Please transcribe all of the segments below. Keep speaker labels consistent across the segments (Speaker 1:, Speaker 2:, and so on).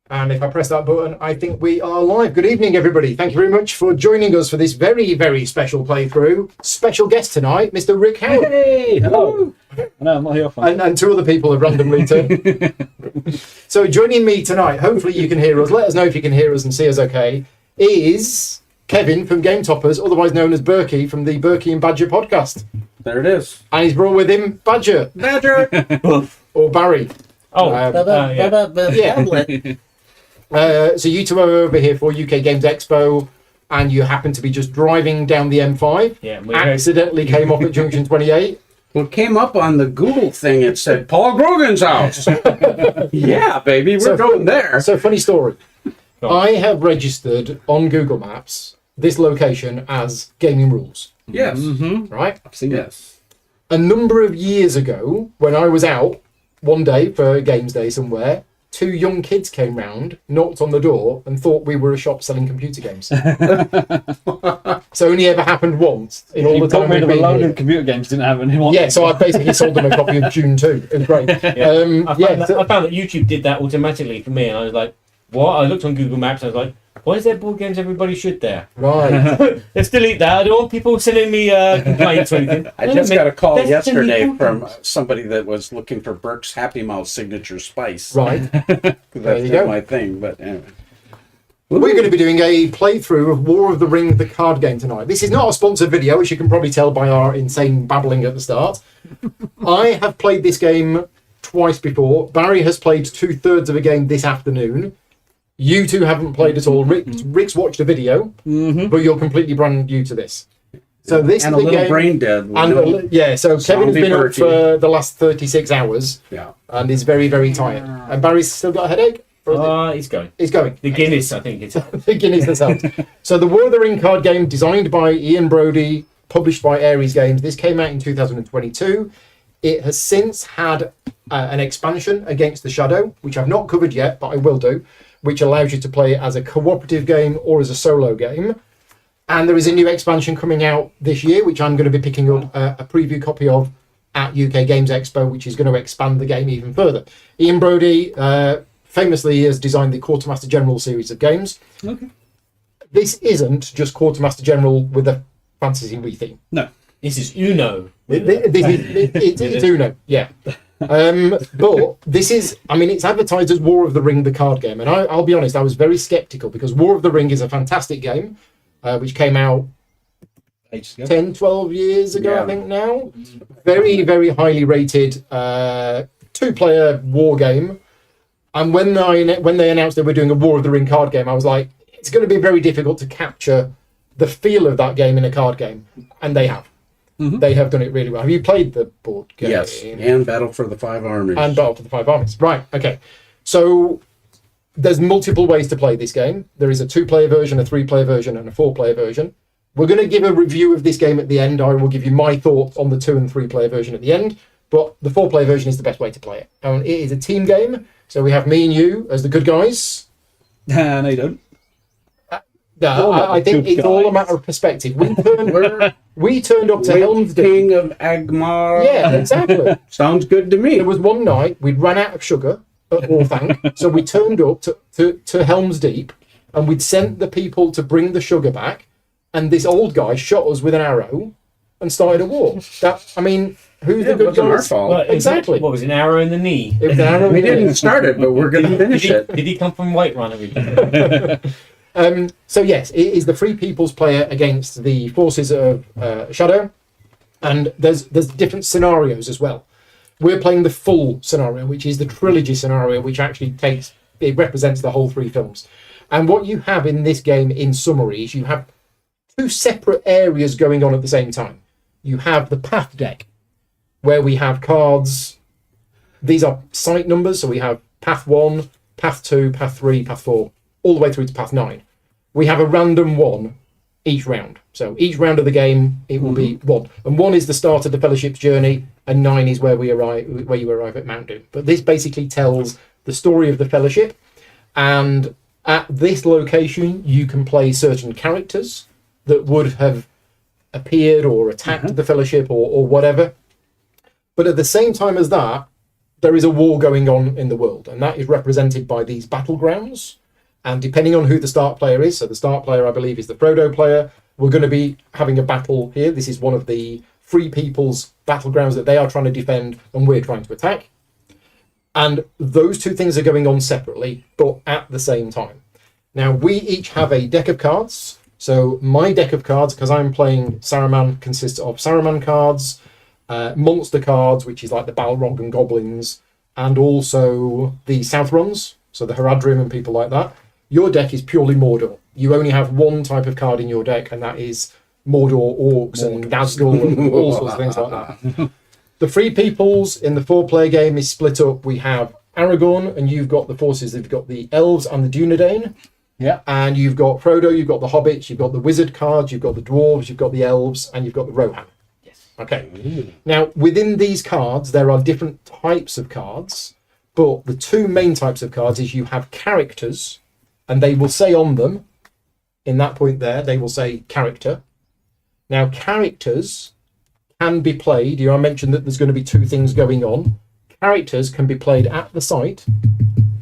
Speaker 1: And if I press that button, I think we are live. Good evening, everybody. Thank you very much for joining us for this very, very special playthrough. Special guest tonight, Mr. Rick Howard.
Speaker 2: Hey, hello. No, I'm not here.
Speaker 1: And two other people have randomly turned. So joining me tonight, hopefully you can hear us. Let us know if you can hear us and see us okay. Is Kevin from Game Toppers, otherwise known as Berkey from the Berkey and Badger podcast.
Speaker 3: There it is.
Speaker 1: And he's brought with him Badger. Or Barry. So you two are over here for UK Games Expo, and you happen to be just driving down the M5.
Speaker 2: Yeah,
Speaker 1: accidentally came off at Junction 28.
Speaker 3: Well, it came up on the Google thing. It said Paul Grogan's house. Yeah, baby, we're going there.
Speaker 1: So funny story. I have registered on Google Maps this location as Gaming Rules.
Speaker 3: Yes.
Speaker 1: Right?
Speaker 3: I've seen yes.
Speaker 1: A number of years ago, when I was out one day for Games Day somewhere, two young kids came round, knocked on the door, and thought we were a shop selling computer games. It's only ever happened once in all the time
Speaker 2: we've been here. A load
Speaker 1: here.
Speaker 2: of computer games didn't have anyone.
Speaker 1: Yeah, so I basically sold them a copy of June 2. It was great.
Speaker 4: I found that YouTube did that automatically for me, and I was like, what? I looked on Google Maps, and I was like, why is there board games everybody should there?
Speaker 1: Right.
Speaker 4: Let's delete that. I don't want people sending me complaints or anything.
Speaker 3: I just got a call yesterday from somebody that was looking for Burke's Happy Mouth signature spice.
Speaker 1: Right.
Speaker 3: That's not my thing, but anyway.
Speaker 1: We're going to be doing a playthrough of War of the Ring, the card game tonight. This is not a sponsored video, as you can probably tell by our insane babbling at the start. I have played this game twice before. Barry has played 2/3 of a game this afternoon. You two haven't played at all. Rick's watched a video, but you're completely brand new to this. So this
Speaker 3: and
Speaker 1: is
Speaker 3: a little
Speaker 1: game,
Speaker 3: brain dead.
Speaker 1: So Kevin has been up
Speaker 3: Berkey.
Speaker 1: for the last 36 hours.
Speaker 3: Yeah.
Speaker 1: And is very, very tired. And Barry's still got a headache?
Speaker 4: He's going.
Speaker 1: He's going.
Speaker 4: The Guinness, I think it's.
Speaker 1: The Guinness the sound. So the War of the Ring card game, designed by Ian Brody, published by Ares Games. This came out in 2022. It has since had an expansion, Against the Shadow, which I've not covered yet, but I will do, which allows you to play it as a cooperative game or as a solo game. And there is a new expansion coming out this year, which I'm going to be picking up a preview copy of at UK Games Expo, which is going to expand the game even further. Ian Brody famously has designed the Quartermaster General series of games.
Speaker 2: Okay.
Speaker 1: This isn't just Quartermaster General with a fantasy theme.
Speaker 2: No.
Speaker 4: This is Uno.
Speaker 1: It's Uno, yeah. But this is, it's advertised as War of the Ring, the card game. And I'll be honest, I was very skeptical because War of the Ring is a fantastic game, which came out 10, 12 years ago, I think now. Very, very highly rated 2-player war game. And when they announced they were doing a War of the Ring card game, I was like, it's going to be very difficult to capture the feel of that game in a card game. And they have. They have done it really well. Have you played the board game?
Speaker 3: Yes, and Battle for the Five Armies.
Speaker 1: And Battle for the Five Armies. Right, okay. So there's multiple ways to play this game. There is a 2-player version, a 3-player version, and a 4-player version. We're going to give a review of this game at the end. I will give you my thoughts on the 2- and 3-player version at the end. But the 4-player version is the best way to play it. And it is a team game. So we have me and you as the good guys.
Speaker 2: No, you don't.
Speaker 1: I think it's all a matter of perspective. We turned up to Helm's Deep.
Speaker 3: King of Agmar.
Speaker 1: Yeah, exactly.
Speaker 3: Sounds good to me.
Speaker 1: There was one night we'd run out of sugar at Orthanc, so we turned up to Helm's Deep, and we'd sent the people to bring the sugar back, and this old guy shot us with an arrow and started a war. Who's the good
Speaker 3: wasn't our
Speaker 1: guys?
Speaker 3: fault.
Speaker 4: Well,
Speaker 1: Exactly.
Speaker 4: What was it, an arrow in the knee?
Speaker 1: It was an arrow.
Speaker 3: We didn't start it, but we're going to finish it.
Speaker 4: Did he come from Whiterun originally?
Speaker 1: So yes, it is the Free People's player against the forces of Shadow, and there's different scenarios as well. We're playing the full scenario, which is the trilogy scenario, which actually represents the whole 3 films. And what you have in this game, in summary, is you have 2 separate areas going on at the same time. You have the path deck, where we have cards. These are site numbers, so we have path 1, path 2, path 3, path 4, all the way through to path 9. We have a random 1 each round. So each round of the game, it will be 1. And 1 is the start of the Fellowship's journey, and 9 is where you arrive at Mount Doom. But this basically tells the story of the Fellowship. And at this location, you can play certain characters that would have appeared or attacked the Fellowship or whatever. But at the same time as that, there is a war going on in the world, and that is represented by these battlegrounds. And depending on who the start player is, so the start player, I believe, is the Frodo player, we're going to be having a battle here. This is one of the Free People's battlegrounds that they are trying to defend, and we're trying to attack. And those two things are going on separately, but at the same time. Now, we each have a deck of cards. So my deck of cards, because I'm playing Saruman, consists of Saruman cards, monster cards, which is like the Balrog and Goblins, and also the Southrons, so the Haradrim and people like that. Your deck is purely Mordor. You only have one type of card in your deck, and that is Mordor orcs and Nazgul and all sorts of things like that. The Free Peoples in the 4-player game is split up. We have Aragorn, and you've got the forces. You've got the elves and the Dunedain.
Speaker 2: Yeah.
Speaker 1: And you've got Frodo, you've got the hobbits, you've got the wizard cards, you've got the dwarves, you've got the elves, and you've got the Rohan.
Speaker 4: Yes.
Speaker 1: Okay. Ooh. Now, within these cards, there are different types of cards, but the two main types of cards is you have characters, and they will say on them, in that point there, they will say character. Now, characters can be played. I mentioned that there's going to be two things going on. Characters can be played at the site,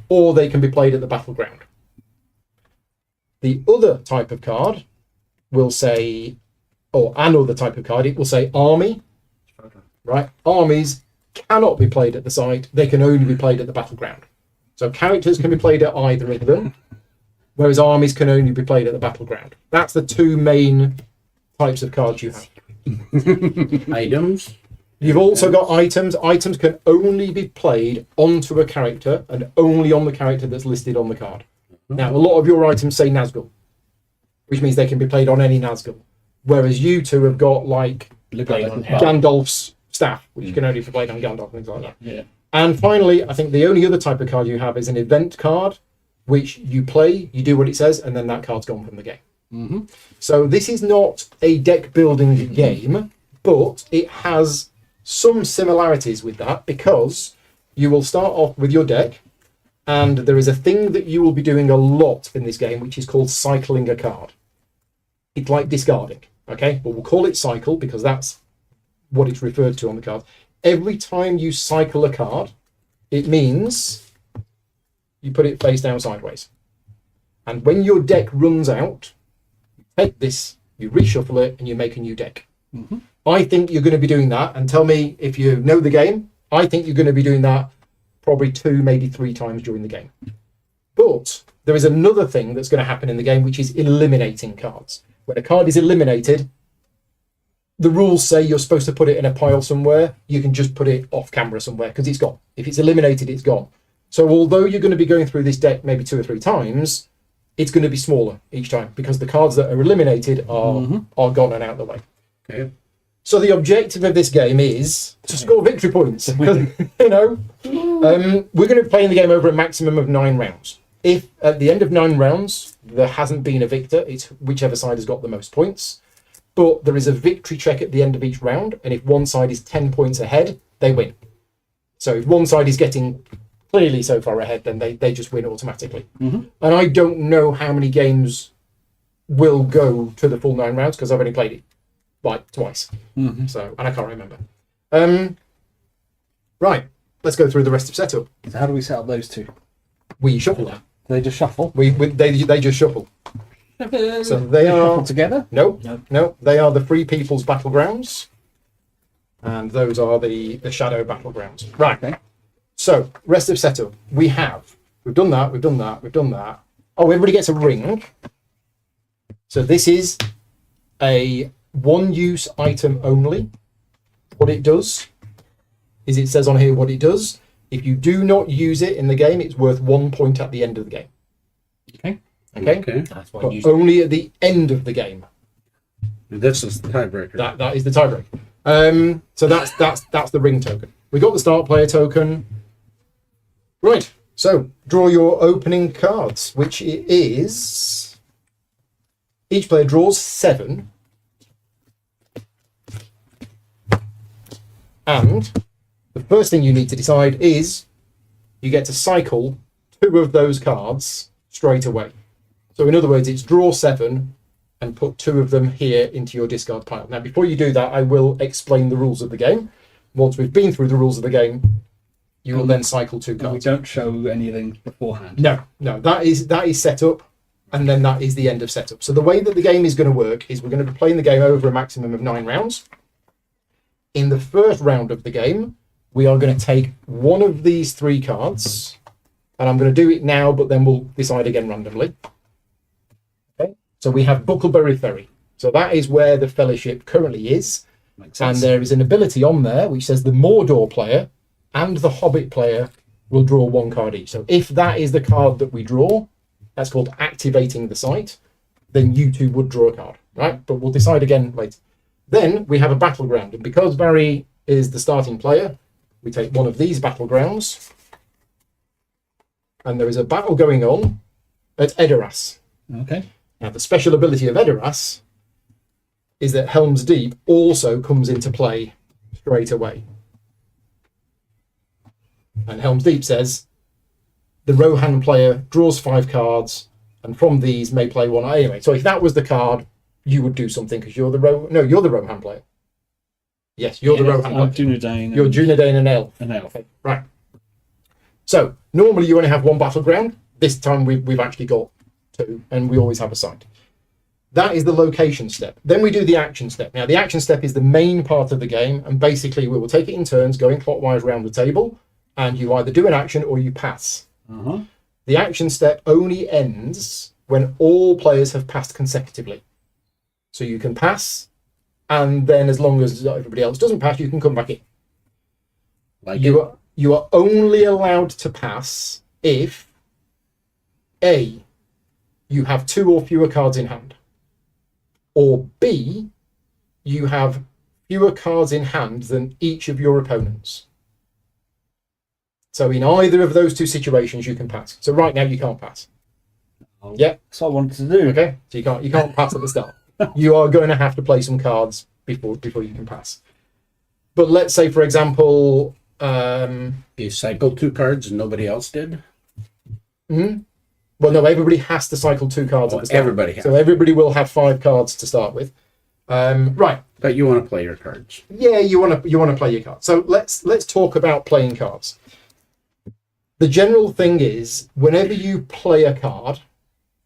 Speaker 1: or they can be played at the battleground. The other type of card will say, or another type of card, it will say army, right? Armies cannot be played at the site. They can only be played at the battleground. So characters can be played at either of them, whereas armies can only be played at the battleground. That's the two main types of cards you have.
Speaker 3: Items.
Speaker 1: You've also got items. Items can only be played onto a character and only on the character that's listed on the card. Now, a lot of your items say Nazgul, which means they can be played on any Nazgul. Whereas you two have got like Gandalf's staff, which can only be played on Gandalf, things like that.
Speaker 2: Yeah.
Speaker 1: And finally, I think the only other type of card you have is an event card, which you play, you do what it says, and then that card's gone from the game.
Speaker 2: Mm-hmm.
Speaker 1: So this is not a deck building game, but it has some similarities with that, because you will start off with your deck, and there is a thing that you will be doing a lot in this game, which is called cycling a card. It's like discarding, okay? But we'll call it cycle because that's what it's referred to on the card. Every time you cycle a card, it means you put it face down sideways. And when your deck runs out, you take this, you reshuffle it, and you make a new deck.
Speaker 2: Mm-hmm.
Speaker 1: I think you're going to be doing that, and tell me if you know the game. I think you're going to be doing that probably 2, maybe 3 times during the game. But there is another thing that's going to happen in the game, which is eliminating cards. When a card is eliminated, the rules say you're supposed to put it in a pile somewhere. You can just put it off camera somewhere because it's gone. If it's eliminated, it's gone. So although you're going to be going through this deck maybe 2 or 3 times, it's going to be smaller each time because the cards that are eliminated are gone and out of the way.
Speaker 3: Okay.
Speaker 1: So the objective of this game is to score victory points. We're going to be playing the game over a maximum of 9 rounds. If at the end of 9 rounds there hasn't been a victor, it's whichever side has got the most points. But there is a victory check at the end of each round, and if one side is 10 points ahead, they win. So if one side is getting clearly so far ahead, then they just win automatically. Mm-hmm. And I don't know how many games will go to the full 9 rounds because I've only played it like twice. Mm-hmm. So, and I can't remember. Right, let's go through the rest of setup.
Speaker 2: So how do we set up those two?
Speaker 1: We shuffle them.
Speaker 2: They just shuffle.
Speaker 1: They just shuffle. So they are
Speaker 2: shuffle together.
Speaker 1: No. They are the Free People's battlegrounds, and those are the Shadow battlegrounds. Right.
Speaker 2: Okay.
Speaker 1: So rest of setup. We've done that. Oh, everybody gets a ring. So this is a one-use item only. What it does is it says on here what it does. If you do not use it in the game, it's worth 1 point at the end of the game.
Speaker 2: Okay.
Speaker 1: Okay.
Speaker 4: That's why
Speaker 1: But only at the end of the game.
Speaker 3: This is the tiebreaker.
Speaker 1: That is the tiebreaker. So that's the ring token. We got the start player token. Right. So draw your opening cards, which is each player draws 7. And the first thing you need to decide is you get to cycle 2 of those cards straight away. So in other words, it's draw 7 and put 2 of them here into your discard pile. Now, before you do that, I will explain the rules of the game. Once we've been through the rules of the game, you will then cycle 2
Speaker 2: And we
Speaker 1: cards.
Speaker 2: don't show anything beforehand.
Speaker 1: No, that is set up, and then that is the end of setup. So the way that the game is going to work is we're going to be playing the game over a maximum of 9 rounds. In the first round of the game, we are going to take one of these 3 cards, and I'm going to do it now, but then we'll decide again randomly. Okay. So we have Bucklebury Ferry. So that is where the Fellowship currently is.
Speaker 2: Makes
Speaker 1: And
Speaker 2: sense.
Speaker 1: there is an ability on there which says the Mordor player and the Hobbit player will draw 1 card each. So if that is the card that we draw, that's called activating the site, then you 2 would draw a card, right? But we'll decide again later. Then we have a battleground. And because Barry is the starting player, we take one of these battlegrounds. And there is a battle going on at Edoras.
Speaker 2: Okay.
Speaker 1: Now, the special ability of Edoras is that Helm's Deep also comes into play straight away. And Helm's Deep says the Rohan player draws 5 cards, and from these may play 1. Anyway, so if that was the card, you would do something because you're the you're the Rohan player. Yes, you're the Rohan
Speaker 2: I'm
Speaker 1: player.
Speaker 2: Dunedain.
Speaker 1: You're Dunedain and Elf.
Speaker 2: An elf.
Speaker 1: Okay, right. So normally you only have 1 battleground. This time we've actually got 2, and we always have a site. That is the location step. Then we do the action step. Now, the action step is the main part of the game, and basically we will take it in turns, going clockwise around the table, and you either do an action or you pass.
Speaker 2: Uh-huh.
Speaker 1: The action step only ends when all players have passed consecutively. So you can pass, and then as long as everybody else doesn't pass, you can come back in.
Speaker 3: Like
Speaker 1: You are only allowed to pass if A, you have 2 or fewer cards in hand, or B, you have fewer cards in hand than each of your opponents. So in either of those 2 situations, you can pass. So right now you can't pass.
Speaker 2: Oh,
Speaker 1: Yeah.
Speaker 2: That's what I wanted to do.
Speaker 1: Okay, so you can't pass at the start. You are going to have to play some cards before you can pass. But let's say, for example,
Speaker 3: you cycled 2 cards and nobody else did.
Speaker 1: well, no, everybody has to cycle 2 cards at the start.
Speaker 3: Everybody has.
Speaker 1: So everybody will have 5 cards to start with. Right.
Speaker 3: But you want to play your cards.
Speaker 1: Yeah, you want to play your cards. So let's talk about playing cards. The general thing is, whenever you play a card,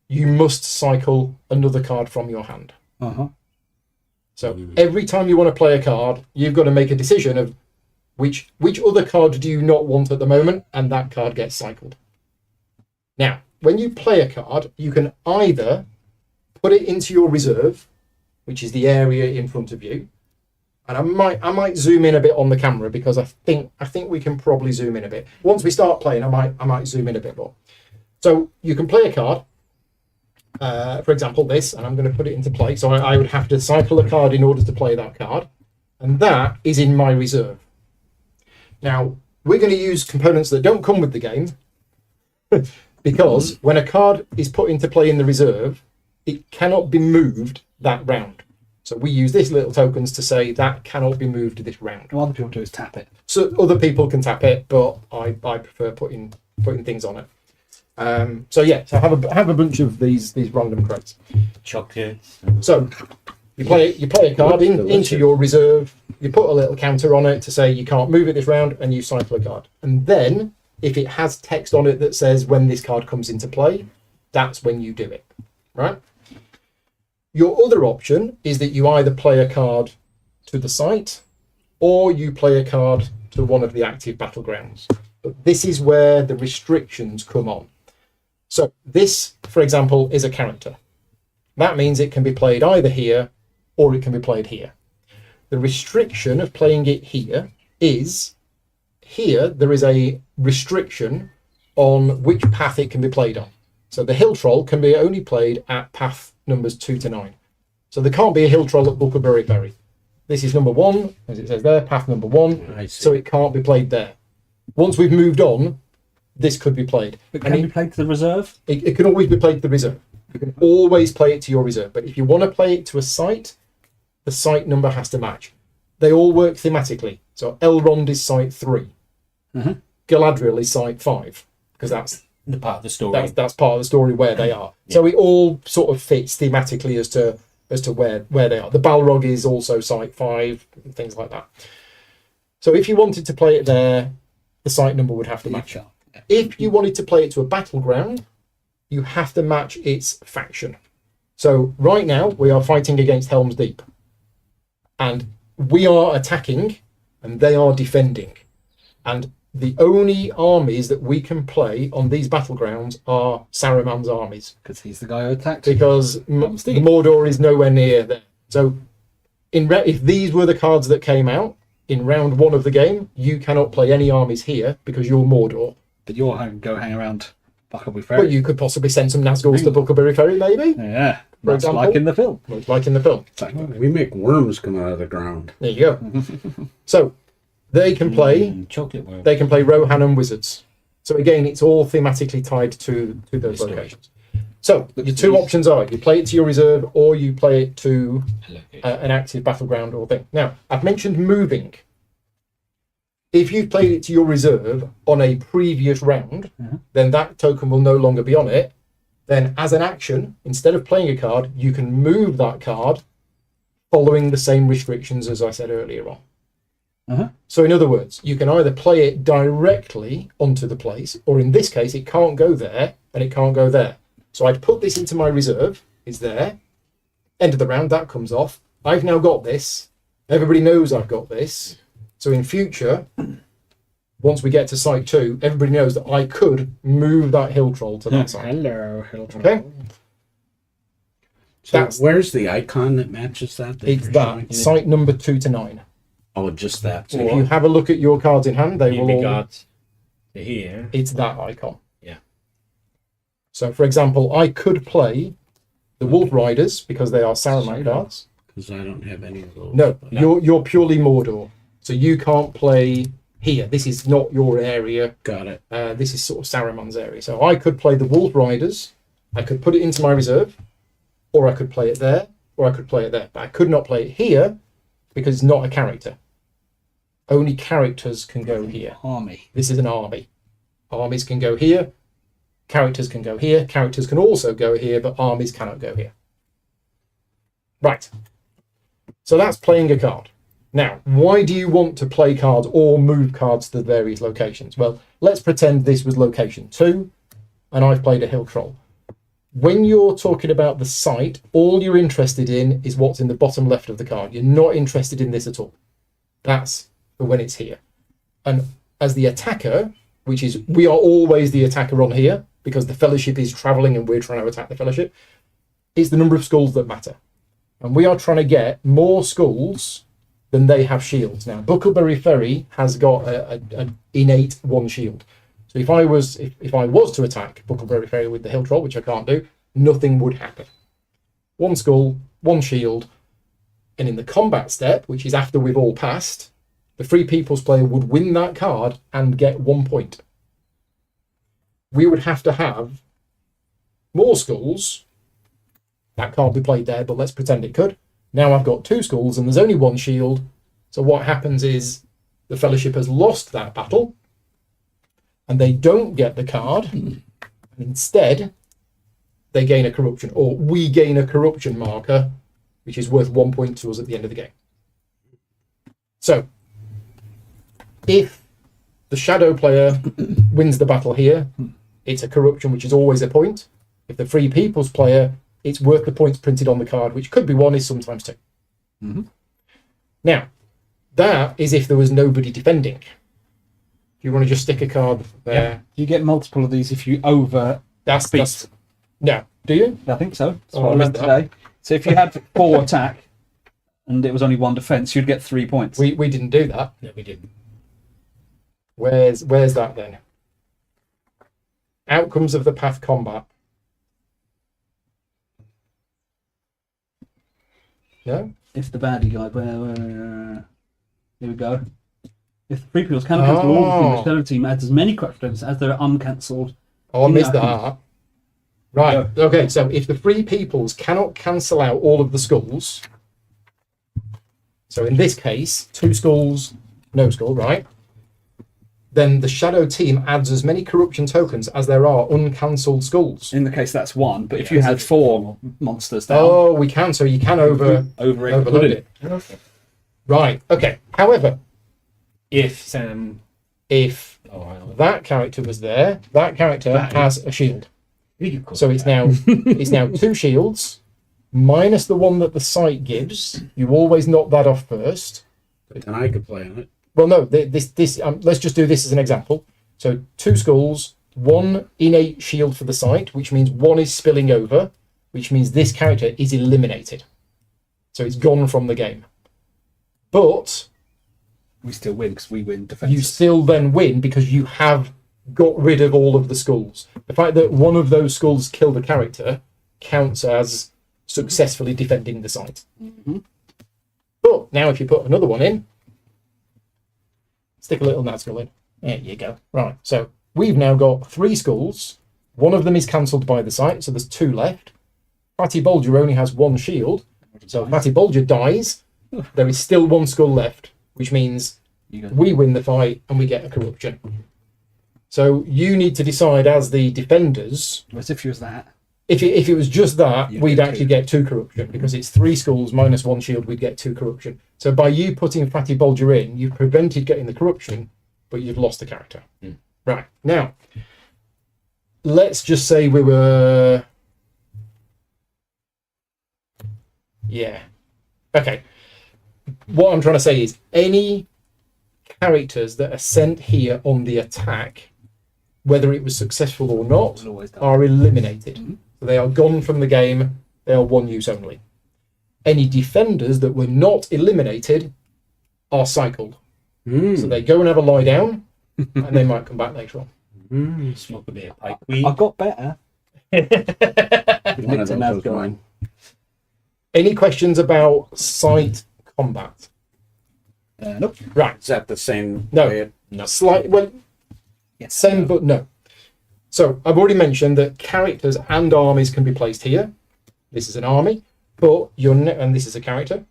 Speaker 1: you must cycle another card from your hand.
Speaker 2: Uh-huh.
Speaker 1: So every time you want to play a card, you've got to make a decision of which other card do you not want at the moment, and that card gets cycled. Now, when you play a card, you can either put it into your reserve, which is the area in front of you, and I might zoom in a bit on the camera because I think we can probably zoom in a bit. Once we start playing, I might zoom in a bit more. So you can play a card. For example, this, and I'm going to put it into play. So I would have to cycle a card in order to play that card, and that is in my reserve. Now, we're going to use components that don't come with the game, because when a card is put into play in the reserve, it cannot be moved that round. So we use this little tokens to say that cannot be moved this round.
Speaker 2: What other people do is tap it.
Speaker 1: So other people can tap it, but I prefer putting things on it. So yeah, so have a bunch of these random crates.
Speaker 4: Chocolates.
Speaker 1: So you play a card into your reserve. You put a little counter on it to say you can't move it this round, and you cycle a card. And then if it has text on it that says when this card comes into play, that's when you do it, right? Your other option is that you either play a card to the site, or you play a card to one of the active battlegrounds. But this is where the restrictions come on. So this, for example, is a character. That means it can be played either here or it can be played here. The restriction of playing it here is, here there is a restriction on which path it can be played on. So the hill troll can be only played at path numbers 2 to 9. So there can't be a hill troll at Bucklebury Ferry. This is number 1, as it says there, path number 1.
Speaker 3: I see.
Speaker 1: So it can't be played there. Once we've moved on, this could be played.
Speaker 2: But can it be played to the reserve?
Speaker 1: It can always be played to the reserve. You can always play it to your reserve. But if you want to play it to a site, the site number has to match. They all work thematically. So Elrond is site 3.
Speaker 2: Mm-hmm.
Speaker 1: Galadriel is site 5, because that's
Speaker 4: The part of the story.
Speaker 1: that's part of the story where they are.
Speaker 4: Yeah.
Speaker 1: So it all sort of fits thematically as to where they are. The Balrog is also site 5, and things like that. So if you wanted to play it there, the site number would have to match.
Speaker 2: Yeah.
Speaker 1: If you wanted to play it to a battleground, you have to match its faction. So right now we are fighting against Helm's Deep, and we are attacking and they are defending, and the only armies that we can play on these battlegrounds are Saruman's armies,
Speaker 2: Because he's the guy who attacked.
Speaker 1: because
Speaker 2: Helm's Deep.
Speaker 1: Mordor is nowhere near there. So if these were the cards that came out in round 1 of the game, you cannot play any armies here because you're Mordor.
Speaker 2: But you'll go hang around Buckelby Ferry.
Speaker 1: But you could possibly send some Nazguls to Buckleberry Ferry, maybe.
Speaker 2: Yeah.
Speaker 1: For
Speaker 2: That's
Speaker 1: example.
Speaker 2: like in the film.
Speaker 1: Like in the film.
Speaker 3: We make worms come out of the ground.
Speaker 1: There you go. So they can play.
Speaker 4: Chocolate worm.
Speaker 1: They can play Rohan Wizards. So again, it's all thematically tied to those
Speaker 4: Story.
Speaker 1: locations. So your two options are: you play it to your reserve, or you play it to an active battleground or thing. Now, I've mentioned moving. If you've played it to your reserve on a previous round, then that token will no longer be on it. Then, as an action, instead of playing a card, you can move that card following the same restrictions as I said earlier on. So in other words, you can either play it directly onto the place, or in this case, it can't go there and it can't go there. So I'd put this into my reserve. It's there. End of the round, that comes off. I've now got this. Everybody knows I've got this. So in future, once we get to site 2, everybody knows that I could move that hill troll to that side.
Speaker 2: Hello, Hilton.
Speaker 1: Okay?
Speaker 3: So
Speaker 1: That's-
Speaker 3: where's the icon that matches that?
Speaker 1: It's
Speaker 3: you're
Speaker 1: that.
Speaker 3: showing?
Speaker 1: Site number 2 to 9.
Speaker 3: Oh, just that.
Speaker 1: So if you have a look at your cards in hand, they
Speaker 4: In
Speaker 1: will all...
Speaker 4: regard to here.
Speaker 1: It's that icon.
Speaker 4: Yeah.
Speaker 1: So, for example, I could play the Wolf Riders because they are Saruman cards.
Speaker 3: Because I don't have any of those.
Speaker 1: No, you're purely Mordor, so you can't play here. This is not your area.
Speaker 3: Got it.
Speaker 1: This is sort of Saruman's area. So I could play the Wolf Riders. I could put it into my reserve, or I could play it there, or I could play it there. But I could not play it here because it's not a character. Only characters can go here.
Speaker 2: Army.
Speaker 1: This is an army. Armies can go here. Characters can go here. Characters can also go here, but armies cannot go here. Right. So that's playing a card. Now, why do you want to play cards or move cards to the various locations? Well, let's pretend this was location 2, and I've played a hill troll. When you're talking about the site, all you're interested in is what's in the bottom left of the card. You're not interested in this at all. That's for when it's here. And as the attacker, which is, we are always the attacker on here, because the Fellowship is travelling and we're trying to attack the Fellowship, it's the number of skulls that matter. And we are trying to get more skulls than they have shields. Now, Buckleberry Ferry has got an innate 1 shield. So if I was to attack Buckleberry Ferry with the hill troll, which I can't do, nothing would happen. 1 skull, 1 shield, and in the combat step, which is after we've all passed, the Free People's player would win that card and get 1 point. We would have to have more skulls. That can't be played there, but let's pretend it could. Now I've got 2 skulls and there's only 1 shield. So what happens is the Fellowship has lost that battle and they don't get the card. And instead, they gain a corruption, or we gain a corruption marker, which is worth 1 point to us at the end of the game. So if the Shadow player wins the battle here, it's a corruption, which is always a point. If the Free People's player, it's worth the points printed on the card, which could be 1, is sometimes 2. Now, that is if there was nobody defending. If you want to just stick a card there,
Speaker 2: You get multiple of these if you over.
Speaker 1: that's no. Do you?
Speaker 2: I think so. That's
Speaker 1: Oh,
Speaker 2: what I
Speaker 1: I
Speaker 2: learned
Speaker 1: missed that.
Speaker 2: today. So if you had 4 attack and it was only 1 defense, you'd get 3 points.
Speaker 1: We didn't do that.
Speaker 4: No, we didn't.
Speaker 1: Where's that then? Outcomes of the path combat. No?
Speaker 2: If the baddie guy, here we go. If the free peoples can cancel all the team, the fellow team adds as many corruption as there are uncancelled.
Speaker 1: Oh, I missed
Speaker 2: Yeah.
Speaker 1: that. Right. Okay, so if the Free Peoples cannot cancel out all of the skulls, so in this case, 2 skulls, no skull, right? Then the Shadow team adds as many corruption tokens as there are uncancelled skulls.
Speaker 2: In the case, that's 1. But if you had 4 monsters down,
Speaker 1: Oh, we can. So you can overload it. Right. Okay. However,
Speaker 4: If Sam
Speaker 1: if
Speaker 4: Oh, hang on.
Speaker 1: that character was there, that character has a shield.
Speaker 4: You could
Speaker 1: So it's now 2 shields minus the one that the site gives. You always knock that off first.
Speaker 3: But then I could play on it.
Speaker 1: Well, no, let's just do this as an example. So 2 skulls, 1 innate shield for the site, which means 1 is spilling over, which means this character is eliminated. So it's gone from the game. But
Speaker 2: We still win because we win defense.
Speaker 1: you still then win because you have got rid of all of the skulls. The fact that one of those skulls killed a character counts as successfully defending the site. But now if you put another one in, stick a little Nazgul in. There you go. Right, so we've now got 3 skulls. One of them is cancelled by the site, so there's 2 left. Fatty Bulger only has 1 shield. So if Fatty Bulger dies, there is still 1 skull left, which means we win the fight and we get a corruption. So you need to decide as the defenders.
Speaker 2: As if it was that.
Speaker 1: If it was just that,
Speaker 2: You'd
Speaker 1: we'd
Speaker 2: get
Speaker 1: actually
Speaker 2: 2.
Speaker 1: get 2 corruption because it's 3 skulls minus 1 shield. We'd get 2 corruption. So by you putting Fatty Bulger in, you've prevented getting the corruption, but you've lost the character. Right now, let's just say we were. Yeah. Okay. What I'm trying to say is any characters that are sent here on the attack, whether it was successful or not,
Speaker 2: Always done.
Speaker 1: are eliminated. So they are gone from the game. They are 1 use only. Any defenders that were not eliminated are cycled. So they go and have a lie down, and they might come back later on.
Speaker 4: Smoke a bit of pipe.
Speaker 2: I got better.
Speaker 3: One of
Speaker 2: Nicked it,
Speaker 3: those was
Speaker 2: Nazgul.
Speaker 3: mine.
Speaker 1: Any questions about site combat?
Speaker 2: Nope.
Speaker 1: Right.
Speaker 3: Is that the same
Speaker 1: No.
Speaker 3: way it-
Speaker 1: Slight. Well,
Speaker 2: Yes.
Speaker 1: same, but no. So I've already mentioned that characters and armies can be placed here. This is an army, but and this is a character.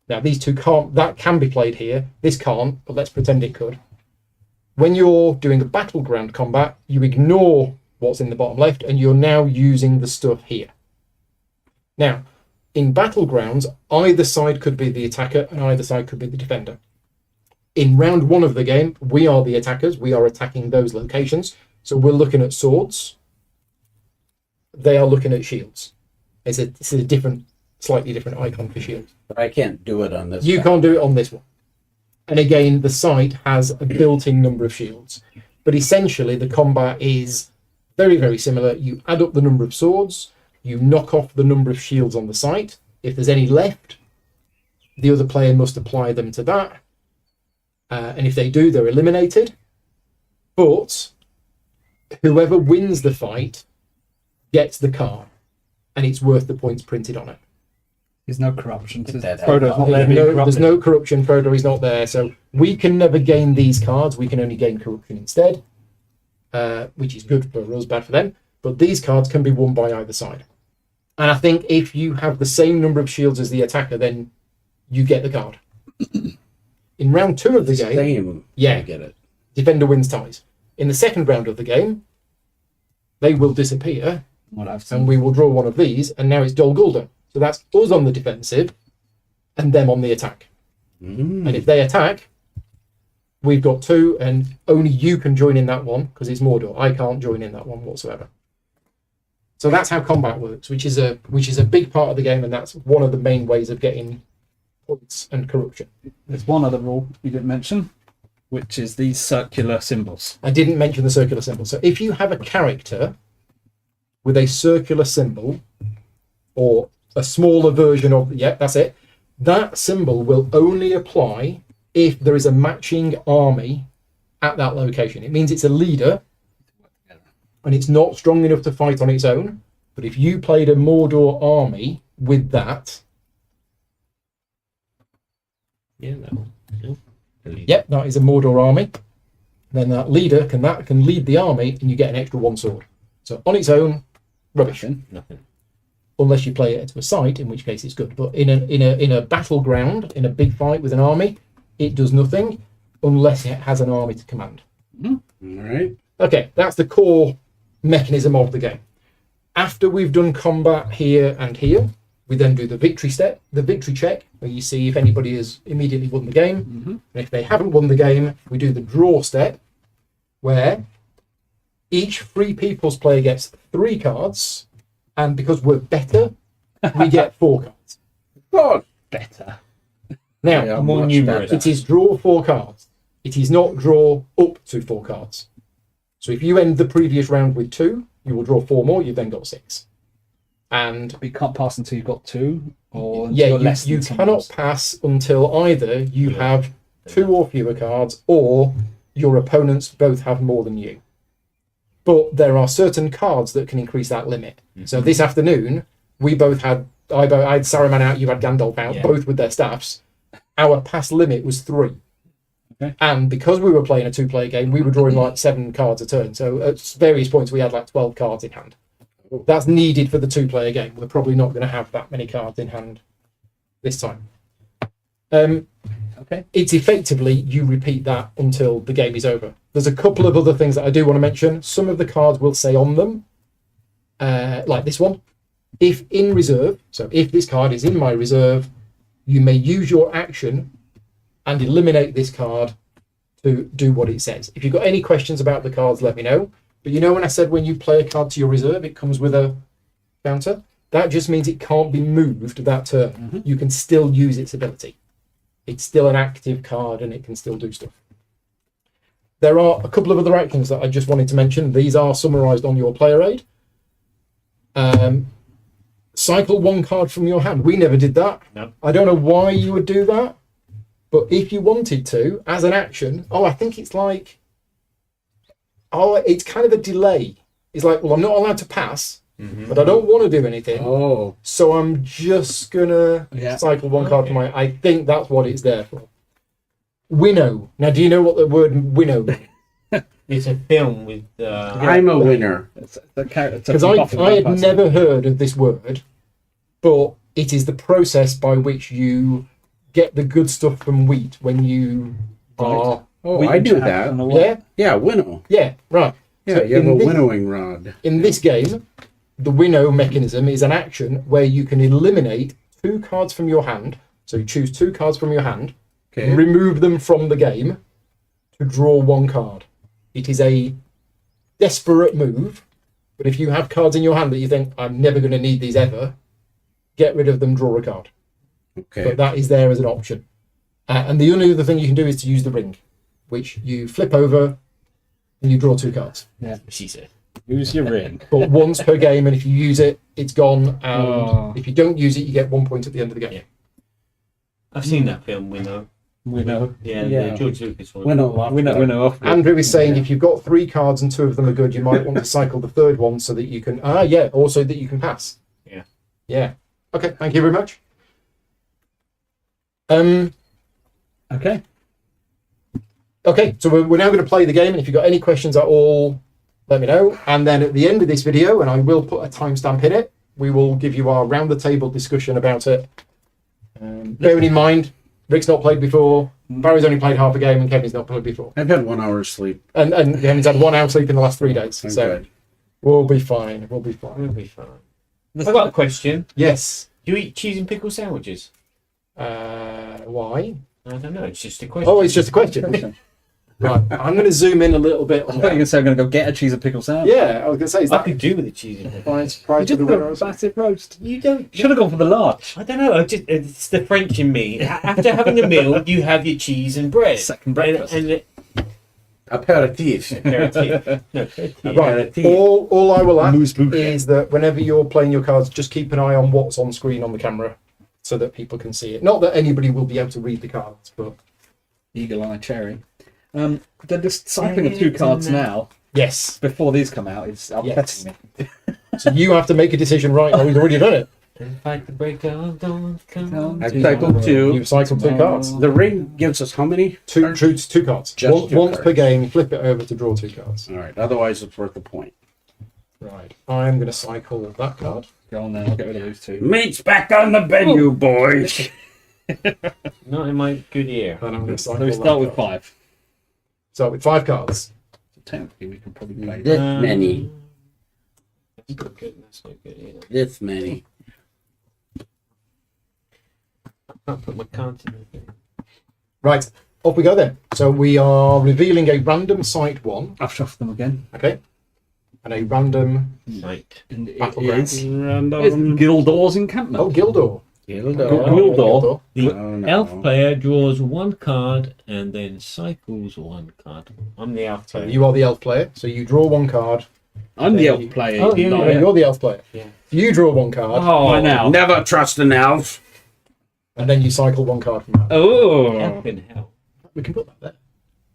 Speaker 1: Now these two can't. That can be played here. This can't, but let's pretend it could. When you're doing a battleground combat, you ignore what's in the bottom left, and you're now using the stuff here. Now, in battlegrounds, either side could be the attacker, and either side could be the defender. In round 1 of the game, we are the attackers. We are attacking those locations. So we're looking at swords. They are looking at shields. It's a different, slightly different icon for shields.
Speaker 3: But I can't do it on this.
Speaker 1: You
Speaker 3: guy.
Speaker 1: can't do it on this one. And again, the site has a built-in number of shields. But essentially, the combat is very, very similar. You add up the number of swords. You knock off the number of shields on the site. If there's any left, the other player must apply them to that. And if they do, they're eliminated. But whoever wins the fight gets the card, and it's worth the points printed on it.
Speaker 2: There's no corruption.
Speaker 3: Get that
Speaker 2: Frodo's
Speaker 3: out.
Speaker 2: not there being
Speaker 1: There's
Speaker 2: corrupted.
Speaker 1: no corruption. Frodo is not there, so we can never gain these cards. We can only gain corruption instead, which is good for us, bad for them. But these cards can be won by either side. And I think if you have the same number of shields as the attacker, then you get the card. In round 2 of the game,
Speaker 3: Same.
Speaker 1: Yeah.
Speaker 3: I get it.
Speaker 1: defender wins ties. In the second round of the game, they will disappear,
Speaker 2: What I've seen.
Speaker 1: and we will draw one of these, and now it's Dol Guldur. So that's us on the defensive, and them on the attack. And if they attack, we've got 2, and only you can join in that one because it's Mordor. I can't join in that one whatsoever. So that's how combat works, which is a big part of the game, and that's one of the main ways of getting points and corruption.
Speaker 2: There's one other rule you didn't mention, which is these circular symbols.
Speaker 1: I didn't mention the circular symbol. So if you have a character with a circular symbol, or a smaller version of, yeah, that's it, that symbol will only apply if there is a matching army at that location. It means it's a leader, and it's not strong enough to fight on its own. But if you played a Mordor army with that,
Speaker 4: Yeah, no.
Speaker 1: yep, that is a Mordor army, then that leader can lead the army, and you get an extra 1 sword. So on its own, rubbish.
Speaker 4: Nothing.
Speaker 1: Unless you play it to a site, in which case it's good. But in a battleground, in a big fight with an army, it does nothing unless it has an army to command.
Speaker 3: All right.
Speaker 1: Okay, that's the core mechanism of the game. After we've done combat here and here, We then do the victory step, the victory check, where you see if anybody has immediately won the game.
Speaker 2: Mm-hmm.
Speaker 1: And if they haven't won the game, we do the draw step, where each Free People's player gets 3 cards, and because we're better, we get 4 cards.
Speaker 3: God.
Speaker 2: Better.
Speaker 1: Now,
Speaker 3: Yeah,
Speaker 4: more
Speaker 3: much
Speaker 4: numerous.
Speaker 3: better.
Speaker 1: it is draw 4 cards. It is not draw up to 4 cards. So if you end the previous round with 2, you will draw 4 more. You've then got 6. And
Speaker 2: But you can't pass until you've got 2, or until
Speaker 1: yeah,
Speaker 2: you're less
Speaker 1: you
Speaker 2: than someone
Speaker 1: cannot
Speaker 2: else.
Speaker 1: pass until either you have 2 or fewer cards, or your opponents both have more than you. But there are certain cards that can increase that limit. So this afternoon, we both had I had Saruman out, you had Gandalf out,
Speaker 4: Yeah.
Speaker 1: both with their staffs. Our pass limit was 3.
Speaker 2: Okay.
Speaker 1: And because we were playing a 2-player game, we were drawing like 7 cards a turn. So at various points, we had like 12 cards in hand. That's needed for the 2-player game. We're probably not going to have that many cards in hand this time.
Speaker 2: Okay.
Speaker 1: It's effectively you repeat that until the game is over. There's a couple of other things that I do want to mention. Some of the cards will say on them, like this one, if in reserve, so if this card is in my reserve, you may use your action and eliminate this card to do what it says. If you've got any questions about the cards, let me know. But you know when I said when you play a card to your reserve, it comes with a counter? That just means it can't be moved that turn.
Speaker 2: Mm-hmm.
Speaker 1: You can still use its ability. It's still an active card and it can still do stuff. There are a couple of other actions that I just wanted to mention. These are summarised on your player aid. Cycle 1 card from your hand. We never did that.
Speaker 4: No.
Speaker 1: I don't know why you would do that, but if you wanted to, as an action, I think it's like, it's kind of a delay. It's like, well, I'm not allowed to pass, but I don't want to do anything,
Speaker 3: Oh.
Speaker 1: so I'm just gonna cycle 1 card from my. I think that's what it's there for. Winnow. Now, do you know what the word winnow means?
Speaker 4: It's a film with.
Speaker 3: I'm a winner.
Speaker 1: Because I had never heard of this word, but it is the process by which you get the good stuff from wheat when you are.
Speaker 3: Oh, I do that.
Speaker 1: Yeah,
Speaker 3: Yeah, winnow.
Speaker 1: yeah, right.
Speaker 3: Yeah,
Speaker 1: So
Speaker 3: you have a
Speaker 1: in this-
Speaker 3: winnowing rod.
Speaker 1: In this game, the winnow mechanism is an action where you can eliminate 2 cards from your hand. So you choose 2 cards from your hand,
Speaker 3: Okay.
Speaker 1: remove them from the game to draw 1 card. It is a desperate move, but if you have cards in your hand that you think, I'm never going to need these ever, get rid of them, draw a card.
Speaker 3: Okay.
Speaker 1: But that is there as an option. And the only other thing you can do is to use the ring, which you flip over and you draw 2 cards.
Speaker 4: She said.
Speaker 2: Use your ring.
Speaker 1: But once per game, and if you use it, it's gone. And
Speaker 2: Oh.
Speaker 1: if you don't use it, you get 1 point at the end of the game.
Speaker 4: Yeah. I've seen that film, Winnow.
Speaker 2: We know.
Speaker 4: Yeah,
Speaker 3: Yeah.
Speaker 4: the George Lucas one.
Speaker 3: Winnow.
Speaker 2: We know. Off.
Speaker 1: Andrew is saying if you've got 3 cards and 2 of them are good, you might want to cycle the 3rd one so that you can. Also that you can pass.
Speaker 4: Yeah.
Speaker 1: Yeah. Okay. Thank you very much.
Speaker 2: Okay.
Speaker 1: Okay. So we're now going to play the game, and if you've got any questions at all, let me know. And then at the end of this video, and I will put a timestamp in it, we will give you our round the table discussion about it. Bearing in mind, Rick's not played before, Barry's only played half a game, and Kevin's not played before.
Speaker 3: I've had 1 hour's sleep.
Speaker 1: And Kevin's had 1 hour sleep in the last 3 days.
Speaker 3: I'm
Speaker 1: So
Speaker 3: good.
Speaker 1: we'll be fine. We'll be fine.
Speaker 4: We'll be fine. I've got a question.
Speaker 1: Yes.
Speaker 4: Do you eat cheese and pickle sandwiches?
Speaker 1: Why?
Speaker 4: I don't know. It's just a question.
Speaker 1: Oh, it's just a question. Right. I'm going to zoom in a little bit
Speaker 2: I
Speaker 1: on
Speaker 2: thought you were going
Speaker 1: that.
Speaker 2: to say I'm going to go get a cheese and pickle sandwich.
Speaker 1: Yeah, I was going to say, is
Speaker 4: I
Speaker 1: that
Speaker 4: could do with the cheese and pickle.
Speaker 1: prior
Speaker 2: You
Speaker 1: to
Speaker 2: just
Speaker 1: the
Speaker 2: got
Speaker 1: winner?
Speaker 2: a massive roast.
Speaker 4: You don't.
Speaker 2: Should have gone for the large.
Speaker 4: I don't know. It's the French in me. After having a meal, you have your cheese and bread.
Speaker 2: Second breakfast.
Speaker 4: And
Speaker 3: Aperitif.
Speaker 4: aperitif. No, aperitif.
Speaker 1: Right.
Speaker 3: Aperitif.
Speaker 1: All I will ask
Speaker 2: Moose bouquet.
Speaker 1: is that whenever you're playing your cards, just keep an eye on what's on screen on the camera so that people can see it. Not that anybody will be able to read the cards, but
Speaker 2: Eagle Eye Cherry. They're just cycling of 2 cards now
Speaker 1: yes.
Speaker 2: before these come out. It's upsetting me.
Speaker 1: So you have to make a decision right now. We've already done it.
Speaker 4: And fight the break of dawn. Come.
Speaker 3: I've cycled 2.
Speaker 1: You've cycled 2 cards.
Speaker 3: The ring gives us how many?
Speaker 1: Two cards.
Speaker 3: Just
Speaker 1: Once
Speaker 3: 2
Speaker 1: once per
Speaker 3: cards.
Speaker 1: game, flip it over to draw 2 cards.
Speaker 3: All right. Otherwise, it's worth a point.
Speaker 1: Right. I'm going to cycle that card.
Speaker 2: Go on then, I'll get rid of those 2.
Speaker 3: Meat's back on the menu, boys.
Speaker 4: Not in my good ear.
Speaker 1: And I'm going to cycle
Speaker 2: So we
Speaker 1: that
Speaker 2: start with
Speaker 1: card.
Speaker 2: 5.
Speaker 1: Start with 5 cards.
Speaker 2: So technically we can probably play
Speaker 3: This many.
Speaker 4: That's not good. That's not good either.
Speaker 3: This many.
Speaker 4: can't put my cards in there.
Speaker 1: Right, off we go then. So we are revealing a random site 1,
Speaker 2: I've shuffled them again.
Speaker 1: okay, and a random
Speaker 4: Right.
Speaker 2: And it
Speaker 1: Battleground.
Speaker 2: is
Speaker 3: Random.
Speaker 2: Gildor's encampment.
Speaker 1: oh Gildor.
Speaker 2: Gildor.
Speaker 4: The
Speaker 3: Oh, no.
Speaker 4: elf player draws 1 card and then cycles 1 card. I'm the elf
Speaker 1: So
Speaker 4: player.
Speaker 1: you are the elf player. So you draw 1 card.
Speaker 3: I'm the elf player.
Speaker 1: Oh,
Speaker 3: you know.
Speaker 1: you're the elf player.
Speaker 4: Yeah.
Speaker 1: You draw 1 card,
Speaker 4: Oh,
Speaker 2: By now.
Speaker 3: Never trust an elf.
Speaker 1: and then you cycle 1 card from that.
Speaker 2: Oh.
Speaker 4: elf in hell.
Speaker 1: We can put that there.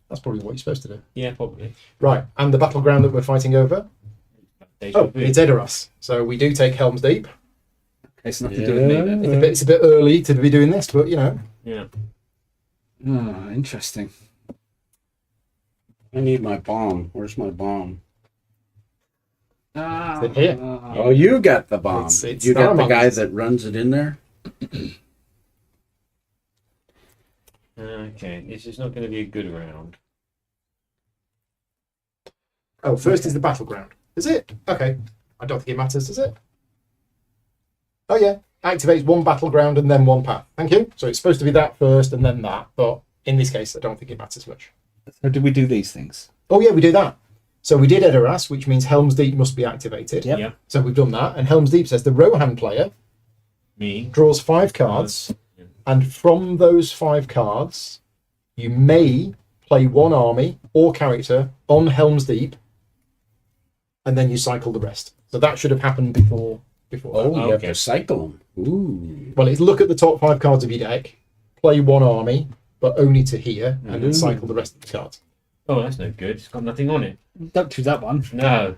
Speaker 1: That's probably what you're supposed to do.
Speaker 4: Yeah, probably.
Speaker 1: Right, and the battleground that we're fighting over.
Speaker 4: Deja
Speaker 1: Oh,
Speaker 4: vu.
Speaker 1: it's Edoras. So we do take Helm's Deep.
Speaker 2: It's nothing to do with me then.
Speaker 1: It's a bit early to be doing this, but you know.
Speaker 4: Yeah.
Speaker 2: Oh, interesting.
Speaker 3: I need my bomb. Where's my bomb?
Speaker 2: Ah,
Speaker 1: It's in here.
Speaker 3: Oh, you got the bomb.
Speaker 1: It's
Speaker 3: you got the
Speaker 1: Starmon's.
Speaker 3: guy that runs it in there?
Speaker 4: Okay, this is not going to be a good round.
Speaker 1: Oh, first is the battleground. Is it? Okay. I don't think it matters, does it? Oh yeah. Activates 1 battleground and then 1 path. Thank you. So it's supposed to be that first and then that, but in this case I don't think it matters much.
Speaker 2: So did we do these things?
Speaker 1: Oh yeah, we do that. So we did Edoras, which means Helm's Deep must be activated.
Speaker 2: Yep.
Speaker 4: Yeah.
Speaker 1: So we've done that, and Helm's Deep says the Rohan player
Speaker 4: Me.
Speaker 1: draws 5 cards, and from those 5 cards, you may play 1 army or character on Helm's Deep, and then you cycle the rest. So that should have happened before.
Speaker 3: Oh,
Speaker 1: that.
Speaker 3: you have
Speaker 4: Okay.
Speaker 3: to cycle them. Ooh.
Speaker 1: Well, it's look at the top 5 cards of your deck, play 1 army, but only to here, and then cycle the rest of the cards.
Speaker 4: Oh, that's no good. It's got nothing on it.
Speaker 2: Don't choose that one.
Speaker 4: No.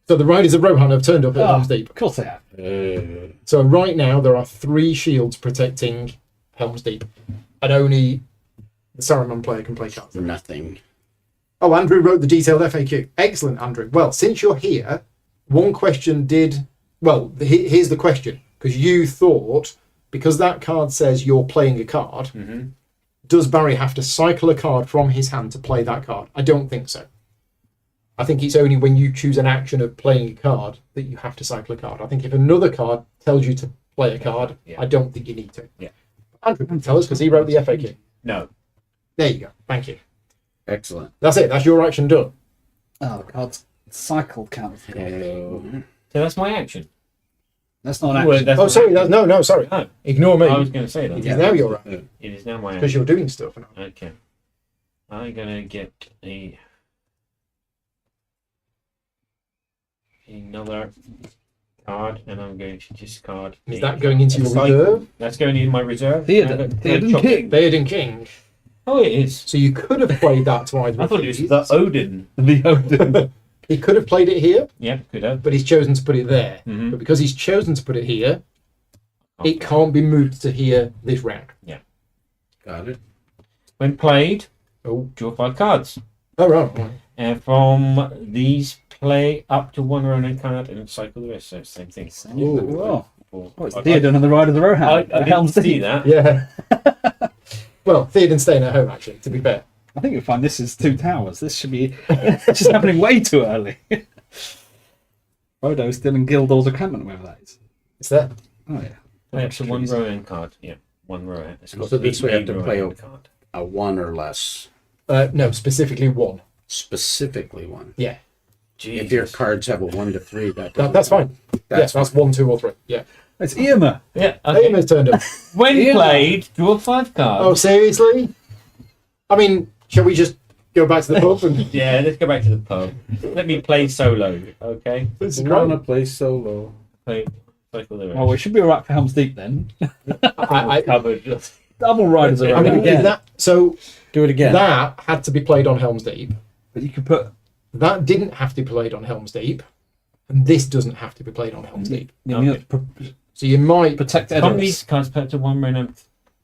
Speaker 1: So the Riders of Rohan have turned up at Helm's Deep.
Speaker 2: Of course they have.
Speaker 1: So right now there are 3 shields protecting Helm's Deep, and only the Saruman player can play cards.
Speaker 3: Nothing.
Speaker 1: Oh, Andrew wrote the detailed FAQ. Excellent, Andrew. Well, since you're here, one question did... Well, here's the question. Because you thought, because that card says you're playing a card, does Barry have to cycle a card from his hand to play that card? I don't think so. I think it's only when you choose an action of playing a card that you have to cycle a card. I think if another card tells you to play a card,
Speaker 4: Yeah.
Speaker 1: I don't think you need to.
Speaker 4: Yeah.
Speaker 1: Andrew can tell us because he wrote the FAQ.
Speaker 4: No.
Speaker 1: There you go. Thank you.
Speaker 3: Excellent.
Speaker 1: That's it. That's your action done.
Speaker 2: Oh, the cards cycle count.
Speaker 3: Oh.
Speaker 4: So that's my action.
Speaker 2: That's not an
Speaker 4: Well,
Speaker 2: action.
Speaker 4: that's
Speaker 1: Oh,
Speaker 4: not
Speaker 1: sorry.
Speaker 4: action.
Speaker 1: No, sorry.
Speaker 4: No.
Speaker 1: Ignore me.
Speaker 4: I was going to say that.
Speaker 1: It is now your action
Speaker 4: It is now my
Speaker 1: because
Speaker 4: action.
Speaker 1: you're doing stuff.
Speaker 4: Okay. I'm going to get another card, and I'm going to discard.
Speaker 1: Is
Speaker 4: a
Speaker 1: that going into your
Speaker 4: cycle.
Speaker 1: reserve?
Speaker 4: That's going in my reserve.
Speaker 2: Theoden King.
Speaker 1: Theoden King.
Speaker 4: Oh, it is.
Speaker 1: So you could have played that twice.
Speaker 4: I thought it was the Odin.
Speaker 2: The Odin.
Speaker 1: He could have played it here,
Speaker 4: Yeah, could have.
Speaker 1: but he's chosen to put it there.
Speaker 4: Mhm.
Speaker 1: But because he's chosen to put it here, it can't be moved to here this round.
Speaker 3: Got it.
Speaker 4: When played,
Speaker 1: Oh,
Speaker 4: draw 5 cards.
Speaker 1: oh right.
Speaker 4: And from these, play up to 1 Ronin card and cycle the rest. So same thing.
Speaker 2: Oh,
Speaker 4: Four.
Speaker 2: it's Theoden and the Ride of the Rohan.
Speaker 4: I
Speaker 2: The
Speaker 4: didn't
Speaker 2: Helm's
Speaker 4: see
Speaker 2: Deep.
Speaker 4: that.
Speaker 1: Yeah. Well, Theoden's staying at home, actually, to be fair.
Speaker 2: I think you'll find this is 2 towers. This should be just happening way too early. Frodo's still in Gildor's encampment, wherever that is.
Speaker 1: It's there.
Speaker 2: Oh, yeah.
Speaker 4: Play up to 1
Speaker 2: Trees.
Speaker 4: Ronin card. Yeah, 1 Ronin. It's got
Speaker 3: So
Speaker 4: to be
Speaker 3: this we have
Speaker 4: a
Speaker 3: to play
Speaker 4: Ronin
Speaker 3: a-
Speaker 4: card.
Speaker 3: A 1 or less.
Speaker 1: No, specifically 1.
Speaker 3: Specifically 1.
Speaker 1: Yeah.
Speaker 3: If your cards have a 1 to 3,
Speaker 1: That's fine. Yes, that's 1, 2, or 3. Yeah.
Speaker 2: It's Irma.
Speaker 4: Yeah. Okay.
Speaker 1: Aim has turned up.
Speaker 4: When
Speaker 2: Yeah.
Speaker 4: played, draw 5 cards.
Speaker 1: Oh, seriously? I mean, shall we just go back to the pub? And...
Speaker 4: Yeah, let's go back to the pub. Let me play solo, okay?
Speaker 1: This is
Speaker 3: I want to
Speaker 1: great.
Speaker 3: play solo.
Speaker 4: Play cycle the rest.
Speaker 2: Well, we should be alright for Helm's Deep then.
Speaker 1: I,
Speaker 4: covered.
Speaker 2: Double Riders of
Speaker 4: I
Speaker 1: I
Speaker 2: Rohan
Speaker 1: mean,
Speaker 2: again.
Speaker 1: that, so
Speaker 3: Do it again.
Speaker 1: that had to be played on Helm's Deep.
Speaker 2: But you could put.
Speaker 1: That didn't have to be played on Helm's Deep. And this doesn't have to be played on Helm's Deep.
Speaker 2: You
Speaker 4: Okay.
Speaker 2: know,
Speaker 1: So you might...
Speaker 2: protect
Speaker 4: From
Speaker 2: Edoras.
Speaker 4: these cards, put to 1 Ronin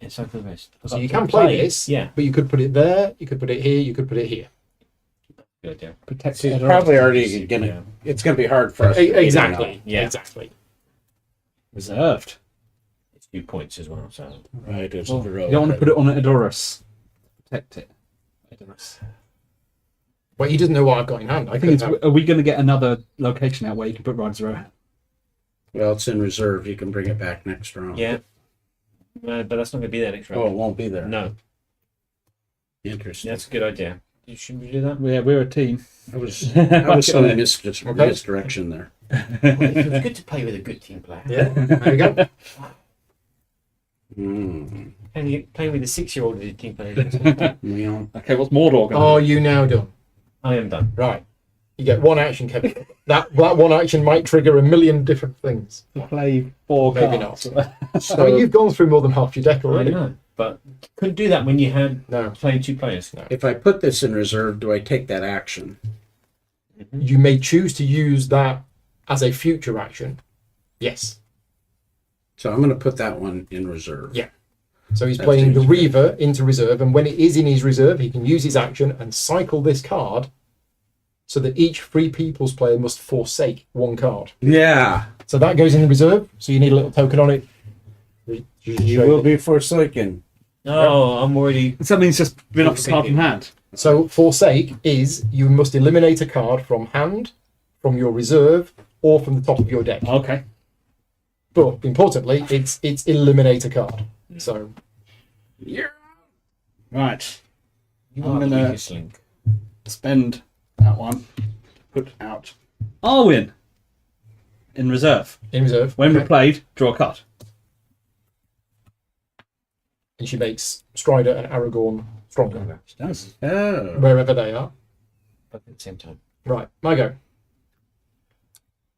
Speaker 4: and cycle the rest.
Speaker 1: So you can play this,
Speaker 4: Yeah.
Speaker 1: but you could put it there, you could put it here, you could put it here.
Speaker 4: Good idea.
Speaker 2: Protect
Speaker 3: See, it's
Speaker 2: Edoras.
Speaker 3: probably already gonna.
Speaker 4: Yeah.
Speaker 3: It's gonna be hard for us. to read
Speaker 1: Exactly.
Speaker 4: Yeah.
Speaker 1: Exactly.
Speaker 2: Reserved.
Speaker 4: It's 2 points as well, so.
Speaker 3: it out. Right. It's
Speaker 2: Well,
Speaker 3: the
Speaker 2: you
Speaker 3: road.
Speaker 2: don't want to put it on Edoras. Protect it. Edoras.
Speaker 1: Well, he doesn't know what I've got in hand.
Speaker 2: I think it's. Are we going to get another location out where you can put Riders of Rohan?
Speaker 3: Well, it's in reserve. You can bring it back next round.
Speaker 4: Yeah. But that's not going to be there next round.
Speaker 3: Oh, it won't be there.
Speaker 4: No,
Speaker 3: Interesting.
Speaker 4: that's a good idea. Should we do that?
Speaker 2: We're a team.
Speaker 3: I was some misdirection there.
Speaker 4: Well, it feels good to play with a good team player.
Speaker 1: Yeah, there you go.
Speaker 3: Mm.
Speaker 4: Playing with a 6-year-old as a team player.
Speaker 3: Yeah.
Speaker 2: Okay, what's Mordor going
Speaker 1: Are you now done?
Speaker 4: I am done.
Speaker 1: Right. You get one action, Kevin. That one action might trigger a million different things.
Speaker 2: to play 4
Speaker 1: Maybe
Speaker 2: cards?
Speaker 1: I mean, you've gone through more than half your deck
Speaker 4: I
Speaker 1: already.
Speaker 4: know, but couldn't do that when you had
Speaker 1: No.
Speaker 4: playing 2 players.
Speaker 3: If I put this in reserve, do I take that action?
Speaker 1: You may choose to use that as a future action. Yes.
Speaker 3: So I'm going to put that one in reserve.
Speaker 1: Yeah. So he's
Speaker 3: That
Speaker 1: playing the
Speaker 3: seems
Speaker 1: Reaver into reserve, and when it is in his reserve, he can use his action and cycle this card so that each Free People's player must forsake one card.
Speaker 3: Yeah.
Speaker 1: So that goes in the reserve, so you need a little token on it.
Speaker 3: You will be forsaken.
Speaker 4: Oh, I'm already.
Speaker 2: So that means just been off the card from hand.
Speaker 1: So forsake is you must eliminate a card from hand, from your reserve, or from the top of your deck.
Speaker 2: Okay.
Speaker 1: But importantly, it's eliminate a card. So
Speaker 3: Yeah.
Speaker 2: Right.
Speaker 4: You
Speaker 2: I'm
Speaker 4: are the
Speaker 2: gonna-
Speaker 4: weakest link.
Speaker 2: Spend that one. Put out Arwen in reserve.
Speaker 1: in reserve.
Speaker 2: When
Speaker 1: okay.
Speaker 2: replayed, draw a card.
Speaker 1: And she makes Strider and Aragorn stronger
Speaker 2: She does.
Speaker 3: Oh.
Speaker 1: wherever they are.
Speaker 4: But at the same time.
Speaker 1: Right, my go.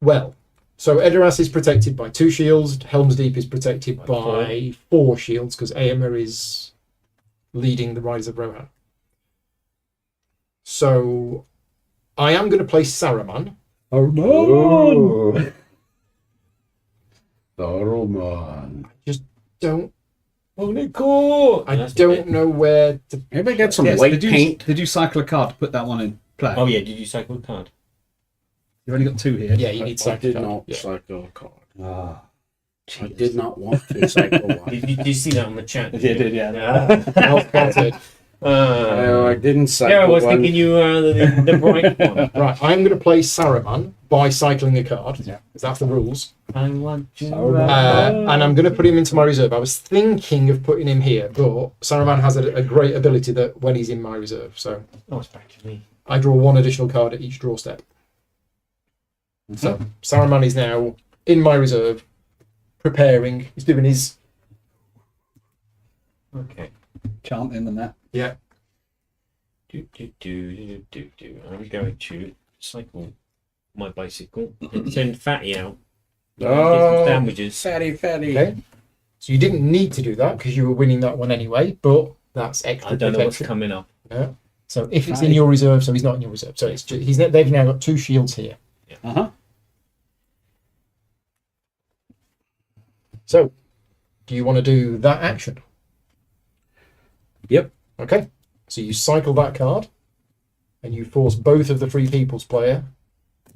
Speaker 1: Well, so Edoras is protected by 2 shields. Helm's Deep is protected by 4 shields because Aemir is leading the Rise of Rohan. So I am going to play Saruman.
Speaker 2: Oh no!
Speaker 3: Saruman.
Speaker 1: Don't
Speaker 4: Holy cool!
Speaker 1: I don't know where to.
Speaker 3: Maybe get some
Speaker 2: Yes,
Speaker 3: white
Speaker 2: did you,
Speaker 3: paint.
Speaker 2: Did you cycle a card to put that one in play?
Speaker 4: Oh yeah, did you cycle the card?
Speaker 2: You've only got 2 here.
Speaker 1: Yeah, you need
Speaker 3: I did
Speaker 1: Saruman.
Speaker 3: not
Speaker 1: Yeah.
Speaker 3: cycle a card.
Speaker 2: Ah.
Speaker 3: I did not want to cycle one.
Speaker 4: Did you see that on the chat?
Speaker 2: Yeah, I did, yeah.
Speaker 1: Well counted.
Speaker 3: No, I didn't cycle
Speaker 4: Yeah, I was
Speaker 3: one.
Speaker 4: thinking you were the bright one.
Speaker 1: Right, I'm going to play Saruman by cycling a card.
Speaker 2: Yeah.
Speaker 1: Because that's the rules.
Speaker 4: I want to.
Speaker 1: And I'm going to put him into my reserve. I was thinking of putting him here, but Saruman has a great ability that when he's in my reserve. So
Speaker 4: Oh, it's back to me.
Speaker 1: I draw 1 additional card at each draw step. So Saruman is now in my reserve, preparing. He's doing his.
Speaker 4: Okay.
Speaker 2: Chanting and that.
Speaker 1: Yeah.
Speaker 4: I'm going to cycle my bicycle and send Fatty out. Get some
Speaker 3: Oh,
Speaker 4: sandwiches.
Speaker 3: fatty.
Speaker 1: Okay. So you didn't need to do that because you were winning that one anyway, but that's extra
Speaker 4: I don't know what's
Speaker 1: protection.
Speaker 4: coming up.
Speaker 1: Yeah. So if it's in your reserve, so he's not in your reserve. So it's just, they've now got 2 shields here.
Speaker 2: Uh huh.
Speaker 1: So do you want to do that action?
Speaker 3: Yep.
Speaker 1: Okay. So you cycle that card and you force both of the Free People's player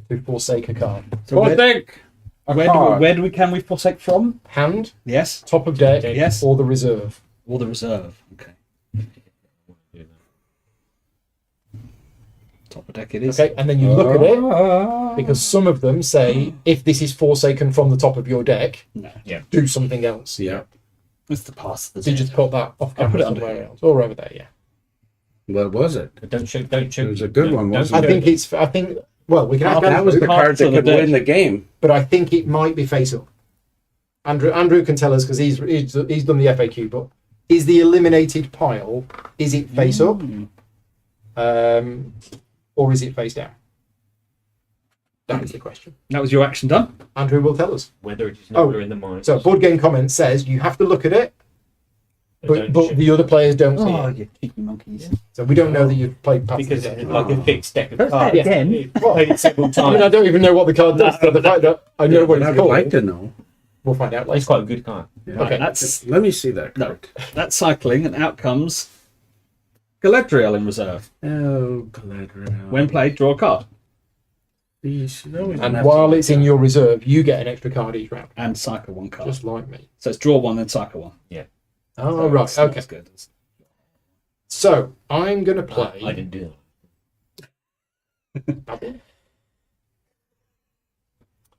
Speaker 1: to forsake a card.
Speaker 2: So where,
Speaker 3: Forsake a card.
Speaker 2: can we forsake from?
Speaker 1: Hand,
Speaker 2: Yes.
Speaker 1: top of deck,
Speaker 2: Yes.
Speaker 1: or the reserve.
Speaker 2: Or the reserve. Okay. Top of deck it is.
Speaker 1: Okay, and then you look at it because some of them say if this is forsaken from the top of your deck,
Speaker 2: No.
Speaker 1: do something else.
Speaker 3: Yeah.
Speaker 2: It's the pass.
Speaker 1: So you just put that off
Speaker 2: I'll
Speaker 1: camera
Speaker 2: put it under
Speaker 1: somewhere
Speaker 2: here.
Speaker 1: else or over there. Yeah,
Speaker 3: What was it?
Speaker 4: But don't choke. Don't choke.
Speaker 3: It was a good one, wasn't
Speaker 1: I
Speaker 3: it?
Speaker 1: think it's. I think. Well, we can ask
Speaker 2: That
Speaker 3: That was
Speaker 1: Andrew,
Speaker 3: the card that
Speaker 2: Parts of
Speaker 3: could
Speaker 2: the
Speaker 3: win
Speaker 2: deck.
Speaker 3: the game.
Speaker 1: but I think it might be face up. Andrew can tell us because he's done the FAQ. But is the eliminated pile is it face up, or is it face down? That is the question.
Speaker 2: That was your action done.
Speaker 1: Andrew will tell us.
Speaker 4: Whether it is
Speaker 1: Oh,
Speaker 4: nobler in the mind.
Speaker 1: So board game comment says you have to look at it,
Speaker 4: Don't
Speaker 1: but
Speaker 4: choke.
Speaker 1: the other players don't see
Speaker 2: Oh,
Speaker 1: it.
Speaker 2: you cheeky monkeys.
Speaker 1: So we don't know that you've played past
Speaker 4: because
Speaker 1: the
Speaker 4: it's
Speaker 1: deck.
Speaker 4: like a fixed deck of
Speaker 2: Don't say
Speaker 4: cards.
Speaker 2: it again.
Speaker 4: You've played it several
Speaker 1: I mean,
Speaker 4: times.
Speaker 1: I don't even know what the card does. So the fact that I know what
Speaker 3: I
Speaker 1: it's
Speaker 3: would
Speaker 1: called,
Speaker 3: like to know.
Speaker 1: we'll find out
Speaker 4: It's
Speaker 1: later.
Speaker 4: quite a good card.
Speaker 3: Yeah.
Speaker 1: Okay.
Speaker 2: That's
Speaker 3: Let me see that
Speaker 2: no.
Speaker 3: card.
Speaker 2: That's cycling, and out comes Galadriel in reserve.
Speaker 3: Oh, Galadriel.
Speaker 2: When played, draw a card
Speaker 1: And while it's in your reserve, you get an extra card each round,
Speaker 2: and cycle one card.
Speaker 1: just like me.
Speaker 2: So it's draw one, then cycle one.
Speaker 1: Oh, right.
Speaker 2: That's not
Speaker 1: Okay.
Speaker 2: as good.
Speaker 1: So I'm going to play.
Speaker 4: I didn't do that.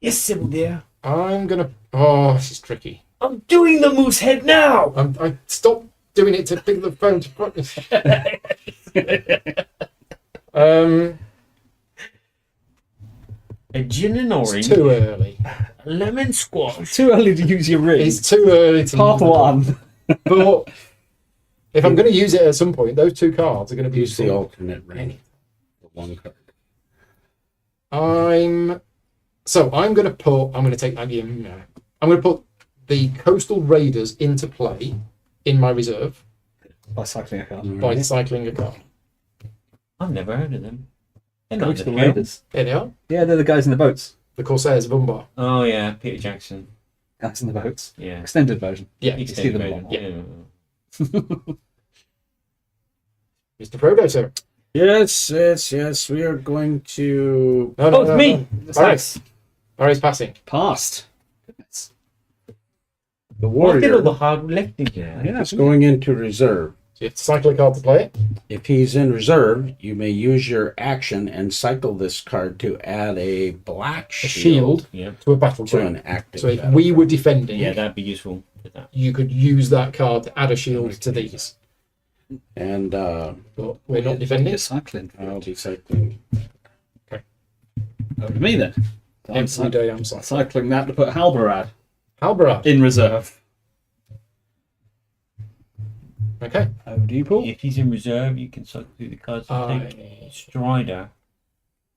Speaker 4: Yes, Sybil dear.
Speaker 1: I'm going to. Oh, this is tricky.
Speaker 4: I'm doing the moose head now.
Speaker 1: I stopped doing it to pick the phone to put.
Speaker 4: A gin and orange.
Speaker 1: It's too early.
Speaker 4: A lemon squash.
Speaker 2: Too early to use your ring.
Speaker 1: It's too early to
Speaker 2: Part
Speaker 1: use
Speaker 2: one.
Speaker 1: But if I'm going to use it at some point, those 2 cards are going to be
Speaker 3: Use the
Speaker 1: useful.
Speaker 3: alternate ring. The 1 card.
Speaker 1: I'm going to take that game now. I'm going to put the Coastal Raiders into play in my reserve
Speaker 2: By cycling a card.
Speaker 1: by cycling a card.
Speaker 4: I've never heard of them. They're not
Speaker 2: Coastal
Speaker 4: the film.
Speaker 2: Raiders.
Speaker 1: Here they are.
Speaker 2: Yeah, they're the guys in the boats.
Speaker 1: The Corsairs of Umbar.
Speaker 4: Oh yeah, Peter Jackson.
Speaker 2: Guys in the boats.
Speaker 4: Yeah.
Speaker 2: Extended version.
Speaker 1: Yeah.
Speaker 2: You can see them a lot more.
Speaker 4: Yeah.
Speaker 1: Mr. Frodo, sir.
Speaker 3: Yes. We are going to.
Speaker 1: No,
Speaker 4: it's me.
Speaker 1: Barry's. Barry's passing.
Speaker 2: Passed. Goodness.
Speaker 3: The
Speaker 4: Well, I did all the
Speaker 3: warrior
Speaker 4: hard lifting there.
Speaker 2: Yeah.
Speaker 3: is going into reserve.
Speaker 1: So you have to cycle a card to play it.
Speaker 3: If he's in reserve, you may use your action and cycle this card to add a black
Speaker 1: A
Speaker 3: shield,
Speaker 1: shield
Speaker 4: Yeah.
Speaker 1: to a
Speaker 3: to
Speaker 1: battleground.
Speaker 3: an active.
Speaker 1: So if
Speaker 3: battle.
Speaker 1: we were defending,
Speaker 4: Yeah, that'd be useful for that.
Speaker 1: you could use that card to add a shield to these.
Speaker 3: And
Speaker 1: But we're not defending.
Speaker 2: You're cycling.
Speaker 3: I'll be cycling.
Speaker 2: Over to me then. So I'm
Speaker 1: Every day I'm cycling.
Speaker 2: cycling that to put Halberad
Speaker 1: Halberad.
Speaker 2: in reserve.
Speaker 1: Okay.
Speaker 2: Over to you, Paul.
Speaker 4: If he's in reserve, you can cycle through the cards and take Strider.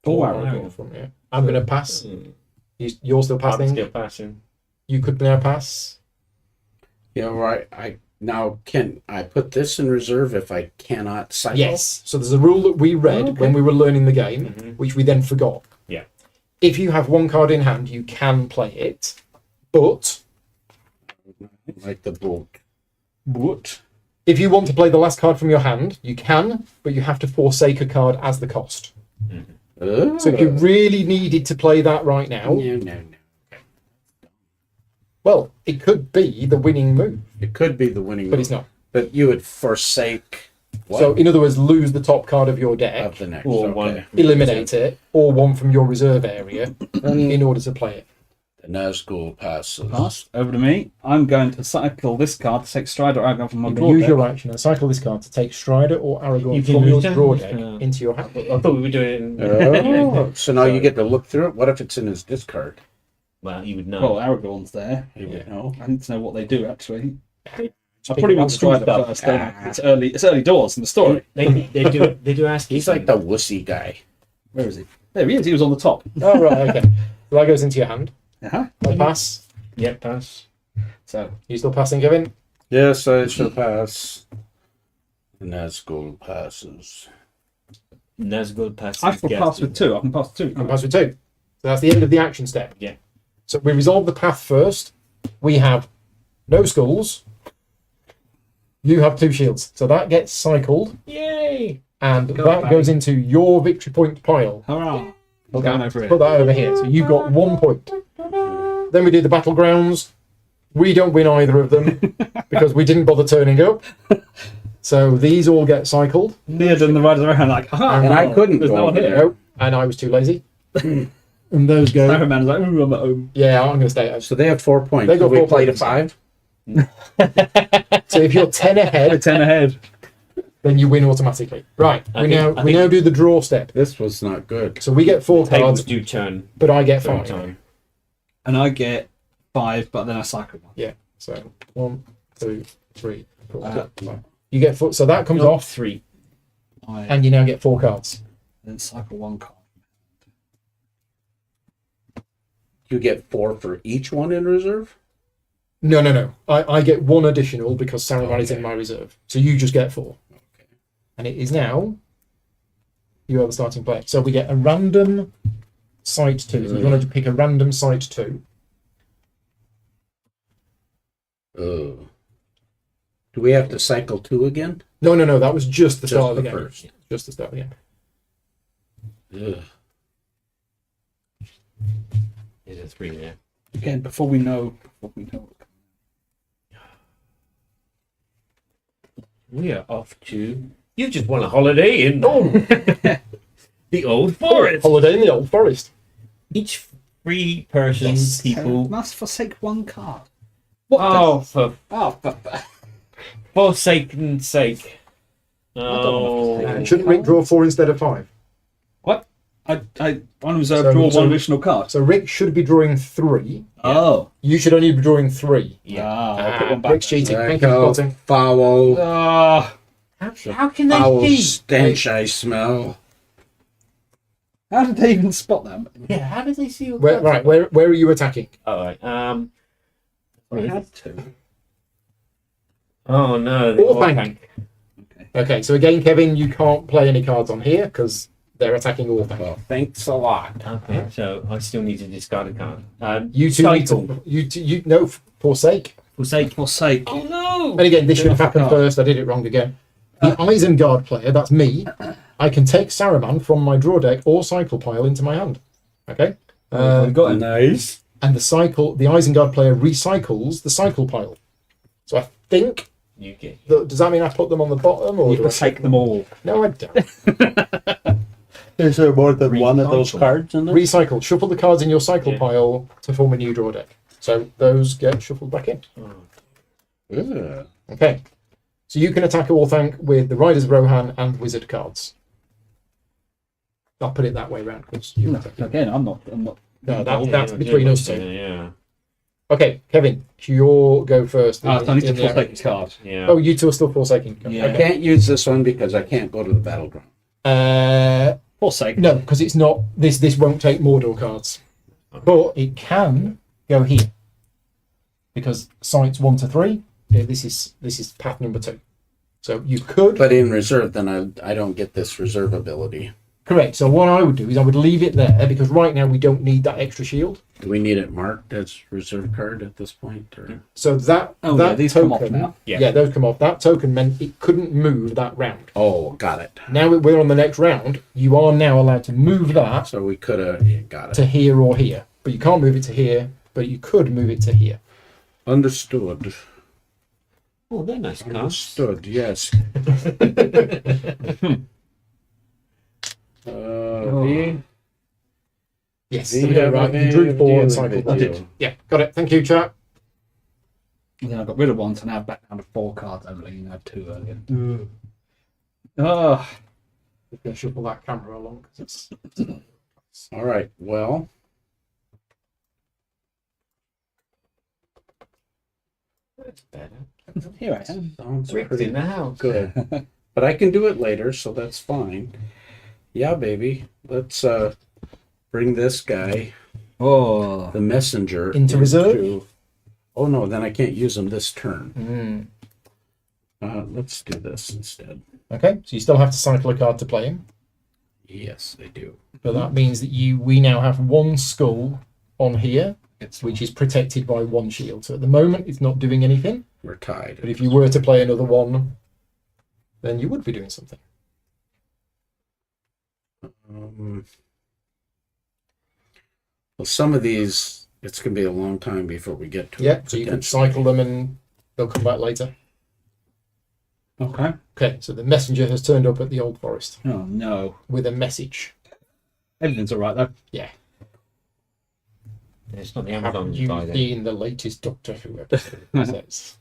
Speaker 2: Paul
Speaker 1: Aragorn
Speaker 2: Aragorn.
Speaker 1: from here. I'm going to pass.
Speaker 4: Mm.
Speaker 1: You're still
Speaker 4: I'm
Speaker 1: passing.
Speaker 4: still passing.
Speaker 1: You could now pass.
Speaker 3: Yeah, right. Now can I put this in reserve if I cannot cycle?
Speaker 1: Yes. So there's a rule that we read
Speaker 3: Okay.
Speaker 1: when we were learning the game,
Speaker 4: Mhm.
Speaker 1: which we then forgot.
Speaker 4: Yeah.
Speaker 1: If you have 1 card in hand, you can play it, but
Speaker 3: Like the book.
Speaker 2: What?
Speaker 1: if you want to play the last card from your hand, you can, but you have to forsake a card as the cost. So if you really needed to play that right now,
Speaker 3: No.
Speaker 1: well, it could be the winning move,
Speaker 3: It could be the winning,
Speaker 1: but
Speaker 3: move,
Speaker 1: it's not.
Speaker 3: But you would forsake what?
Speaker 1: So in other words, lose the top card of your deck,
Speaker 3: Of the next.
Speaker 4: Or
Speaker 3: okay.
Speaker 4: one.
Speaker 1: eliminate it, or one from your reserve area in order to play it.
Speaker 3: The Nazgul passes.
Speaker 2: Passed. Over to me. I'm going to cycle this card to take Strider Aragorn from my
Speaker 1: You
Speaker 2: draw
Speaker 1: can use
Speaker 2: deck.
Speaker 1: your action and cycle this card to take Strider or Aragorn
Speaker 4: You can
Speaker 1: from your
Speaker 4: use them.
Speaker 1: draw deck
Speaker 4: Yeah.
Speaker 1: into your hand.
Speaker 4: I thought we were doing.
Speaker 3: Oh, so now you get to look through it. What if it's in his discard?
Speaker 4: Well, you would know.
Speaker 2: Well, Aragorn's there.
Speaker 3: You
Speaker 1: Yeah.
Speaker 3: would know.
Speaker 2: I need to know what they do actually. I
Speaker 1: pick
Speaker 2: probably
Speaker 1: up
Speaker 2: want
Speaker 1: the
Speaker 2: Strider
Speaker 4: stuff.
Speaker 2: first. Don't I? It's early doors in the story.
Speaker 4: They do ask.
Speaker 3: He's like the wussy guy.
Speaker 2: Where is he? There he is. He was on the top.
Speaker 1: Oh, right, okay. So that goes into your hand.
Speaker 2: Uh-huh.
Speaker 1: I pass.
Speaker 4: Yep, pass.
Speaker 2: So
Speaker 1: You still passing, Kevin?
Speaker 3: Yes, I shall pass. The Nazgul passes.
Speaker 4: Nazgul passes.
Speaker 2: I can pass with 2. I can pass 2.
Speaker 1: And pass with 2. So that's the end of the action step.
Speaker 4: Yeah.
Speaker 1: So we resolve the path first. We have no skulls. You have 2 shields. So that gets cycled,
Speaker 4: Yay!
Speaker 1: and
Speaker 2: Go
Speaker 1: that
Speaker 2: back.
Speaker 1: goes into your victory point pile.
Speaker 2: Hurrah!
Speaker 1: Put
Speaker 2: Going
Speaker 1: that,
Speaker 2: over here.
Speaker 1: put that over here. So you've got 1 point. Then we do the battlegrounds. We don't win either of them because we didn't bother turning up. So these all get cycled.
Speaker 2: Near and the riders around like, aha!
Speaker 3: And I couldn't
Speaker 2: There's
Speaker 3: go
Speaker 2: no one
Speaker 3: over
Speaker 2: here.
Speaker 1: No, and I was too lazy. And those go.
Speaker 2: Iron Man is like, ooh, I'm at home.
Speaker 1: Yeah, I'm going to stay at home.
Speaker 3: So they have 4 points.
Speaker 1: They got
Speaker 3: So we
Speaker 1: 4
Speaker 3: play to
Speaker 1: points.
Speaker 3: 5.
Speaker 1: So if you're 10 ahead,
Speaker 2: 10 ahead.
Speaker 1: then you win automatically. Right.
Speaker 4: I
Speaker 1: We
Speaker 4: think-
Speaker 1: now do the draw step.
Speaker 3: This was not good.
Speaker 1: So we get 4
Speaker 4: Tables
Speaker 1: cards,
Speaker 4: do turn
Speaker 1: but I get
Speaker 4: every
Speaker 1: 5.
Speaker 4: time.
Speaker 2: And I get 5, but then I cycle one.
Speaker 1: Yeah. So 1, 2, 3, 4,
Speaker 2: Uh,
Speaker 1: 5. You get 4. So that comes
Speaker 4: Not
Speaker 1: off,
Speaker 4: 3.
Speaker 2: I
Speaker 1: and you now get 4 cards.
Speaker 2: then cycle 1 card.
Speaker 3: You get 4 for each one in reserve?
Speaker 1: No. I get 1 additional because Saruman is in
Speaker 3: Okay.
Speaker 1: my reserve. So you just get 4.
Speaker 3: Okay.
Speaker 1: And it is now you are the starting player. So we get a random site 2. So you want to pick a random site 2.
Speaker 3: Oh. Do we have to cycle 2 again?
Speaker 1: No. That was just the
Speaker 3: Just
Speaker 1: start of the
Speaker 3: the
Speaker 1: game.
Speaker 3: first.
Speaker 1: Just the start of the game.
Speaker 3: Ugh.
Speaker 4: There's a 3 there.
Speaker 2: Again, before we know.
Speaker 4: We are off to. You just won a holiday in the old forest.
Speaker 1: Holiday in the Old Forest.
Speaker 4: Each free person, people.
Speaker 2: Must forsake 1 card. What?
Speaker 4: Oh, for
Speaker 3: Oh,
Speaker 4: forsaken sake.
Speaker 2: don't know.
Speaker 4: Oh.
Speaker 1: Shouldn't Rick draw 4 instead of 5?
Speaker 2: What? I on reserve
Speaker 1: So-
Speaker 2: draw
Speaker 1: so-
Speaker 2: one additional card.
Speaker 1: So Rick should be drawing 3.
Speaker 2: Oh.
Speaker 1: You should only be drawing 3.
Speaker 4: Yeah.
Speaker 2: I'll put one back.
Speaker 1: Rick's cheating.
Speaker 3: there
Speaker 1: Thank you for
Speaker 3: go.
Speaker 1: spotting.
Speaker 3: Foul.
Speaker 2: Ah.
Speaker 4: How can they
Speaker 3: Foul
Speaker 4: see?
Speaker 3: stench I smell.
Speaker 2: How did they even spot that?
Speaker 4: Yeah, how did they see your
Speaker 1: Where, right, where are you attacking?
Speaker 4: All right.
Speaker 2: We had to.
Speaker 4: Oh no. The
Speaker 1: Orthanc.
Speaker 4: Orthanc.
Speaker 1: Okay, so again, Kevin, you can't play any cards on here because they're attacking Orthanc.
Speaker 3: Well, thanks a lot.
Speaker 4: Okay, so I still need to discard a card.
Speaker 1: You two need
Speaker 4: Cycle.
Speaker 1: to. You no, forsake.
Speaker 4: Forsake.
Speaker 2: Forsake.
Speaker 4: Oh no!
Speaker 1: And again, this should have happened
Speaker 2: card.
Speaker 1: first. I did it wrong again. The Isengard player, that's me. I can take Saruman from my draw deck or cycle pile into my hand. Okay.
Speaker 2: We got him.
Speaker 3: Nice.
Speaker 1: And the Isengard player recycles the cycle pile. So I think.
Speaker 4: You get.
Speaker 1: Does that mean I put them on the bottom, or
Speaker 2: You
Speaker 1: do I
Speaker 2: forsake them all.
Speaker 1: No, I don't.
Speaker 3: Is there more than
Speaker 4: one of those
Speaker 3: cards in
Speaker 1: Recycle. Shuffle the cards in your cycle
Speaker 4: Yeah.
Speaker 1: pile to form a new draw deck. So those get shuffled back in.
Speaker 3: Yeah.
Speaker 1: Okay. So you can attack Orthanc with the Riders of Rohan and Wizard cards. I'll put it that way round because you.
Speaker 2: Again, I'm not.
Speaker 1: No,
Speaker 4: Yeah,
Speaker 1: that's
Speaker 4: yeah,
Speaker 1: between
Speaker 4: yeah,
Speaker 1: us two.
Speaker 4: Yeah.
Speaker 1: Okay, Kevin, your go first.
Speaker 2: I need to
Speaker 1: in the-
Speaker 2: forsake the card.
Speaker 4: Yeah.
Speaker 1: Oh, you two are still forsaking.
Speaker 2: Yeah.
Speaker 3: I can't use this one because I can't go to the battleground.
Speaker 2: Forsake.
Speaker 1: No, because it's not. This won't take Mordor cards, but it can go here because sites 1 to 3. This is path number 2. So you could.
Speaker 3: But in reserve, then I don't get this reserve ability.
Speaker 1: Correct. So what I would do is I would leave it there because right now we don't need that extra shield.
Speaker 3: Do we need it marked as reserve card at this point? Or?
Speaker 1: So that
Speaker 2: Oh,
Speaker 1: that
Speaker 2: yeah, these
Speaker 1: token,
Speaker 2: come off now.
Speaker 4: Yeah.
Speaker 1: those come off. That token meant it couldn't move that round.
Speaker 3: Oh, got it.
Speaker 1: Now we're on the next round. You are now allowed to move that
Speaker 3: So we could have got it.
Speaker 1: to here or here, but you can't move it to here. But you could move it to here.
Speaker 3: Understood.
Speaker 4: Oh, they're nice cards.
Speaker 3: Understood. Yes. V.
Speaker 1: Yes, there we go, right. You drew 4 and cycled
Speaker 2: I
Speaker 1: 1.
Speaker 2: did.
Speaker 1: Yeah, got it. Thank you, chat.
Speaker 2: And then I got rid of one, so now I'm back down to 4 cards only. You had 2 earlier. Oh,
Speaker 1: We're going to shuffle that camera along because it's.
Speaker 3: All right. Well,
Speaker 4: That's better.
Speaker 2: here I am.
Speaker 3: sounds
Speaker 4: Rick's
Speaker 3: pretty
Speaker 4: in the house.
Speaker 3: good. But I can do it later, so that's fine. Yeah, baby. Let's bring this guy,
Speaker 2: Oh,
Speaker 3: the messenger,
Speaker 1: Into reserve?
Speaker 3: Oh no, then I can't use him this turn.
Speaker 1: Mm.
Speaker 3: Let's do this instead.
Speaker 1: Okay, so you still have to cycle a card to play him,
Speaker 3: Yes, I do.
Speaker 1: but that means that we now have 1 skull on here,
Speaker 2: it's
Speaker 1: which is protected by 1 shield. So at the moment, it's not doing anything.
Speaker 3: We're tied.
Speaker 1: But if you were to play another one, then you would be doing something.
Speaker 3: Well, some of these, it's going to be a long time before we get to
Speaker 1: Yeah,
Speaker 3: it.
Speaker 1: so you could
Speaker 3: potentially.
Speaker 1: cycle them and they'll come back later.
Speaker 2: okay.
Speaker 1: Okay, so the messenger has turned up at the Old Forest
Speaker 2: Oh no,
Speaker 1: with a message.
Speaker 2: everything's all right though.
Speaker 1: Yeah.
Speaker 4: It's not the
Speaker 1: Have
Speaker 4: Amazon
Speaker 1: you
Speaker 4: guy then.
Speaker 1: seen the latest Doctor Who episode? Says.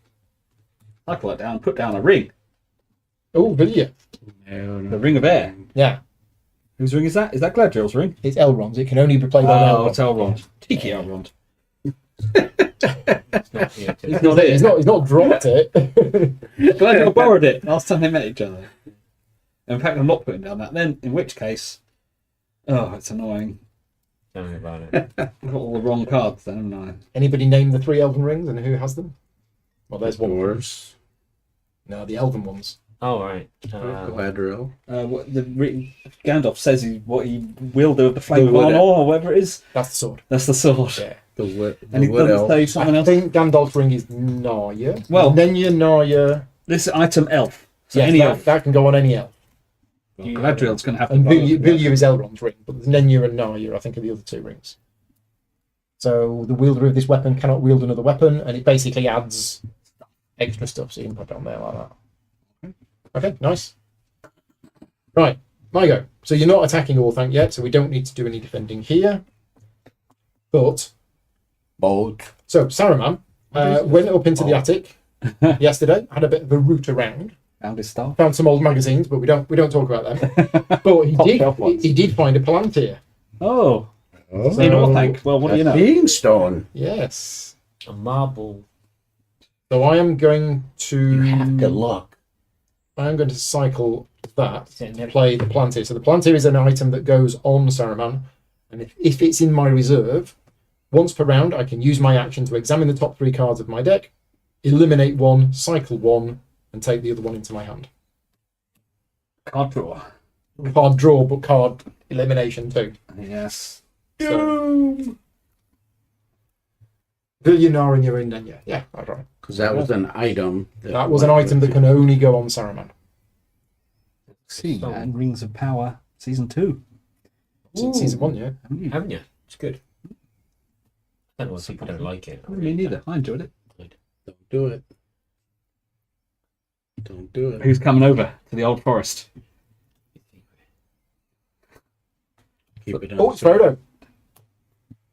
Speaker 2: I pull it down, put down a ring.
Speaker 1: Oh, will you?
Speaker 3: No, no.
Speaker 2: The Ring of Air.
Speaker 1: Yeah,
Speaker 2: Whose ring is that? Is that Gladriel's ring?
Speaker 1: it's Elrond's. It can only be played on
Speaker 2: Oh,
Speaker 1: Elrond.
Speaker 2: it's Elrond. Tiki Elrond.
Speaker 4: It's not here to-
Speaker 2: It's not it.
Speaker 1: He's not dropped it.
Speaker 2: Gladriel borrowed it last time they met each other. In fact, I'm not putting down that then, in which case, oh, it's annoying.
Speaker 4: Tell me about it.
Speaker 2: I've got all the wrong cards then, haven't I?
Speaker 1: Anybody name the 3 elven rings and who has them? Well, there's one.
Speaker 3: Dwarves.
Speaker 1: No, the elven ones.
Speaker 4: Oh, right.
Speaker 3: Galadriel.
Speaker 2: What Gandalf says he will do with the flame
Speaker 3: The
Speaker 2: of
Speaker 3: wood
Speaker 2: Arnor,
Speaker 3: elf.
Speaker 2: or whatever it is.
Speaker 1: That's the sword.
Speaker 2: That's the sword.
Speaker 1: Yeah.
Speaker 3: The wood,
Speaker 2: And he
Speaker 3: wood
Speaker 2: doesn't
Speaker 3: elf.
Speaker 2: say something
Speaker 1: I
Speaker 2: else.
Speaker 1: think Gandalf's ring is Narya.
Speaker 2: Well-
Speaker 1: Nenya, Narya.
Speaker 2: This item elf. So
Speaker 1: Yes,
Speaker 2: any
Speaker 1: that,
Speaker 2: elf.
Speaker 1: that can go on any elf.
Speaker 2: Well, Gladriel's going to have to
Speaker 1: And
Speaker 2: borrow
Speaker 1: Vilya,
Speaker 2: it.
Speaker 1: Vilya is Elrond's ring, but there's Nenya and Narya, I think, are the other 2 rings. So the wielder of this weapon cannot wield another weapon, and it basically adds extra stuff, so you can put it on there like that. Okay, nice. Right, my go. So you're not attacking Orthanc yet, so we don't need to do any defending here. But,
Speaker 3: Bold.
Speaker 1: so Saruman, Went up into the attic yesterday. Had a bit of a route around.
Speaker 2: Found his stuff.
Speaker 1: Found some old magazines, but we don't talk about them. But he did find a Palantir.
Speaker 2: Oh.
Speaker 3: Oh,
Speaker 2: In Orthanc. Well, what do you know?
Speaker 3: Beingstone.
Speaker 1: Yes.
Speaker 4: A marble.
Speaker 1: So I am going
Speaker 3: You have to
Speaker 1: to
Speaker 3: look.
Speaker 1: I am going to cycle that
Speaker 4: Is it
Speaker 1: to
Speaker 4: never-
Speaker 1: play the Palantir. So the Palantir is an item that goes on Saruman, and if it's in my reserve, once per round I can use my action to examine the top 3 cards of my deck, eliminate one, cycle one, and take the other one into my hand.
Speaker 2: Card draw.
Speaker 1: Card draw, but card elimination too.
Speaker 2: Yes.
Speaker 1: So, Billionaire you're in then, yeah. Yeah, that's right.
Speaker 3: Because that was an item.
Speaker 1: That was an item that can only go on Saruman.
Speaker 2: See,
Speaker 4: So-
Speaker 2: and Rings of Power Season 2.
Speaker 1: Since season 1, yeah.
Speaker 2: Haven't you?
Speaker 4: Haven't you? It's good. I don't know if people don't like it.
Speaker 2: Me neither. I enjoyed it.
Speaker 3: Don't do it. Don't do it.
Speaker 2: Who's coming over to the Old Forest?
Speaker 3: Keep it
Speaker 1: Oh, it's Frodo.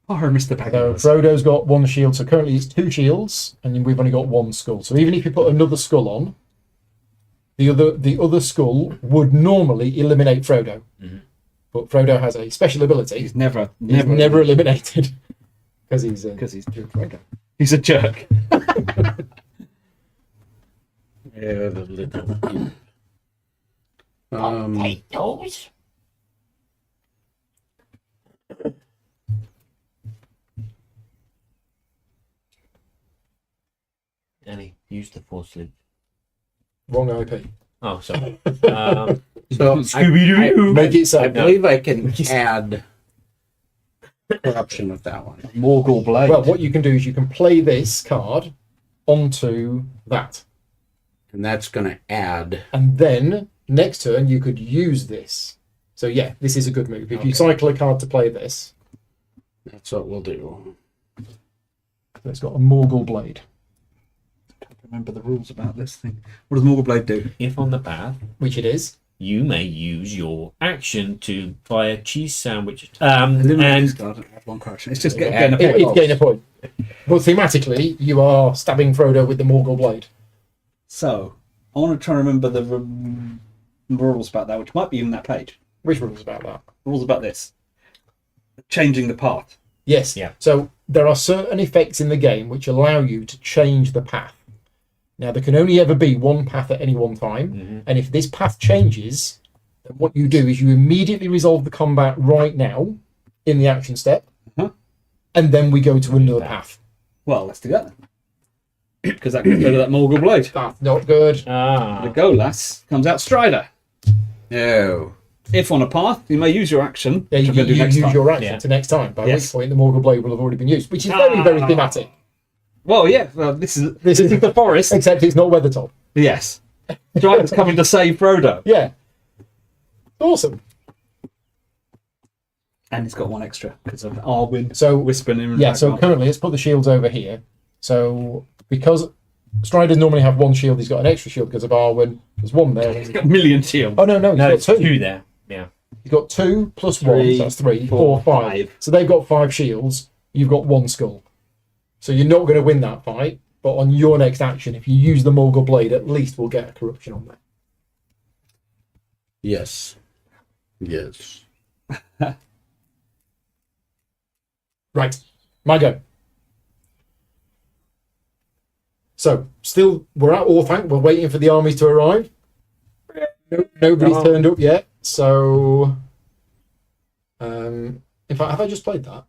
Speaker 2: Oh, Mr.
Speaker 1: So
Speaker 2: Baggins.
Speaker 1: Frodo's got 1 shield, so currently it's 2 shields, and we've only got 1 skull. So even if you put another skull on, the other skull would normally eliminate Frodo.
Speaker 4: Mhm.
Speaker 1: But Frodo has a special ability.
Speaker 2: He's never
Speaker 1: He's never eliminated because he's
Speaker 2: because he's Frodo. He's a jerk.
Speaker 3: Yeah, the little.
Speaker 4: Potatoes. Annie, use the force loop.
Speaker 1: wrong IP.
Speaker 4: Oh, sorry.
Speaker 3: So
Speaker 2: Scooby-Doo.
Speaker 1: Make it so.
Speaker 3: I believe I can add corruption with that one.
Speaker 2: Morgul Blade.
Speaker 1: Well, what you can do is you can play this card onto that,
Speaker 3: And that's going to add.
Speaker 1: and then next turn you could use this. So yeah, this is a good move. If you cycle a card to play this,
Speaker 3: That's what we'll do.
Speaker 1: it's got a Morgul Blade,
Speaker 2: Remember the rules about this thing. What does Morgul Blade do?
Speaker 4: If on the path,
Speaker 1: which it is.
Speaker 4: you may use your action to buy a cheese sandwich.
Speaker 2: Eliminate
Speaker 4: And
Speaker 2: this card and add 1 correction. It's just
Speaker 3: Yeah.
Speaker 2: getting a
Speaker 1: It's
Speaker 2: point.
Speaker 1: gain a point. But thematically, you are stabbing Frodo with the Morgul Blade.
Speaker 2: So, I want to try and remember the rules about that, which might be in that page.
Speaker 1: Which rules about that?
Speaker 2: Rules about this. Changing the path.
Speaker 1: Yes.
Speaker 4: Yeah.
Speaker 1: So there are certain effects in the game which allow you to change the path. Now, there can only ever be 1 path at any one time. And if this path changes, then what you do is you immediately resolve the combat right now in the action step.
Speaker 2: Uh-huh.
Speaker 1: And then we go to another path.
Speaker 2: Well, let's do that then. Because that could go to that Morgul Blade.
Speaker 1: That's not good.
Speaker 2: The Golas comes out Strider.
Speaker 3: No.
Speaker 2: If on a path, you may use your action,
Speaker 1: Yeah,
Speaker 2: which
Speaker 1: you,
Speaker 2: I'm going to do
Speaker 1: you
Speaker 2: next
Speaker 1: use
Speaker 2: time.
Speaker 1: your action
Speaker 4: Yeah.
Speaker 1: to next time, by
Speaker 2: Yes.
Speaker 1: which point the Morgul Blade will have already been used, which is very, very thematic.
Speaker 2: Well, yeah, well, this is
Speaker 1: This is
Speaker 2: the forest.
Speaker 1: Except it's not Weathertop.
Speaker 2: Yes. Strider's coming to save Frodo.
Speaker 1: Yeah. Awesome.
Speaker 2: And it's got 1 extra because of Arwen
Speaker 1: So
Speaker 2: whispering in the
Speaker 1: yeah, so
Speaker 2: background.
Speaker 1: currently let's put the shields over here. So because Striders normally have 1 shield, he's got an extra shield because of Arwen. There's 1 there.
Speaker 2: He's got a million shields.
Speaker 1: Oh no, he's
Speaker 4: no,
Speaker 1: got
Speaker 4: it's
Speaker 1: 2.
Speaker 4: 2 there. Yeah.
Speaker 1: He's got 2 plus 1,
Speaker 2: Three,
Speaker 1: so that's 3,
Speaker 2: 4,
Speaker 1: 4, 5.
Speaker 2: 5.
Speaker 1: So they've got 5 shields. You've got 1 skull. So you're not going to win that fight. But on your next action, if you use the Morgul Blade, at least we'll get a corruption on there.
Speaker 3: Yes. Yes.
Speaker 1: Right, my go. So, still, we're at Orthanc. We're waiting for the armies to arrive. Nobody's turned up yet. So, in fact, have I just played that?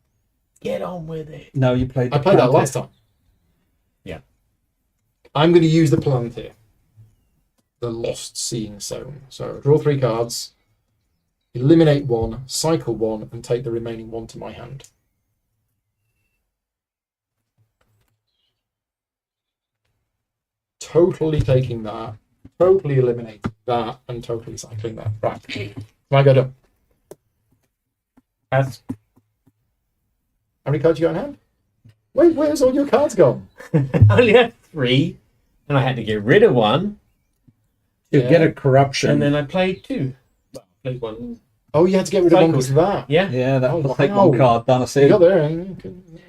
Speaker 4: Get on with it.
Speaker 2: No, you played.
Speaker 1: I played that last time.
Speaker 4: Yeah.
Speaker 1: I'm going to use the Palantir, the Lost Seeing Stone. So, draw 3 cards, eliminate 1, cycle 1, and take the remaining 1 to my hand. Totally taking that, totally eliminating that, and totally cycling that. Right. I go done.
Speaker 4: As
Speaker 1: How many cards you got in hand? Wait, where's all your cards gone?
Speaker 4: I only had 3, and I had to get rid of 1,
Speaker 3: You
Speaker 1: Yeah.
Speaker 3: get a corruption.
Speaker 4: and then I played 2. Well, I played 1.
Speaker 1: Oh, you had to get rid of 1 because of that.
Speaker 4: Yeah.
Speaker 2: Yeah, that
Speaker 1: Oh,
Speaker 2: will take
Speaker 1: wow.
Speaker 2: 1 card. Done a
Speaker 1: You
Speaker 2: scene.
Speaker 1: got there.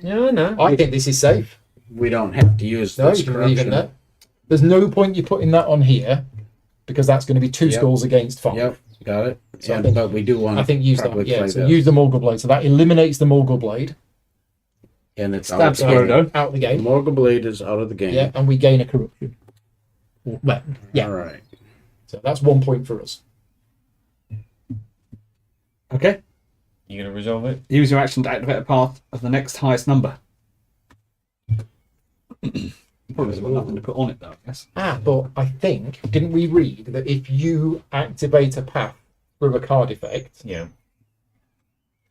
Speaker 4: Yeah, I know.
Speaker 1: I think this is safe.
Speaker 3: we don't have to use
Speaker 1: No,
Speaker 3: this
Speaker 1: you can leave it
Speaker 3: corruption.
Speaker 1: there. There's no point you putting that on here because that's going to be 2
Speaker 3: Yep.
Speaker 1: skulls against 5.
Speaker 3: Yep, got it.
Speaker 1: So I
Speaker 3: And,
Speaker 1: think-
Speaker 3: but we do want
Speaker 1: I
Speaker 3: to
Speaker 1: think use that.
Speaker 3: probably
Speaker 1: Yeah,
Speaker 3: play
Speaker 1: so
Speaker 3: this.
Speaker 1: use the Morgul Blade. So that eliminates the Morgul Blade
Speaker 3: And it's
Speaker 2: Stab
Speaker 3: out of the
Speaker 2: Frodo.
Speaker 3: game.
Speaker 1: out of the
Speaker 3: The
Speaker 1: game.
Speaker 3: Morgul Blade is out of the game.
Speaker 1: Yeah, and we gain a corruption. Well, yeah.
Speaker 3: All right.
Speaker 1: So that's 1 point for us.
Speaker 2: Okay.
Speaker 4: You gonna resolve it?
Speaker 2: Use your action to activate a path of the next highest number. Probably got nothing to put on it though, I guess.
Speaker 1: But I think, didn't we read that if you activate a path through a card effect,
Speaker 4: Yeah.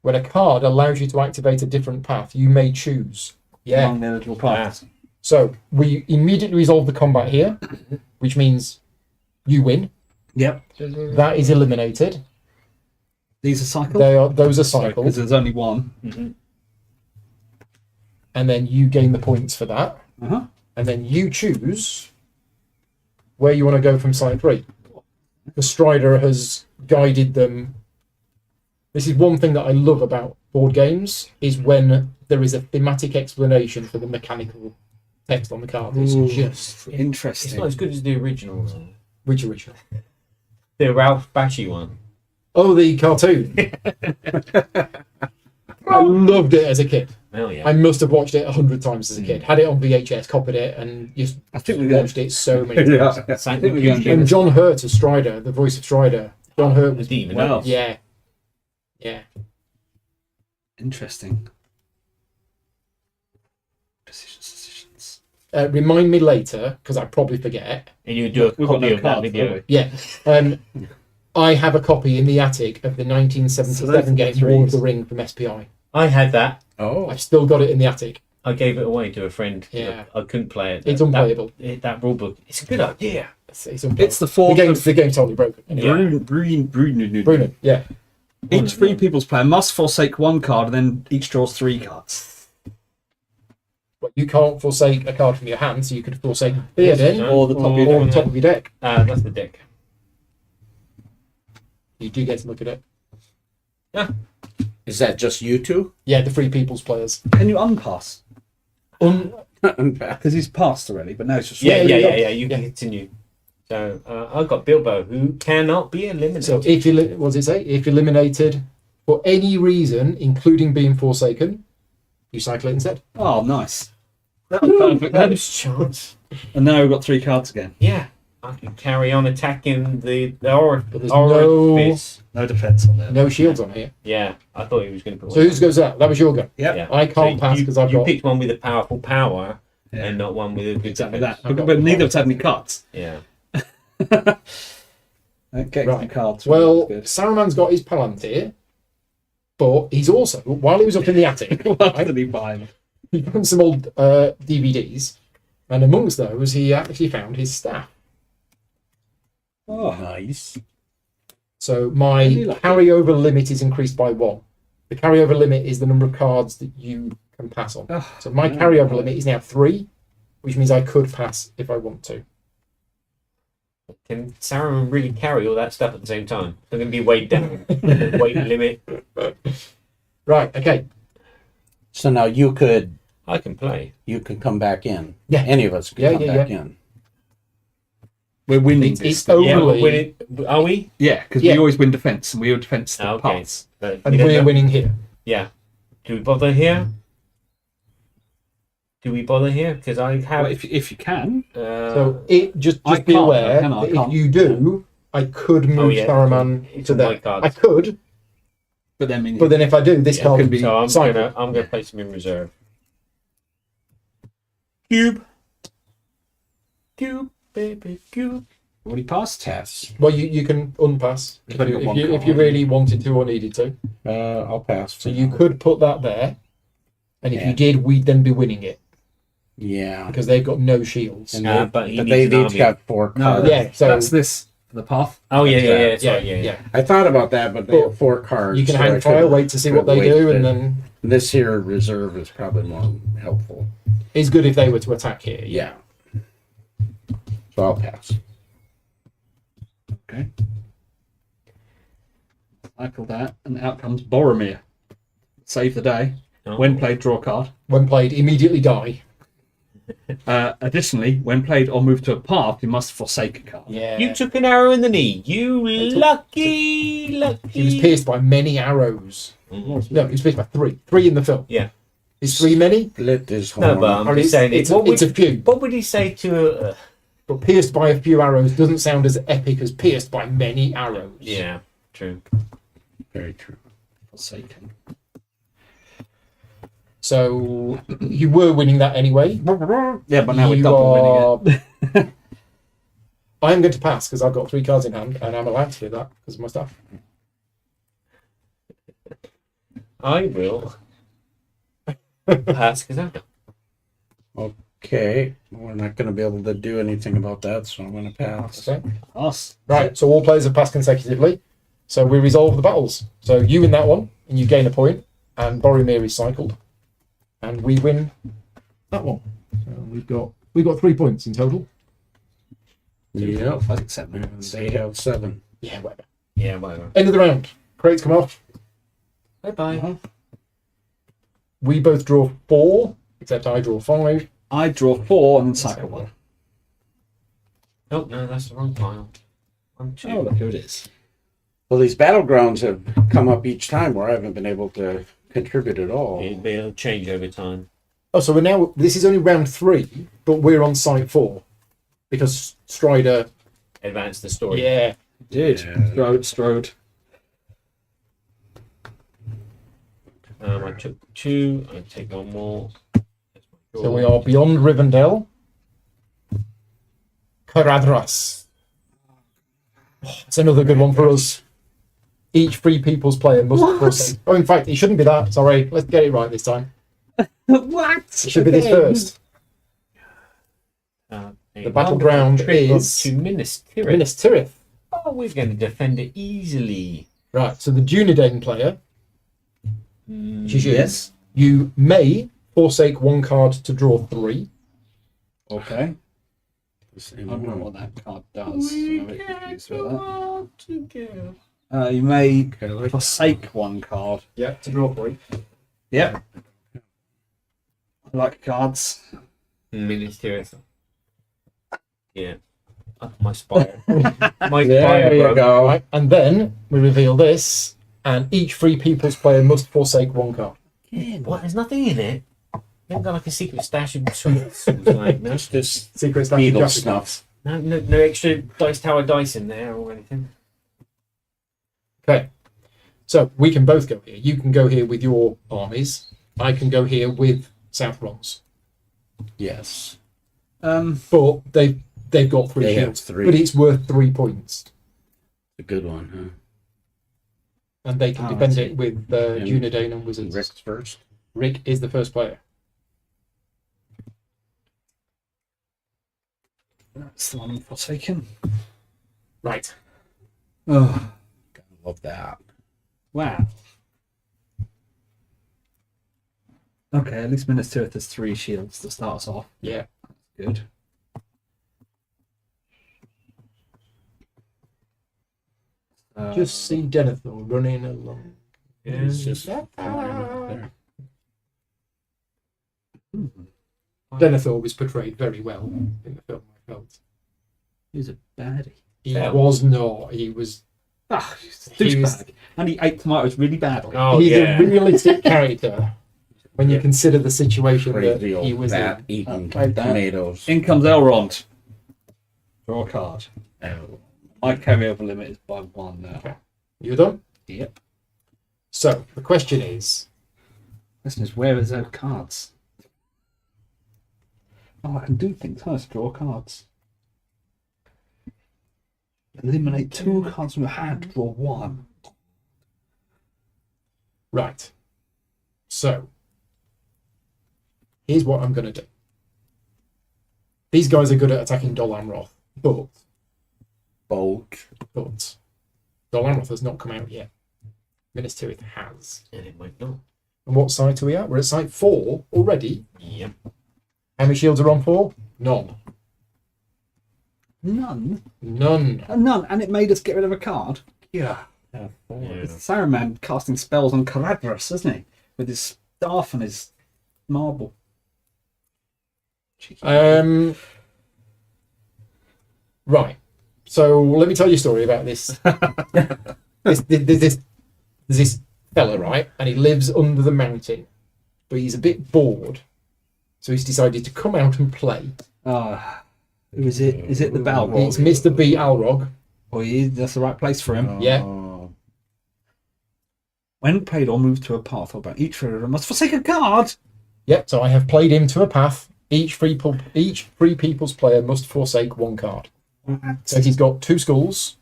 Speaker 1: when a card allows you to activate a different path, you may choose. Yeah.
Speaker 2: Among the eligible paths.
Speaker 1: So we immediately resolve the combat here, which means you win.
Speaker 2: Yep.
Speaker 1: That is eliminated.
Speaker 2: These are cycles.
Speaker 1: Those are
Speaker 2: Because
Speaker 1: cycles,
Speaker 2: there's only one.
Speaker 4: Mm-hmm.
Speaker 1: and then you gain the points for that,
Speaker 2: Uh-huh.
Speaker 1: and then you choose where you want to go from side 3. The Strider has guided them. This is one thing that I love about board games is when there is a thematic explanation for the mechanical text on the card. It's
Speaker 2: Ooh.
Speaker 1: just
Speaker 4: It's
Speaker 2: Interesting.
Speaker 4: not as good as the original though.
Speaker 1: which original?
Speaker 4: The Ralph Bakshi one.
Speaker 1: Oh, the cartoon. I loved it as a kid.
Speaker 4: Oh yeah.
Speaker 1: I must have watched it 100 times as a kid. Had it on VHS, copied it, and just
Speaker 2: I think we're
Speaker 1: watched it so many times.
Speaker 3: Yeah.
Speaker 4: Thank
Speaker 2: think we're
Speaker 4: you.
Speaker 2: going to-
Speaker 1: And John Hurt as Strider, the voice of Strider. John Hurt
Speaker 4: I
Speaker 1: was,
Speaker 4: didn't even
Speaker 2: Wow.
Speaker 4: know.
Speaker 1: yeah, yeah.
Speaker 2: Interesting. Decisions.
Speaker 1: Remind me later because I probably forget.
Speaker 4: And you do a
Speaker 2: We've got
Speaker 4: copy
Speaker 2: no
Speaker 4: of that
Speaker 2: cards,
Speaker 4: video.
Speaker 2: don't we?
Speaker 1: Yeah, I have a copy in the attic of the 1977
Speaker 2: So
Speaker 1: game
Speaker 2: those are
Speaker 1: War of
Speaker 2: threes.
Speaker 1: the Ring from SPI.
Speaker 4: I had that.
Speaker 3: Oh,
Speaker 1: I've still got it in the attic.
Speaker 4: I gave it away to a friend.
Speaker 1: Yeah.
Speaker 4: I couldn't play it.
Speaker 1: It's unplayable.
Speaker 4: That rule book. It's a good idea.
Speaker 1: It's unplayable.
Speaker 2: It's the fourth
Speaker 1: the game's totally broken. Anyway. Bruno, yeah.
Speaker 2: Each 3 people's player must forsake 1 card, and then each draws 3 cards.
Speaker 1: But you can't forsake a card from your hand, so you could forsake Theoden
Speaker 2: Or the top of your
Speaker 1: or
Speaker 2: deck.
Speaker 1: the top of your deck.
Speaker 4: That's the deck.
Speaker 1: You do get to look at it.
Speaker 3: is that just you two?
Speaker 1: Yeah, the Free People's players.
Speaker 2: Can you unpass?
Speaker 3: Unpack.
Speaker 2: Because he's passed already, but now it's just
Speaker 4: Yeah.
Speaker 1: you go.
Speaker 4: You can continue. So I've got Bilbo, who cannot be eliminated.
Speaker 1: So if you what does it say? If eliminated for any reason, including being forsaken, you cycle it instead.
Speaker 2: Oh, nice. That was perfect. then.
Speaker 4: There's chance.
Speaker 2: And now we've got 3 cards again.
Speaker 4: Yeah. I can carry on attacking the
Speaker 1: But there's
Speaker 4: orifice.
Speaker 2: No defense on there.
Speaker 1: No shields on here.
Speaker 4: Yeah, I thought he was going to put
Speaker 1: So
Speaker 4: one
Speaker 1: whose goes that? That was your go.
Speaker 2: Yep.
Speaker 4: Yeah.
Speaker 1: I can't pass
Speaker 4: you-
Speaker 1: because I've
Speaker 4: you
Speaker 1: got.
Speaker 4: picked one with a powerful power
Speaker 2: Yeah.
Speaker 4: and not one with a good
Speaker 2: Exactly
Speaker 4: defense.
Speaker 2: that. But neither of us had any cards.
Speaker 4: Yeah.
Speaker 2: Okay,
Speaker 1: Right.
Speaker 2: cards.
Speaker 1: Well,
Speaker 2: Good.
Speaker 1: Saruman's got his Palantir, but he's also, while he was up in the attic,
Speaker 2: What did he buy?
Speaker 1: he found some old DVDs, and amongst those, he actually found his staff.
Speaker 2: Oh,
Speaker 3: Nice.
Speaker 1: So my
Speaker 2: Really lucky.
Speaker 1: carryover limit is increased by 1. The carryover limit is the number of cards that you can pass on.
Speaker 2: Oh,
Speaker 1: So my
Speaker 2: yeah.
Speaker 1: carryover limit is now 3, which means I could pass if I want to.
Speaker 4: Can Saruman really carry all that stuff at the same time? They're going to be weighed down. Weight limit.
Speaker 1: Right, okay.
Speaker 3: So now you could
Speaker 4: I can play.
Speaker 3: come back in.
Speaker 1: Yeah.
Speaker 3: Any of us could
Speaker 1: Yeah,
Speaker 3: come
Speaker 1: yeah,
Speaker 3: back
Speaker 1: yeah.
Speaker 3: in.
Speaker 2: We're winning
Speaker 1: It's
Speaker 2: this.
Speaker 1: over.
Speaker 4: Yeah,
Speaker 1: Overly-
Speaker 4: we're winning. Are we?
Speaker 2: Yeah, because
Speaker 1: Yeah.
Speaker 2: we always win defense, and we will defense the
Speaker 4: Okay.
Speaker 2: parts.
Speaker 4: But
Speaker 1: And
Speaker 4: we don't
Speaker 1: we're
Speaker 4: know-
Speaker 1: winning here.
Speaker 4: Yeah. Do we bother here? Do we bother here? Because I have.
Speaker 2: Well, if you can,
Speaker 1: So it just
Speaker 2: I
Speaker 1: be
Speaker 2: can't,
Speaker 1: aware
Speaker 2: can I?
Speaker 1: that
Speaker 2: I can't.
Speaker 1: if you do, I could move
Speaker 4: yeah.
Speaker 1: Saruman
Speaker 4: It's
Speaker 1: to
Speaker 4: on my
Speaker 1: there.
Speaker 4: cards.
Speaker 1: I could,
Speaker 2: but then
Speaker 1: but then if I do, this
Speaker 4: Yeah,
Speaker 1: card
Speaker 2: could be-
Speaker 4: So I'm
Speaker 1: cycle.
Speaker 4: gonna place him in reserve. Cube, baby, cube.
Speaker 2: already passed.
Speaker 3: Pass.
Speaker 1: Well, you can unpass if
Speaker 2: You've
Speaker 1: you,
Speaker 2: got
Speaker 1: if
Speaker 2: one
Speaker 1: you, if you
Speaker 2: card.
Speaker 1: really wanted to or needed to.
Speaker 3: I'll pass.
Speaker 1: So
Speaker 3: for
Speaker 1: you
Speaker 3: now.
Speaker 1: could put that there, and if
Speaker 3: Yeah.
Speaker 1: you did, we'd then be winning it
Speaker 3: Yeah.
Speaker 1: because they've got no shields.
Speaker 3: And
Speaker 4: but he needs
Speaker 3: they've
Speaker 4: an
Speaker 3: each
Speaker 4: army.
Speaker 3: got 4
Speaker 2: No,
Speaker 3: cards.
Speaker 1: Yeah, so
Speaker 2: that's this for the path.
Speaker 4: Oh yeah, yeah, yeah.
Speaker 3: That's
Speaker 4: Sorry,
Speaker 1: yeah,
Speaker 4: yeah,
Speaker 1: yeah.
Speaker 3: I thought about that, but they
Speaker 1: But
Speaker 3: have 4 cards.
Speaker 1: You can
Speaker 3: so I
Speaker 1: hang fire,
Speaker 3: could've-
Speaker 1: wait to see what
Speaker 3: could've
Speaker 1: they do,
Speaker 3: waited.
Speaker 1: and then
Speaker 3: This here reserve is probably more helpful.
Speaker 1: it's good if they were to attack here.
Speaker 3: Yeah. So I'll pass.
Speaker 2: Okay. Cycle that, and out comes Boromir. Save the day.
Speaker 4: Oh.
Speaker 2: When played, draw a card.
Speaker 1: When played, immediately die.
Speaker 2: Additionally, when played or moved to a path, you must forsake a card.
Speaker 1: Yeah.
Speaker 4: You took an arrow in the knee. You lucky.
Speaker 1: He was pierced by many arrows.
Speaker 4: Mm.
Speaker 1: No, he was pierced by three. Three in the film.
Speaker 4: Yeah.
Speaker 1: Is three many?
Speaker 3: Split his
Speaker 4: No,
Speaker 3: horn.
Speaker 4: but I'm
Speaker 1: Or
Speaker 4: just saying
Speaker 1: it's,
Speaker 4: it.
Speaker 1: it's a few.
Speaker 4: What would he say to a?
Speaker 1: But pierced by a few arrows doesn't sound as epic as pierced by many arrows.
Speaker 4: Yeah, true.
Speaker 3: Very true.
Speaker 2: Forsaken.
Speaker 1: So you were winning that anyway.
Speaker 2: Yeah, but now we're
Speaker 1: You
Speaker 2: double winning it.
Speaker 1: I'm going to pass because I've got 3 cards in hand and I'm allowed to do that because of my stuff.
Speaker 4: I will pass because I've done.
Speaker 3: Okay, we're not going to be able to do anything about that, so I'm going to pass.
Speaker 1: Okay.
Speaker 2: Us.
Speaker 1: Right, so all players have passed consecutively. So we resolve the battles. So you win that one and you gain a point, and Boromir is cycled. And we win that one. So we've got 3 points in total.
Speaker 3: Yep.
Speaker 2: I think 7
Speaker 3: And
Speaker 2: minutes.
Speaker 3: they have 7.
Speaker 1: Yeah, whatever.
Speaker 4: Yeah, whatever.
Speaker 1: End of the round. Crates come off.
Speaker 4: Bye bye.
Speaker 2: Uh-huh.
Speaker 1: We both draw 4, except I draw 5.
Speaker 2: I draw 4 and then cycle 1.
Speaker 4: Oh no, that's the wrong pile. 1, 2.
Speaker 2: Oh, look who it is.
Speaker 3: Well, these battlegrounds have come up each time where I haven't been able to contribute at all.
Speaker 4: It'll change over time.
Speaker 1: Oh, so we're now. This is only round 3, but we're on site 4 because Strider.
Speaker 4: Advance the story.
Speaker 1: Yeah.
Speaker 2: Did.
Speaker 3: Yeah.
Speaker 2: Strode.
Speaker 4: I took 2. I take 1 more.
Speaker 1: So we are beyond Rivendell. Caradhras. Oh, it's another good one for us. Each Free People's player must forsake. Oh, in fact, it shouldn't be that. Sorry, let's get it right this time.
Speaker 2: What?
Speaker 1: It should be this first.
Speaker 4: The
Speaker 1: battleground is
Speaker 4: to Minas Tirith.
Speaker 1: Minas Tirith.
Speaker 4: Oh, we're going to defend it easily.
Speaker 1: Right, so the Dunedain player, which is you,
Speaker 2: Yes.
Speaker 1: you may forsake 1 card to draw 3.
Speaker 2: Okay.
Speaker 3: The
Speaker 2: I
Speaker 3: same
Speaker 2: don't know
Speaker 3: one.
Speaker 2: what that card does. I'm a bit confused with that.
Speaker 4: out together.
Speaker 2: You may
Speaker 3: Okay, like-
Speaker 2: forsake 1 card.
Speaker 1: Yeah, to draw 3.
Speaker 2: Yep. I like cards.
Speaker 4: Minas Tirith. Yeah. My spire. My
Speaker 3: There
Speaker 4: spire
Speaker 3: you
Speaker 4: broke.
Speaker 3: go.
Speaker 1: Right, and then we reveal this, and each Free People's player must forsake 1 card.
Speaker 4: What? There's nothing in it? You haven't got like a secret stash of sweets? Like, no,
Speaker 3: That's just
Speaker 1: Secret Stash
Speaker 3: needle
Speaker 1: of Jaffa
Speaker 3: snuff.
Speaker 4: no extra Dice Tower dice in there or anything?
Speaker 1: Okay, so we can both go here. You can go here with your armies. I can go here with Southron's.
Speaker 3: Yes.
Speaker 1: But they've got 3
Speaker 3: They have
Speaker 1: shields.
Speaker 3: 3.
Speaker 1: But it's worth 3 points.
Speaker 3: A good one, huh?
Speaker 1: And they can
Speaker 2: Oh,
Speaker 1: defend
Speaker 2: I see.
Speaker 1: it with
Speaker 3: And
Speaker 1: Dunedain and Wizards.
Speaker 3: Rick's first.
Speaker 1: Rick is the first player.
Speaker 2: That's the one I'm forsaken.
Speaker 1: Right.
Speaker 2: Oh,
Speaker 3: Gotta love that.
Speaker 2: wow. Okay, at least Minas Tirith has 3 shields to start us off.
Speaker 1: Yeah.
Speaker 2: Good.
Speaker 1: Just see Denethor running along.
Speaker 3: It's just flying up there.
Speaker 1: Denethor was portrayed very well in the film, I felt.
Speaker 2: He's a baddie.
Speaker 1: He
Speaker 4: Yeah.
Speaker 1: was not. He was.
Speaker 2: Ah, he's a
Speaker 1: He was-
Speaker 2: douchebag. And he ate tomatoes really badly.
Speaker 4: Oh,
Speaker 1: he's
Speaker 4: yeah.
Speaker 1: a realistic character when you
Speaker 3: Yeah.
Speaker 1: consider the situation that
Speaker 3: Crazy
Speaker 1: he
Speaker 3: old
Speaker 1: was
Speaker 3: bat
Speaker 1: in.
Speaker 3: eating
Speaker 2: Like that.
Speaker 3: tomatoes.
Speaker 2: In comes Elrond. Draw a card.
Speaker 3: Oh.
Speaker 2: My carryover limit is by 1 now.
Speaker 1: Okay. You done?
Speaker 2: Yep.
Speaker 1: So the question is,
Speaker 2: Listen, is where is those cards? Oh, I can do things. First, draw cards. Eliminate 2 cards from your hand. Draw 1.
Speaker 1: right. So here's what I'm going to do. These guys are good at attacking Dol Amroth, but
Speaker 3: Boat.
Speaker 1: Dol Amroth has not come out yet. Minas Tirith has.
Speaker 4: And it might not.
Speaker 1: And what site are we at? We're at site 4 already.
Speaker 4: Yep.
Speaker 1: How many shields are on 4? None.
Speaker 2: None.
Speaker 1: None.
Speaker 2: None. And it made us get rid of a card.
Speaker 1: Yeah.
Speaker 4: Yeah.
Speaker 2: It's Saruman casting spells on Caradhras, isn't he? With his staff and his marble.
Speaker 1: Right. So let me tell you a story about this. There's this fella, right? And he lives under the mountain, but he's a bit bored. So he's decided to come out and play.
Speaker 2: Who is it? Is it the Balrog?
Speaker 1: It's Mr. B. Alrog.
Speaker 2: Oh, that's the right place for him.
Speaker 1: Yeah.
Speaker 2: When played or moved to a path or about each trader must forsake a card.
Speaker 1: Yep. So I have played him to a path. Each free people's player must forsake one card. So he's got 2 skulls,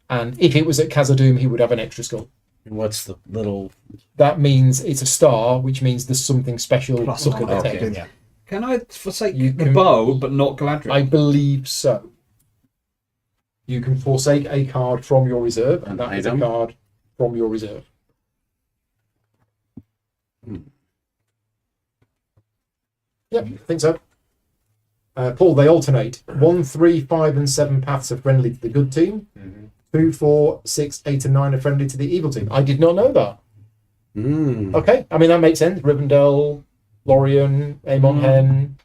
Speaker 1: and if it was at Khazad-dûm, he would have an extra skull.
Speaker 3: And what's the little?
Speaker 1: That means it's a star, which means there's something special
Speaker 2: Plus
Speaker 1: stuck at the
Speaker 2: one.
Speaker 1: tail.
Speaker 3: Okay.
Speaker 2: Yeah. Can I forsake
Speaker 1: You
Speaker 2: the
Speaker 1: can-
Speaker 2: bow but not Galadriel?
Speaker 1: I believe so. You can forsake a card from your reserve, and
Speaker 3: An
Speaker 1: that is a
Speaker 3: item?
Speaker 1: card from your reserve. Yep, I think so. Paul, they alternate. 1, 3, 5, and 7 paths are friendly to the good team. 2, 4, 6, 8, and 9 are friendly to the evil team. I did not know that. Okay, I mean, that makes sense. Rivendell, Lorien, Aemon Hen,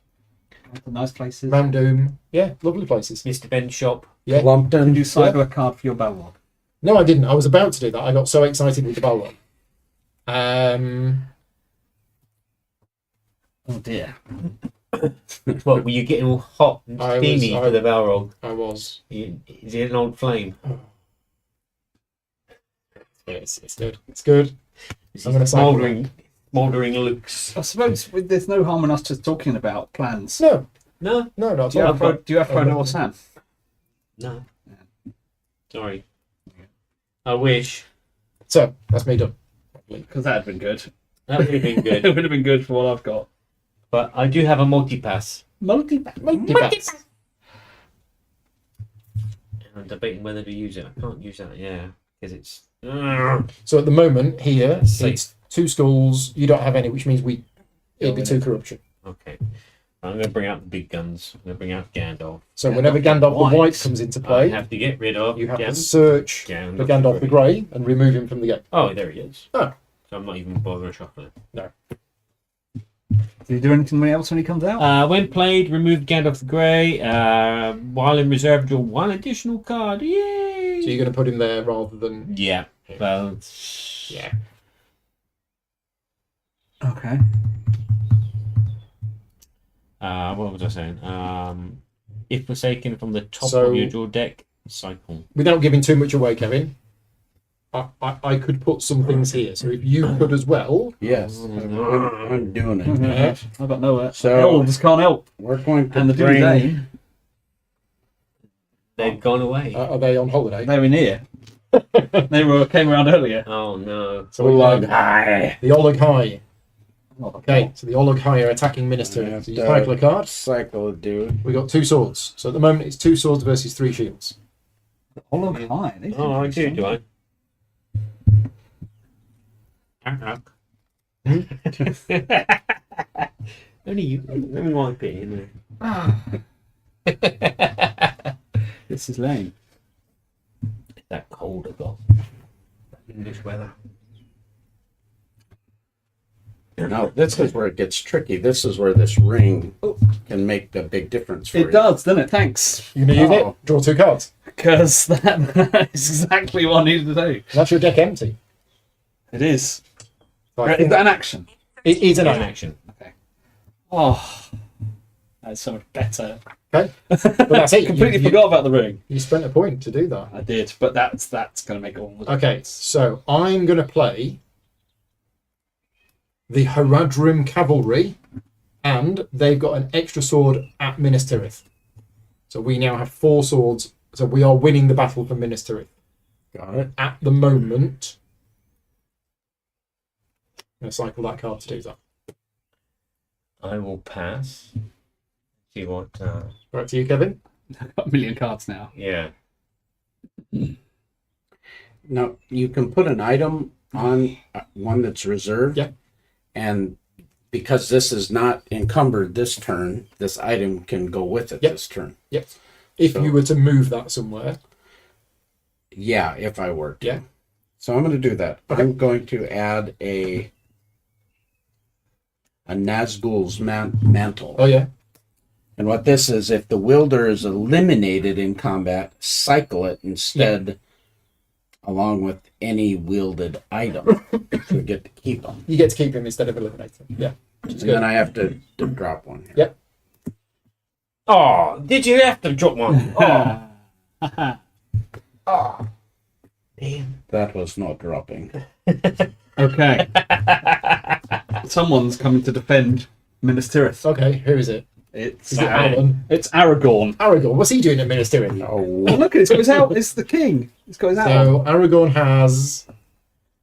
Speaker 2: Nice places.
Speaker 1: Mount Doom. Yeah, lovely places.
Speaker 4: Mr. Ben's shop.
Speaker 1: Yeah.
Speaker 3: Lumpton.
Speaker 2: Did you cycle a card for your Balrog?
Speaker 1: No, I didn't. I was about to do that. I got so excited with the Balrog.
Speaker 2: Oh dear.
Speaker 4: What, were you getting all hot and
Speaker 1: I was-
Speaker 4: steamy for the Balrog?
Speaker 1: I was.
Speaker 4: Is it an old flame?
Speaker 1: Yeah, it's good. It's good.
Speaker 4: Is
Speaker 1: I'm gonna
Speaker 4: it
Speaker 1: cycle
Speaker 4: smouldering looks?
Speaker 2: I suppose there's no harm in us just talking about plans.
Speaker 1: No,
Speaker 4: No,
Speaker 1: no, not
Speaker 2: Do you
Speaker 1: at
Speaker 2: have,
Speaker 1: all.
Speaker 2: do you have Frodo or Sam?
Speaker 4: no. Sorry. I wish.
Speaker 1: So that's me done.
Speaker 2: Because that'd been good.
Speaker 4: That would have been
Speaker 2: It
Speaker 4: good.
Speaker 2: would have been good for what I've got.
Speaker 4: But I do have a multi-pass.
Speaker 1: Multi-pass.
Speaker 4: I'm debating whether to use it. I can't use that, yeah. Because it's...
Speaker 1: So at the moment here,
Speaker 4: Safe.
Speaker 1: it's 2 skulls. You don't have any, which means it'd be 2 corruption.
Speaker 4: Okay. I'm going to bring out the big guns. I'm going to bring out Gandalf.
Speaker 1: So
Speaker 2: Gandalf
Speaker 1: whenever
Speaker 2: the
Speaker 1: Gandalf the
Speaker 2: White.
Speaker 1: White comes into
Speaker 4: I
Speaker 1: play,
Speaker 4: have to get rid of...
Speaker 1: you have to
Speaker 4: Gandalf.
Speaker 1: search
Speaker 4: Gandalf
Speaker 1: for Gandalf the Grey and remove him from the game.
Speaker 4: Oh, there he is.
Speaker 1: Oh.
Speaker 4: So I'm not even bothering shuffling.
Speaker 2: Do you do anything else when he comes out?
Speaker 4: When played, remove Gandalf the Grey. While in reserve, draw 1 additional card. Yay!
Speaker 1: So you're going to put him there rather than...
Speaker 4: Yeah. Well, yeah.
Speaker 2: Okay.
Speaker 4: What was I saying? If forsaken from the top
Speaker 1: So-
Speaker 4: of your draw deck, cycle.
Speaker 1: Without giving too much away, Kevin, I could put some things here. So if you could as well...
Speaker 3: Yes, I'm doing it.
Speaker 1: Yeah.
Speaker 2: I've got nowhere.
Speaker 3: So-
Speaker 2: Elves can't help.
Speaker 3: We're going to
Speaker 2: And the
Speaker 3: bring.
Speaker 2: Dune
Speaker 4: They've gone away.
Speaker 1: Are they on holiday?
Speaker 2: they were near. They came around earlier.
Speaker 4: Oh no.
Speaker 1: So we
Speaker 3: Ulog
Speaker 1: have
Speaker 3: High.
Speaker 1: the Oleg High.
Speaker 2: Oh,
Speaker 1: Okay, so the Oleg High are attacking Minister. So you cycle a card.
Speaker 3: Cycle, dude.
Speaker 1: We got 2 swords. So at the moment it's 2 swords versus 3 shields.
Speaker 2: Hollow High. They
Speaker 4: Oh, I do, do I? Only you. Let me wipe it in there.
Speaker 2: This is lame.
Speaker 4: It's that cold I got. English weather.
Speaker 3: Now, this is where it gets tricky. This is where this ring can make a big difference for you.
Speaker 2: It does, doesn't it? Thanks.
Speaker 1: You're going to use
Speaker 3: Oh.
Speaker 1: it? Draw 2 cards.
Speaker 2: Because that is exactly what I needed to do.
Speaker 1: That's your deck empty.
Speaker 2: It is.
Speaker 1: So I
Speaker 2: Is
Speaker 1: think
Speaker 2: that an action?
Speaker 1: it is an
Speaker 4: In
Speaker 1: action.
Speaker 4: action.
Speaker 2: Oh, that's so much better.
Speaker 1: Okay? But that's it.
Speaker 2: Completely
Speaker 1: you,
Speaker 2: forgot about the ring.
Speaker 1: you spent a point to do that.
Speaker 2: I did, but that's going to make all the
Speaker 1: Okay, so I'm going to play the Haradrim Cavalry, and they've got an extra sword at Minas Tirith. So we now have 4 swords. So we are winning the battle for Minas Tirith.
Speaker 3: Got it.
Speaker 1: At the moment, I'm going to cycle that card to do that.
Speaker 4: I will pass. See what?
Speaker 1: Right to you, Kevin.
Speaker 2: I've got a million cards now.
Speaker 4: Yeah.
Speaker 3: Now, you can put an item on one that's reserved.
Speaker 1: Yeah.
Speaker 3: And because this is not encumbered this turn, this item can go with it
Speaker 1: Yep.
Speaker 3: this turn.
Speaker 1: Yep. If
Speaker 3: So-
Speaker 1: you were to move that somewhere,
Speaker 3: Yeah, if I were to.
Speaker 1: Yeah.
Speaker 3: So I'm going to do that.
Speaker 1: Okay.
Speaker 3: I'm going to add a Nazgul's mantle.
Speaker 1: oh yeah,
Speaker 3: And what this is, if the wielder is eliminated in combat, cycle it instead, along with any wielded item. So we get to keep them.
Speaker 1: You get to keep him instead of eliminating. Yeah.
Speaker 3: And then I have to drop one here.
Speaker 1: Yep.
Speaker 4: Oh, did you have to drop one? Oh,
Speaker 1: Ah.
Speaker 4: damn.
Speaker 3: That was not dropping.
Speaker 2: Okay. Someone's coming to defend Minas Tirith.
Speaker 1: Okay, who is it?
Speaker 2: It's
Speaker 1: Is it Alan?
Speaker 2: It's Aragorn.
Speaker 1: Aragorn. What's he doing at Minas Tirith?
Speaker 3: Oh,
Speaker 2: Oh, look, it's got his out. It's the king. It's got his out.
Speaker 1: So Aragorn has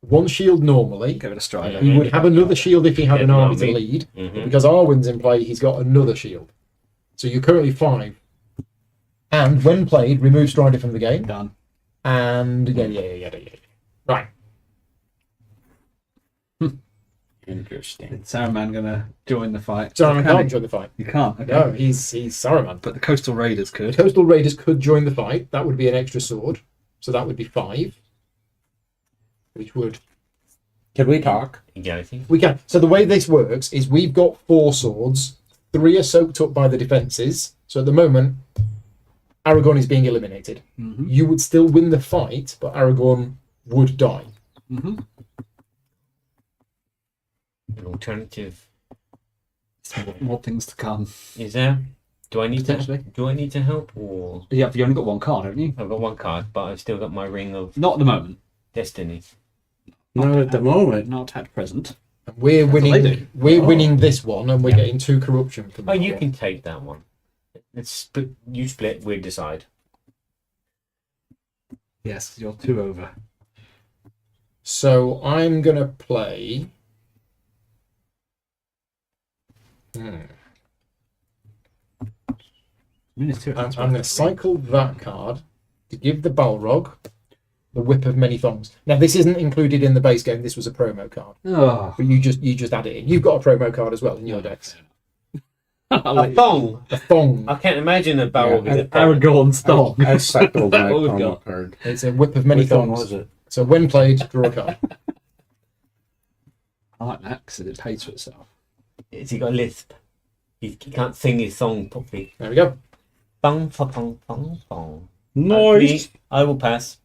Speaker 1: one shield normally.
Speaker 2: Give it a stride.
Speaker 1: He would have another shield if he had
Speaker 4: Yeah,
Speaker 1: an army to
Speaker 4: army.
Speaker 1: lead.
Speaker 4: Mhm.
Speaker 1: Because Arwen's in play, he's got another shield. So you're currently 5. And when played, remove Strider from the game.
Speaker 2: Done.
Speaker 1: And yeah. Right.
Speaker 3: interesting.
Speaker 2: Is Saruman gonna join the fight?
Speaker 1: Saruman
Speaker 2: Can
Speaker 1: can't
Speaker 2: he?
Speaker 1: join the fight.
Speaker 2: You can't. Okay.
Speaker 1: No, he's Saruman.
Speaker 2: But the Coastal Raiders
Speaker 1: The
Speaker 2: could.
Speaker 1: Coastal Raiders could join the fight. That would be an extra sword. So that would be 5. Which would...
Speaker 3: Can we talk?
Speaker 4: Egalité.
Speaker 1: We can. So the way this works is we've got 4 swords. 3 are soaked up by the defences. So at the moment, Aragorn is being eliminated.
Speaker 2: Mm-hmm.
Speaker 1: You would still win the fight, but Aragorn would die.
Speaker 2: Mm-hmm.
Speaker 4: An alternative.
Speaker 2: More things to come.
Speaker 4: Is there? Do I need
Speaker 2: Potentially.
Speaker 4: to? Do I need to help, or
Speaker 2: Yeah, but you only got one card, haven't you?
Speaker 4: I've got one card, but I've still got my ring of
Speaker 2: Not at the moment.
Speaker 4: destiny.
Speaker 3: Not at the moment.
Speaker 2: Not at present.
Speaker 1: And we're
Speaker 2: That's what they
Speaker 1: winning.
Speaker 2: do.
Speaker 1: We're
Speaker 3: Oh.
Speaker 1: winning this one, and we're
Speaker 4: Yeah.
Speaker 1: getting 2 corruption from
Speaker 4: Oh,
Speaker 1: that
Speaker 4: you
Speaker 1: one.
Speaker 4: can take that one. Let's split. You split. We decide.
Speaker 2: Yes, you're 2 over.
Speaker 1: So I'm gonna play.
Speaker 2: Minas Tirith.
Speaker 1: I'm going to cycle that card to give the Balrog the Whip of Many Thongs. Now this isn't included in the base game. This was a promo card,
Speaker 2: Oh.
Speaker 1: but you just add it in. You've got a promo card as well in your decks.
Speaker 2: I'll
Speaker 4: A
Speaker 2: let you-
Speaker 4: thong.
Speaker 1: A thong.
Speaker 4: I can't imagine a barrel
Speaker 3: Yeah,
Speaker 4: with a thong.
Speaker 2: Aragorn's thong.
Speaker 3: I cycled my
Speaker 2: Oh,
Speaker 3: promo
Speaker 2: God.
Speaker 3: card.
Speaker 1: It's a Whip of Many
Speaker 3: Which one
Speaker 1: Thongs.
Speaker 3: was it?
Speaker 1: So when played, draw a card.
Speaker 2: I like that because it pays for itself.
Speaker 4: Has he got a lisp? He can't sing his song properly.
Speaker 1: There we go.
Speaker 4: Bong, fa, bong, bong, bong.
Speaker 3: Noise.
Speaker 4: I will pass.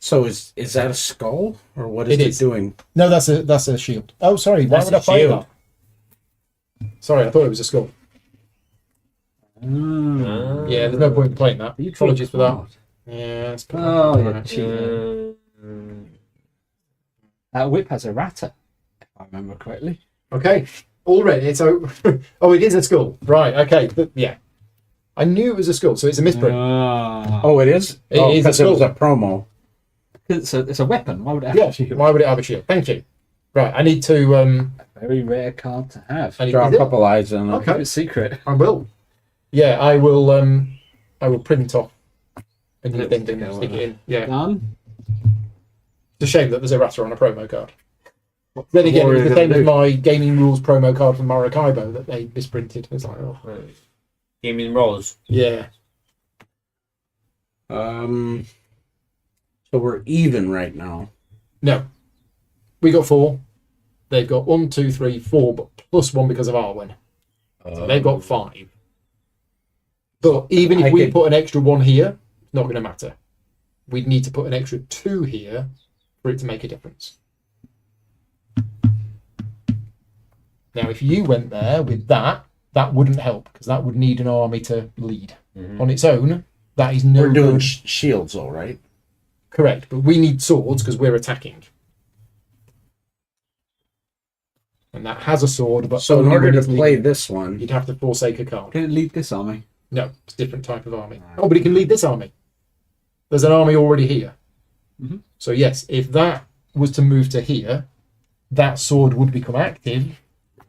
Speaker 3: So is that a skull or what is
Speaker 1: It
Speaker 3: it
Speaker 1: is.
Speaker 3: doing?
Speaker 1: No, that's a shield. Oh, sorry. Why
Speaker 4: That's
Speaker 1: would I
Speaker 4: a
Speaker 1: play
Speaker 4: shield.
Speaker 1: that? Sorry, I thought it was a skull.
Speaker 2: Mm.
Speaker 1: Yeah, there's no point in playing that.
Speaker 2: You drew a
Speaker 1: Apologies for that.
Speaker 2: card.
Speaker 1: Yeah. It's
Speaker 2: Oh, yeah.
Speaker 1: Alright.
Speaker 2: Cheater. That whip has a ratter, if I remember correctly.
Speaker 1: Okay. Already. So, oh, it is a skull. Right. Okay. But, yeah. I knew it was a skull, so it's a misprint.
Speaker 2: Ah.
Speaker 3: Oh, it is?
Speaker 1: It
Speaker 3: Oh,
Speaker 1: is a
Speaker 3: because it was
Speaker 1: skull.
Speaker 3: a promo.
Speaker 2: It's a weapon. Why would it have
Speaker 1: Yeah.
Speaker 2: a shield?
Speaker 1: Why would it have a shield? Thank you. Right. I need to.
Speaker 2: A very rare card to have.
Speaker 1: I need
Speaker 3: Draw
Speaker 1: is
Speaker 3: a
Speaker 1: it?
Speaker 3: couple eyes on it.
Speaker 1: Okay.
Speaker 2: Keep it secret.
Speaker 1: I will. Yeah. I will. I will print off a new
Speaker 2: Let's
Speaker 1: thing
Speaker 2: stick
Speaker 1: and
Speaker 2: it
Speaker 1: stick
Speaker 2: on.
Speaker 1: it in. Yeah.
Speaker 2: Done.
Speaker 1: It's a shame that there's a ratter on a promo card. Then again,
Speaker 2: What
Speaker 1: it
Speaker 2: are
Speaker 1: was
Speaker 2: you
Speaker 1: the same
Speaker 2: gonna
Speaker 1: as
Speaker 2: do?
Speaker 1: my gaming rules promo card from Maracaibo that they misprinted. It's like, oh,
Speaker 4: Gaming rolls.
Speaker 1: yeah.
Speaker 3: So we're even right now.
Speaker 1: No. We got 4. They've got 1, 2, 3, 4, but plus 1 because of Arwen. So they've got 5. But even if
Speaker 3: I
Speaker 1: we
Speaker 3: could-
Speaker 1: put an extra 1 here, it's not going to matter. We'd need to put an extra 2 here for it to make a difference. Now, if you went there with that, that wouldn't help because that would need an army to lead.
Speaker 4: Mhm.
Speaker 1: On its own, that is no
Speaker 3: We're doing
Speaker 1: good.
Speaker 3: shields, though, right?
Speaker 1: Correct, but we need swords because we're attacking. And that has a sword, but
Speaker 3: So in
Speaker 1: only
Speaker 3: order
Speaker 1: when
Speaker 3: to
Speaker 1: it's
Speaker 3: play
Speaker 1: leading.
Speaker 3: this one,
Speaker 1: You'd have to forsake a card.
Speaker 2: Can it lead this army?
Speaker 1: No, it's a different type of army. Oh, but it can lead this army. There's an army already here.
Speaker 2: Mhm.
Speaker 1: So yes, if that was to move to here, that sword would become active.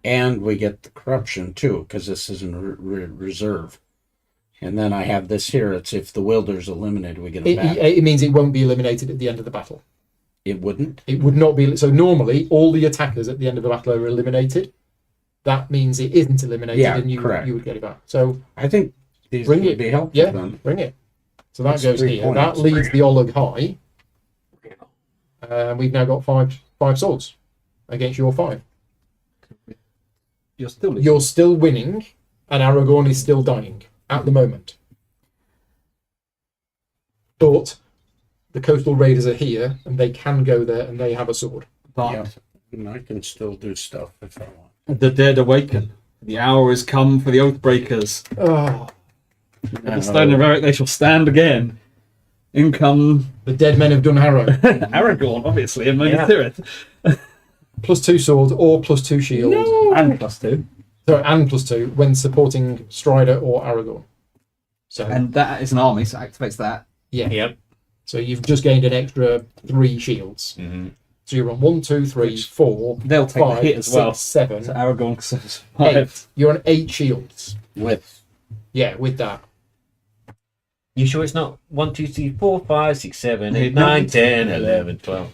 Speaker 3: and we get the corruption too, because this is in reserve. And then I have this here. It's if the wielder's eliminated, we get it back.
Speaker 1: It means it won't be eliminated at the end of the battle.
Speaker 3: It wouldn't.
Speaker 1: It would not be. So normally, all the attackers at the end of a battle are eliminated. That means it isn't eliminated,
Speaker 3: Yeah,
Speaker 1: and you
Speaker 3: correct.
Speaker 1: would get it back. So
Speaker 3: I think these
Speaker 1: Bring
Speaker 3: would
Speaker 1: it.
Speaker 3: be helpful
Speaker 1: yeah,
Speaker 3: then.
Speaker 1: bring it. So that
Speaker 3: That's
Speaker 1: goes
Speaker 3: 3
Speaker 1: here. That
Speaker 3: points.
Speaker 1: leads the Oleg high. We've now got five swords against your 5.
Speaker 2: You're still
Speaker 1: You're still winning, and Aragorn is still dying at the moment. But the coastal raiders are here, and they can go there, and they have a sword.
Speaker 2: But
Speaker 3: Yeah. And I can still do stuff if I want.
Speaker 2: the dead awaken. The hour has come for the Oathbreakers.
Speaker 1: Oh,
Speaker 2: At the stone of Eric, they shall stand again. In come
Speaker 1: the dead men of Dunharrow.
Speaker 2: Aragorn, obviously, and Minas
Speaker 4: Yeah.
Speaker 2: Tirith.
Speaker 1: +2 swords or +2 shield.
Speaker 2: And +2.
Speaker 1: Sorry, and +2 when supporting Strider or Aragorn. So
Speaker 2: And that is an army, so it activates that.
Speaker 1: yeah.
Speaker 4: Yep.
Speaker 1: So you've just gained an extra 3 shields.
Speaker 4: Mm-hmm.
Speaker 1: So you're on 1, 2, 3, 4,
Speaker 2: They'll take
Speaker 1: 5,
Speaker 2: the hit as
Speaker 1: 6,
Speaker 2: well.
Speaker 1: 7,
Speaker 2: So Aragorn says
Speaker 1: 8.
Speaker 2: 5.
Speaker 1: You're on 8 shields.
Speaker 3: With
Speaker 1: Yeah, with that.
Speaker 4: You sure it's not 1, 2, 3, 4, 5, 6, 7, 8,
Speaker 2: 9,
Speaker 4: 9, 10, 11, 12?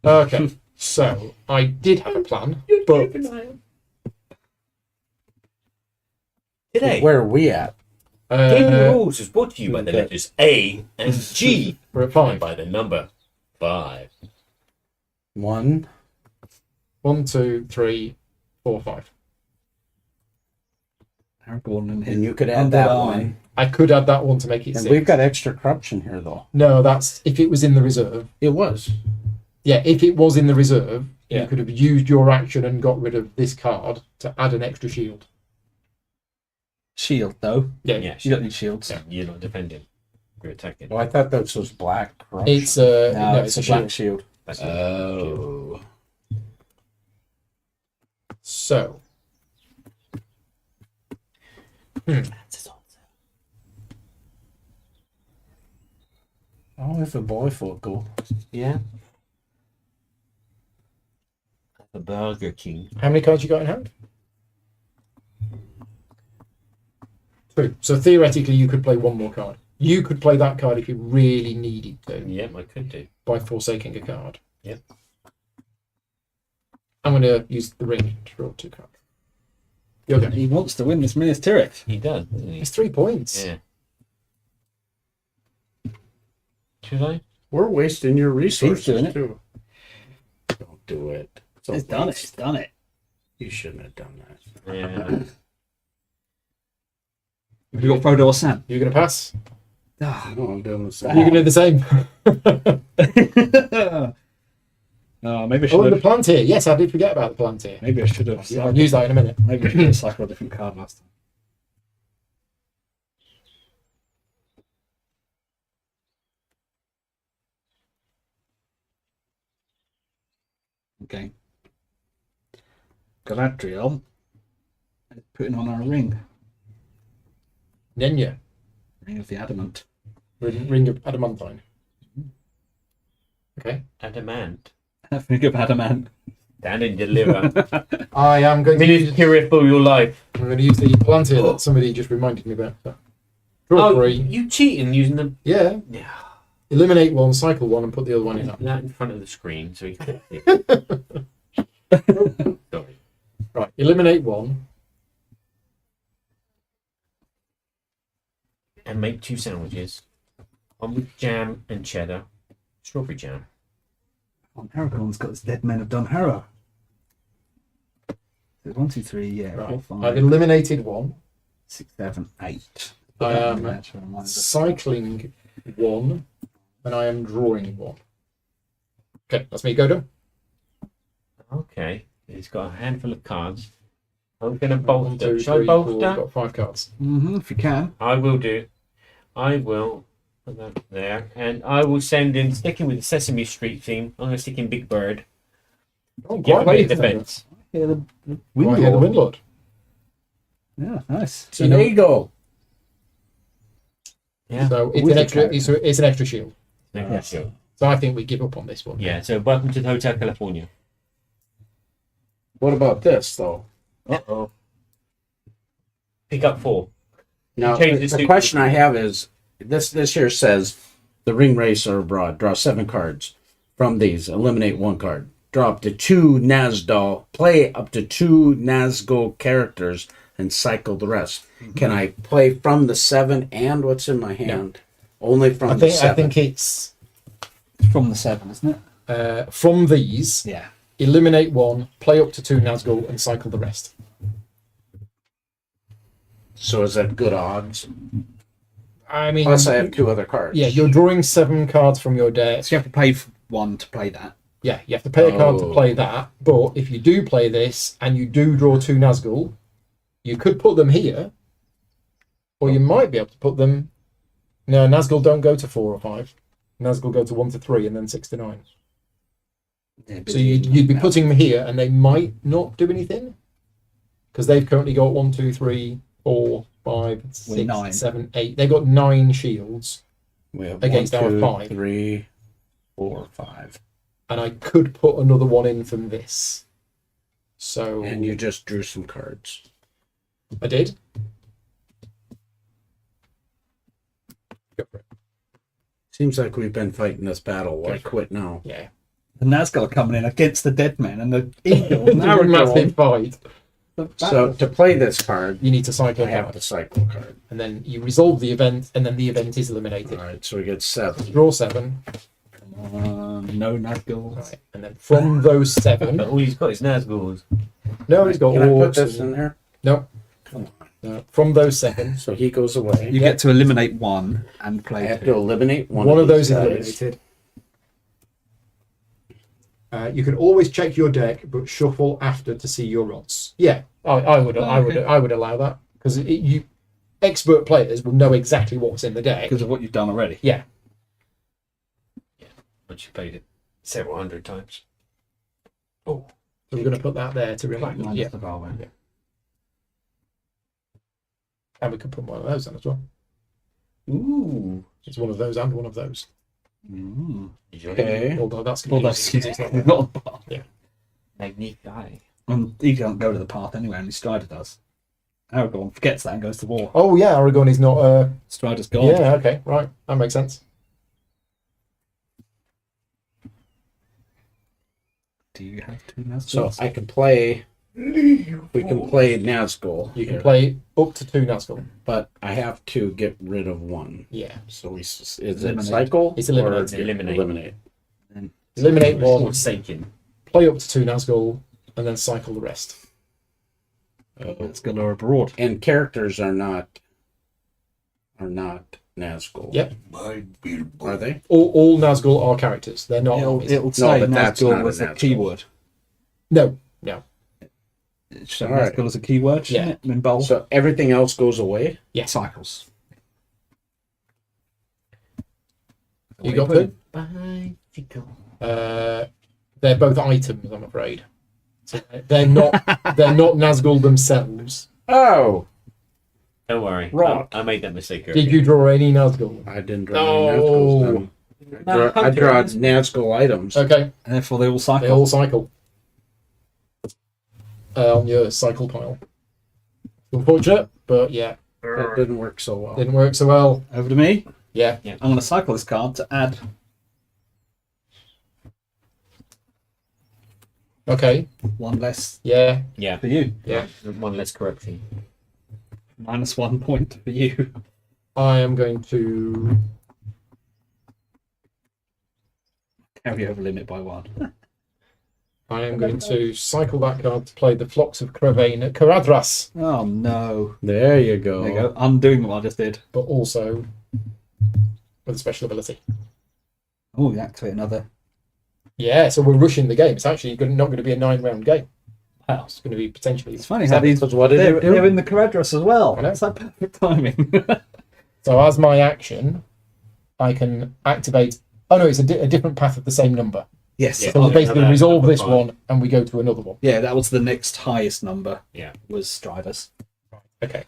Speaker 1: Okay. So I did have a plan, but
Speaker 4: Today,
Speaker 3: where are we at?
Speaker 4: Gaming
Speaker 1: uh,
Speaker 4: Rules is brought to you by the letters A and G,
Speaker 1: we're at
Speaker 4: and
Speaker 1: 5.
Speaker 4: by the number 5.
Speaker 3: 1.
Speaker 1: 1, 2, 3, 4, 5.
Speaker 2: Aragorn and his
Speaker 3: And you could add that one.
Speaker 1: I could add that one to make it
Speaker 3: And
Speaker 1: 6.
Speaker 3: we've got extra corruption here, though.
Speaker 1: No, that's if it was in the reserve.
Speaker 3: It was.
Speaker 1: Yeah, if it was in the reserve,
Speaker 4: Yeah.
Speaker 1: you could have used your action and got rid of this card to add an extra shield.
Speaker 2: shield, though.
Speaker 1: Yeah,
Speaker 4: Yeah,
Speaker 2: You don't need shields.
Speaker 4: Yeah, you're not defending. You're attacking.
Speaker 3: Well, I thought that was black corruption.
Speaker 1: it's
Speaker 2: No,
Speaker 1: it's a
Speaker 2: black
Speaker 1: shield.
Speaker 2: shield.
Speaker 4: That's
Speaker 3: Oh.
Speaker 1: So
Speaker 3: Oh, if a boy focal.
Speaker 4: Yeah. The Burger King.
Speaker 1: how many cards you got in hand? 2. So theoretically, you could play one more card. You could play that card if you really needed to
Speaker 4: Yep, I could do.
Speaker 1: by forsaking a card.
Speaker 4: Yep.
Speaker 1: I'm going to use the ring to draw 2 cards. You're going.
Speaker 2: He wants to win this Minas Tirith.
Speaker 4: He does, doesn't he?
Speaker 1: It's 3 points.
Speaker 4: Yeah. Should I?
Speaker 3: We're wasting your resources,
Speaker 2: doing it.
Speaker 3: too. Don't do it. a
Speaker 2: It's done it.
Speaker 3: waste.
Speaker 2: It's done it.
Speaker 3: You shouldn't have done that.
Speaker 4: Yeah.
Speaker 2: Have you got Frodo or Sam?
Speaker 1: You're going to pass?
Speaker 2: Ah.
Speaker 3: No, I'm doing the
Speaker 1: You're
Speaker 3: same.
Speaker 1: going to do the same.
Speaker 2: Oh, maybe I
Speaker 1: Oh, and
Speaker 2: should
Speaker 1: the
Speaker 2: have.
Speaker 1: Palantir. Yes, I did forget about the Palantir.
Speaker 2: Maybe I should have.
Speaker 1: I'll use that in a minute.
Speaker 2: Maybe I should have cycled a different card last time. Okay. Galadriel is putting on our ring.
Speaker 1: Nenya.
Speaker 2: Ring of the Adamant.
Speaker 1: Ring of Adamantine. Okay.
Speaker 4: Adamant.
Speaker 2: Ring of Adamant.
Speaker 4: Stand and deliver.
Speaker 1: I am going to
Speaker 4: Minute
Speaker 1: use,
Speaker 4: period for your life.
Speaker 1: I'm going to use the Palantir that somebody just reminded me about. So, draw
Speaker 4: Oh,
Speaker 1: 3.
Speaker 4: you cheating using the.
Speaker 1: Yeah.
Speaker 4: Yeah.
Speaker 1: Eliminate 1, cycle 1, and put the other one in.
Speaker 4: That in front of the screen so you can see it. Sorry.
Speaker 1: Right. Eliminate 1.
Speaker 4: And make 2 sandwiches. One with jam and cheddar. Strawberry jam.
Speaker 2: Oh, Aragorn's got his dead men of Dunharrow. So 1, 2, 3, yeah,
Speaker 1: Right.
Speaker 2: 4,
Speaker 1: I've
Speaker 2: 5,
Speaker 1: eliminated 1.
Speaker 2: 6, 7, 8.
Speaker 1: I am
Speaker 2: That's a reminder.
Speaker 1: cycling 1, and I am drawing 1. Okay, that's me. Go done.
Speaker 4: Okay. He's got a handful of cards. I'm going to
Speaker 1: 1,
Speaker 4: bolster.
Speaker 1: 2,
Speaker 4: Shall I
Speaker 1: 3, 4.
Speaker 4: bolster?
Speaker 1: Got 5 cards.
Speaker 2: If you can.
Speaker 4: I will do. I will put that there. And I will send in, sticking with the Sesame Street theme, I'm going to stick in Big Bird.
Speaker 1: Oh,
Speaker 4: Get a
Speaker 1: quite
Speaker 4: bit of
Speaker 1: nice.
Speaker 4: defense.
Speaker 2: Yeah, the
Speaker 1: Oh, I hear the Windlord.
Speaker 2: Yeah, nice.
Speaker 3: It's an eagle.
Speaker 4: Yeah.
Speaker 1: So it's
Speaker 3: With
Speaker 1: an
Speaker 3: the
Speaker 1: extra.
Speaker 3: character.
Speaker 1: It's an extra shield.
Speaker 4: Yeah. Sure.
Speaker 1: So I think we give up on this one.
Speaker 4: Yeah, so welcome to the Hotel California.
Speaker 3: What about this, though?
Speaker 4: Uh-oh. Pick up 4.
Speaker 3: Now,
Speaker 4: Change
Speaker 3: the
Speaker 4: this to-
Speaker 3: question I have is, this here says, the ring racer abroad, draw 7 cards. From these, eliminate 1 card. Draw up to 2 Nazgul, play up to 2 Nazgul characters, and cycle the rest. Can I play from the 7 and what's in my hand? Only from
Speaker 1: I
Speaker 3: the
Speaker 1: think.
Speaker 3: 7.
Speaker 1: I think it's
Speaker 2: From the 7, isn't it?
Speaker 1: from these.
Speaker 2: Yeah.
Speaker 1: eliminate one, play up to 2 Nazgul, and cycle the rest.
Speaker 3: So is that good odds?
Speaker 1: I mean,
Speaker 3: Plus, I have 2 other cards.
Speaker 1: yeah, you're drawing 7 cards from your deck.
Speaker 2: So you have to pay for one to play that.
Speaker 1: Yeah, you have to pay a card to
Speaker 3: Oh.
Speaker 1: play that. But if you do play this and you do draw 2 Nazgul, you could put them here, or you might be able to put them. No, Nazgul don't go to 4 or 5. Nazgul go to 1 to 3 and then 6 to 9.
Speaker 2: Yeah,
Speaker 1: So you'd be putting them here, and they might not do anything because they've currently got 1, 2, 3, 4, 5, 6,
Speaker 2: 9.
Speaker 1: 7, 8. They've got 9 shields,
Speaker 3: We have
Speaker 1: against
Speaker 3: 1,
Speaker 1: our
Speaker 3: 2,
Speaker 1: 5.
Speaker 3: 3, 4, 5.
Speaker 1: and I could put another one in from this. So
Speaker 3: And you just drew some cards.
Speaker 1: I did. Go for it.
Speaker 3: Seems like we've been fighting this battle. Why quit now?
Speaker 1: Yeah.
Speaker 2: The Nazgul are coming in against the dead men and the eagle.
Speaker 1: It's a massive fight.
Speaker 3: So to play this card,
Speaker 1: You need to cycle
Speaker 3: I
Speaker 1: a
Speaker 3: have
Speaker 1: card,
Speaker 3: to cycle a card.
Speaker 1: and then you resolve the event, and then the event is eliminated.
Speaker 3: All right, so we get 7.
Speaker 1: Draw 7,
Speaker 2: No Nazgul.
Speaker 1: right, and then from those 7,
Speaker 4: But all he's got is Nazgul's.
Speaker 1: no, he's got
Speaker 3: Can I put
Speaker 1: orcs.
Speaker 3: this in there?
Speaker 1: No,
Speaker 3: Come on.
Speaker 1: no, from those 7,
Speaker 3: So he goes away.
Speaker 2: You get to eliminate one and
Speaker 3: I
Speaker 2: play
Speaker 3: have to
Speaker 2: two.
Speaker 3: eliminate one
Speaker 1: of those
Speaker 3: these
Speaker 1: is
Speaker 3: guys.
Speaker 1: eliminated. You can always check your deck, but shuffle after to see your odds. Yeah, I would allow that because you expert players will know exactly what's in the deck.
Speaker 2: Because of what you've done already.
Speaker 1: Yeah,
Speaker 4: But you played it several hundred times.
Speaker 1: so we're going to put that there to remind us.
Speaker 2: Minus
Speaker 1: Yeah,
Speaker 2: the Valve.
Speaker 1: and we could put one of those on as well.
Speaker 4: Ooh.
Speaker 1: It's one of those and one of those.
Speaker 2: Mm.
Speaker 3: Okay.
Speaker 1: Although that's
Speaker 2: Well,
Speaker 1: confusing.
Speaker 2: that's
Speaker 1: It's not
Speaker 2: not a path.
Speaker 4: Magnifique.
Speaker 2: And he can't go to the path anyway, only Strider does. Aragorn forgets that and goes to war.
Speaker 1: Oh yeah, Aragon is not.
Speaker 2: Strider's gone.
Speaker 1: Yeah, okay, right, that makes sense.
Speaker 2: Do you have 2 Nazgul?
Speaker 3: So I can play. We can play Nazgul.
Speaker 1: You can
Speaker 3: here,
Speaker 1: play up to 2 Nazgul.
Speaker 3: but I have to get rid of one.
Speaker 1: Yeah,
Speaker 3: So is
Speaker 2: Eliminate.
Speaker 3: it cycle?
Speaker 1: It's eliminate.
Speaker 3: Or
Speaker 4: Eliminate.
Speaker 3: Eliminate.
Speaker 1: eliminate one,
Speaker 4: Forsaken.
Speaker 1: play up to 2 Nazgul, and then cycle the rest.
Speaker 2: Nazgul are abroad.
Speaker 3: And characters are not Nazgul.
Speaker 1: Yep.
Speaker 3: Are they?
Speaker 1: All Nazgul are characters. They're not armies.
Speaker 2: It'll say
Speaker 3: but that's not
Speaker 2: Nazgul
Speaker 3: a
Speaker 2: as a
Speaker 3: Nazgul.
Speaker 2: keyword.
Speaker 1: No.
Speaker 2: It should have
Speaker 3: All right.
Speaker 2: Nazgul as a keyword, shouldn't
Speaker 1: Yeah.
Speaker 2: it? In bold.
Speaker 3: So everything else goes away.
Speaker 2: Cycles.
Speaker 1: You got two?
Speaker 4: Bicycle.
Speaker 1: They're both items, I'm afraid. So they're not Nazgul themselves.
Speaker 3: Oh,
Speaker 4: Don't worry.
Speaker 3: Rock.
Speaker 4: I made that mistake earlier.
Speaker 1: Did you draw any Nazgul?
Speaker 3: I didn't draw
Speaker 1: No.
Speaker 3: any Nazguls. Then. I draw Nazgul items.
Speaker 1: Okay,
Speaker 2: And therefore they all cycle.
Speaker 1: they all cycle. On your cycle pile. Unfortunate, but yeah,
Speaker 3: That didn't work so well.
Speaker 1: didn't work so well.
Speaker 2: Over to me.
Speaker 1: Yeah,
Speaker 2: I'm going to cycle this card to add
Speaker 1: okay,
Speaker 2: one less
Speaker 1: yeah,
Speaker 4: Yeah.
Speaker 2: for you.
Speaker 1: yeah.
Speaker 4: One less correcting.
Speaker 2: Minus 1 point for you.
Speaker 1: I am going to.
Speaker 2: Carry over limit by 1.
Speaker 1: I am going to cycle that card to play the Flocks of Caradhras,
Speaker 2: Oh no.
Speaker 3: There you go.
Speaker 2: There you go. I'm doing what I just did.
Speaker 1: but also with a special ability.
Speaker 2: Oh, you activate another.
Speaker 1: Yeah, so we're rushing the game. It's actually not going to be a 9-round game.
Speaker 2: Wow.
Speaker 1: It's going to be potentially.
Speaker 2: It's funny how these.
Speaker 3: Because what did it do?
Speaker 2: They're in the Caradhras as well.
Speaker 1: I know.
Speaker 2: That's like perfect timing.
Speaker 1: So as my action, I can activate. Oh no, it's a different path of the same number.
Speaker 2: yes.
Speaker 4: Yeah.
Speaker 1: So we basically
Speaker 4: Another
Speaker 1: resolve
Speaker 4: number
Speaker 1: this
Speaker 4: 5.
Speaker 1: one and we go to another one.
Speaker 2: Yeah, that was the next highest number.
Speaker 4: Yeah.
Speaker 2: Was Strider's.
Speaker 1: Okay.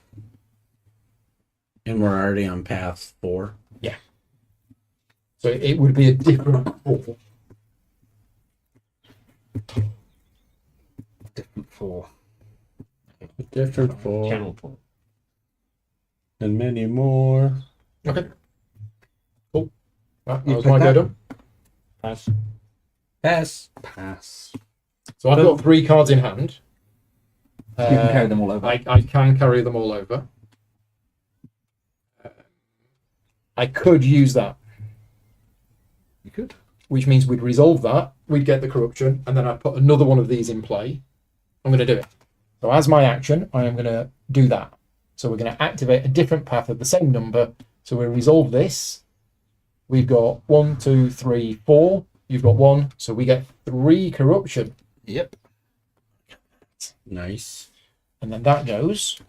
Speaker 3: And we're already on path 4.
Speaker 1: So it would be a different 4.
Speaker 2: Different 4.
Speaker 3: Different 4.
Speaker 4: Channel point.
Speaker 3: And many more.
Speaker 1: Okay. Cool. That
Speaker 2: You
Speaker 1: was
Speaker 2: pick
Speaker 1: my go
Speaker 2: that?
Speaker 1: done.
Speaker 4: Pass.
Speaker 2: Pass. Pass.
Speaker 1: So I've got 3 cards in hand.
Speaker 2: You can carry them all over.
Speaker 1: I can carry them all over. I could use that,
Speaker 2: You could.
Speaker 1: which means we'd resolve that, we'd get the corruption, and then I'd put another one of these in play. I'm going to do it. So as my action, I am going to do that. So we're going to activate a different path of the same number. So we'll resolve this. We've got 1, 2, 3, 4. You've got 1. So we get 3 corruption.
Speaker 2: Yep.
Speaker 3: Nice.
Speaker 1: And then that goes.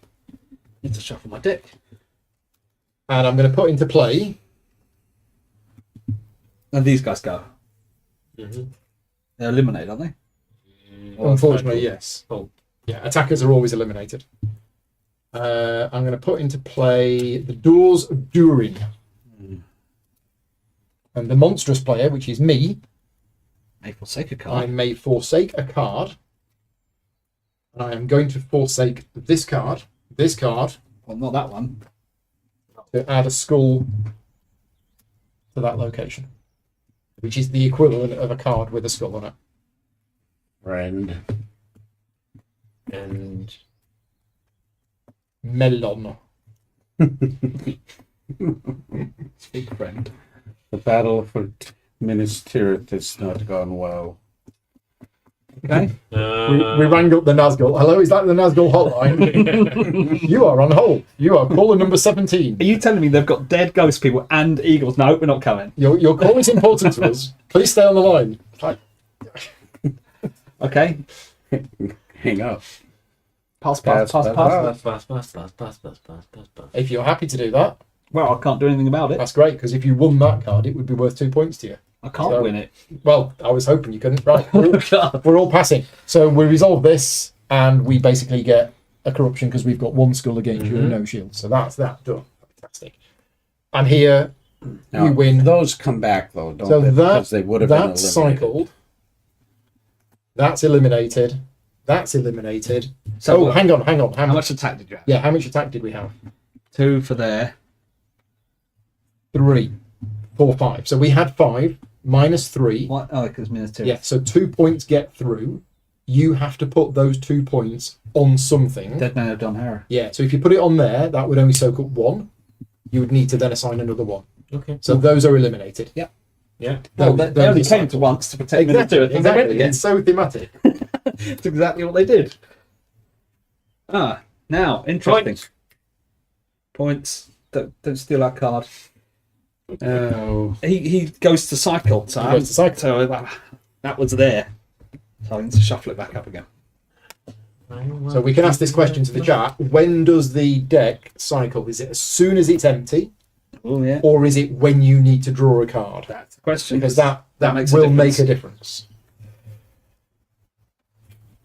Speaker 2: Need to shuffle my deck.
Speaker 1: And I'm going to put into play.
Speaker 2: And these guys go.
Speaker 1: Mm-hmm.
Speaker 2: They're eliminated, aren't they?
Speaker 1: Unfortunately, yes.
Speaker 4: Oh.
Speaker 1: Yeah, attackers are always eliminated. I'm going to put into play the Doors of Durin. And the monstrous player, which is me,
Speaker 2: May forsake a
Speaker 1: I
Speaker 2: card.
Speaker 1: may forsake a card. And I am going to forsake this card,
Speaker 2: Well, not that one.
Speaker 1: to add a skull to that location, which is the equivalent of a card with a skull on it.
Speaker 3: Friend.
Speaker 4: And
Speaker 1: Melon.
Speaker 2: Big friend.
Speaker 3: The battle for Minas Tirith has not gone well.
Speaker 2: Okay.
Speaker 1: We rang up the Nazgul. Hello, is that the Nazgul hotline? You are on hold. You are caller number 17.
Speaker 2: Are you telling me they've got dead ghost people and eagles? No, we're not coming.
Speaker 1: Your call is important to us. Please stay on the line.
Speaker 2: Okay.
Speaker 3: Hang up.
Speaker 2: Pass.
Speaker 3: Pass.
Speaker 1: If you're happy to do that,
Speaker 2: Well, I can't do anything about it.
Speaker 1: that's great, because if you won that card, it would be worth 2 points to you.
Speaker 2: I can't
Speaker 1: So-
Speaker 2: win it.
Speaker 1: Well, I was hoping you couldn't. Right, we're all passing. So we resolve this, and we basically get a corruption because we've got 1 skull against you and no shield. So that's that done. Fantastic. And here
Speaker 3: Now,
Speaker 1: we win.
Speaker 3: Those come back though, don't
Speaker 1: So
Speaker 3: they?
Speaker 1: that
Speaker 3: Because they would have been
Speaker 1: that's
Speaker 3: eliminated.
Speaker 1: cycled. That's eliminated. That's eliminated.
Speaker 2: So
Speaker 1: Oh, hang on.
Speaker 2: how much attack did you have?
Speaker 1: Yeah, how much attack did we have?
Speaker 2: 2 for there.
Speaker 1: 3, 4, 5. So we had 5 minus 3.
Speaker 2: What? Oh, because Minas Tirith.
Speaker 1: Yeah, so 2 points get through. You have to put those 2 points on something.
Speaker 2: Dead Man of Dunharrow.
Speaker 1: Yeah, so if you put it on there, that would only soak up 1. You would need to then assign another 1.
Speaker 4: okay.
Speaker 1: So those are eliminated.
Speaker 2: Yeah.
Speaker 4: Yeah.
Speaker 2: Well,
Speaker 1: Those-
Speaker 2: they only
Speaker 1: those
Speaker 2: came
Speaker 1: are
Speaker 2: to once to protect Minas
Speaker 1: Exactly,
Speaker 2: Tirith, and they went
Speaker 1: exactly.
Speaker 2: again.
Speaker 1: It's so thematic.
Speaker 2: It's exactly what they did. Now, interesting. Points. Don't steal our card.
Speaker 3: Oh,
Speaker 2: He goes to cycle. So,
Speaker 1: He goes to cycle.
Speaker 2: so that was there. So I need to shuffle it back up again.
Speaker 1: So we can ask this question to the chat. When does the deck cycle? Is it as soon as it's empty,
Speaker 2: Oh yeah.
Speaker 1: or is it when you need to draw a card?
Speaker 2: That's the question.
Speaker 1: Because that
Speaker 2: makes a
Speaker 1: will
Speaker 2: difference.
Speaker 1: make a difference.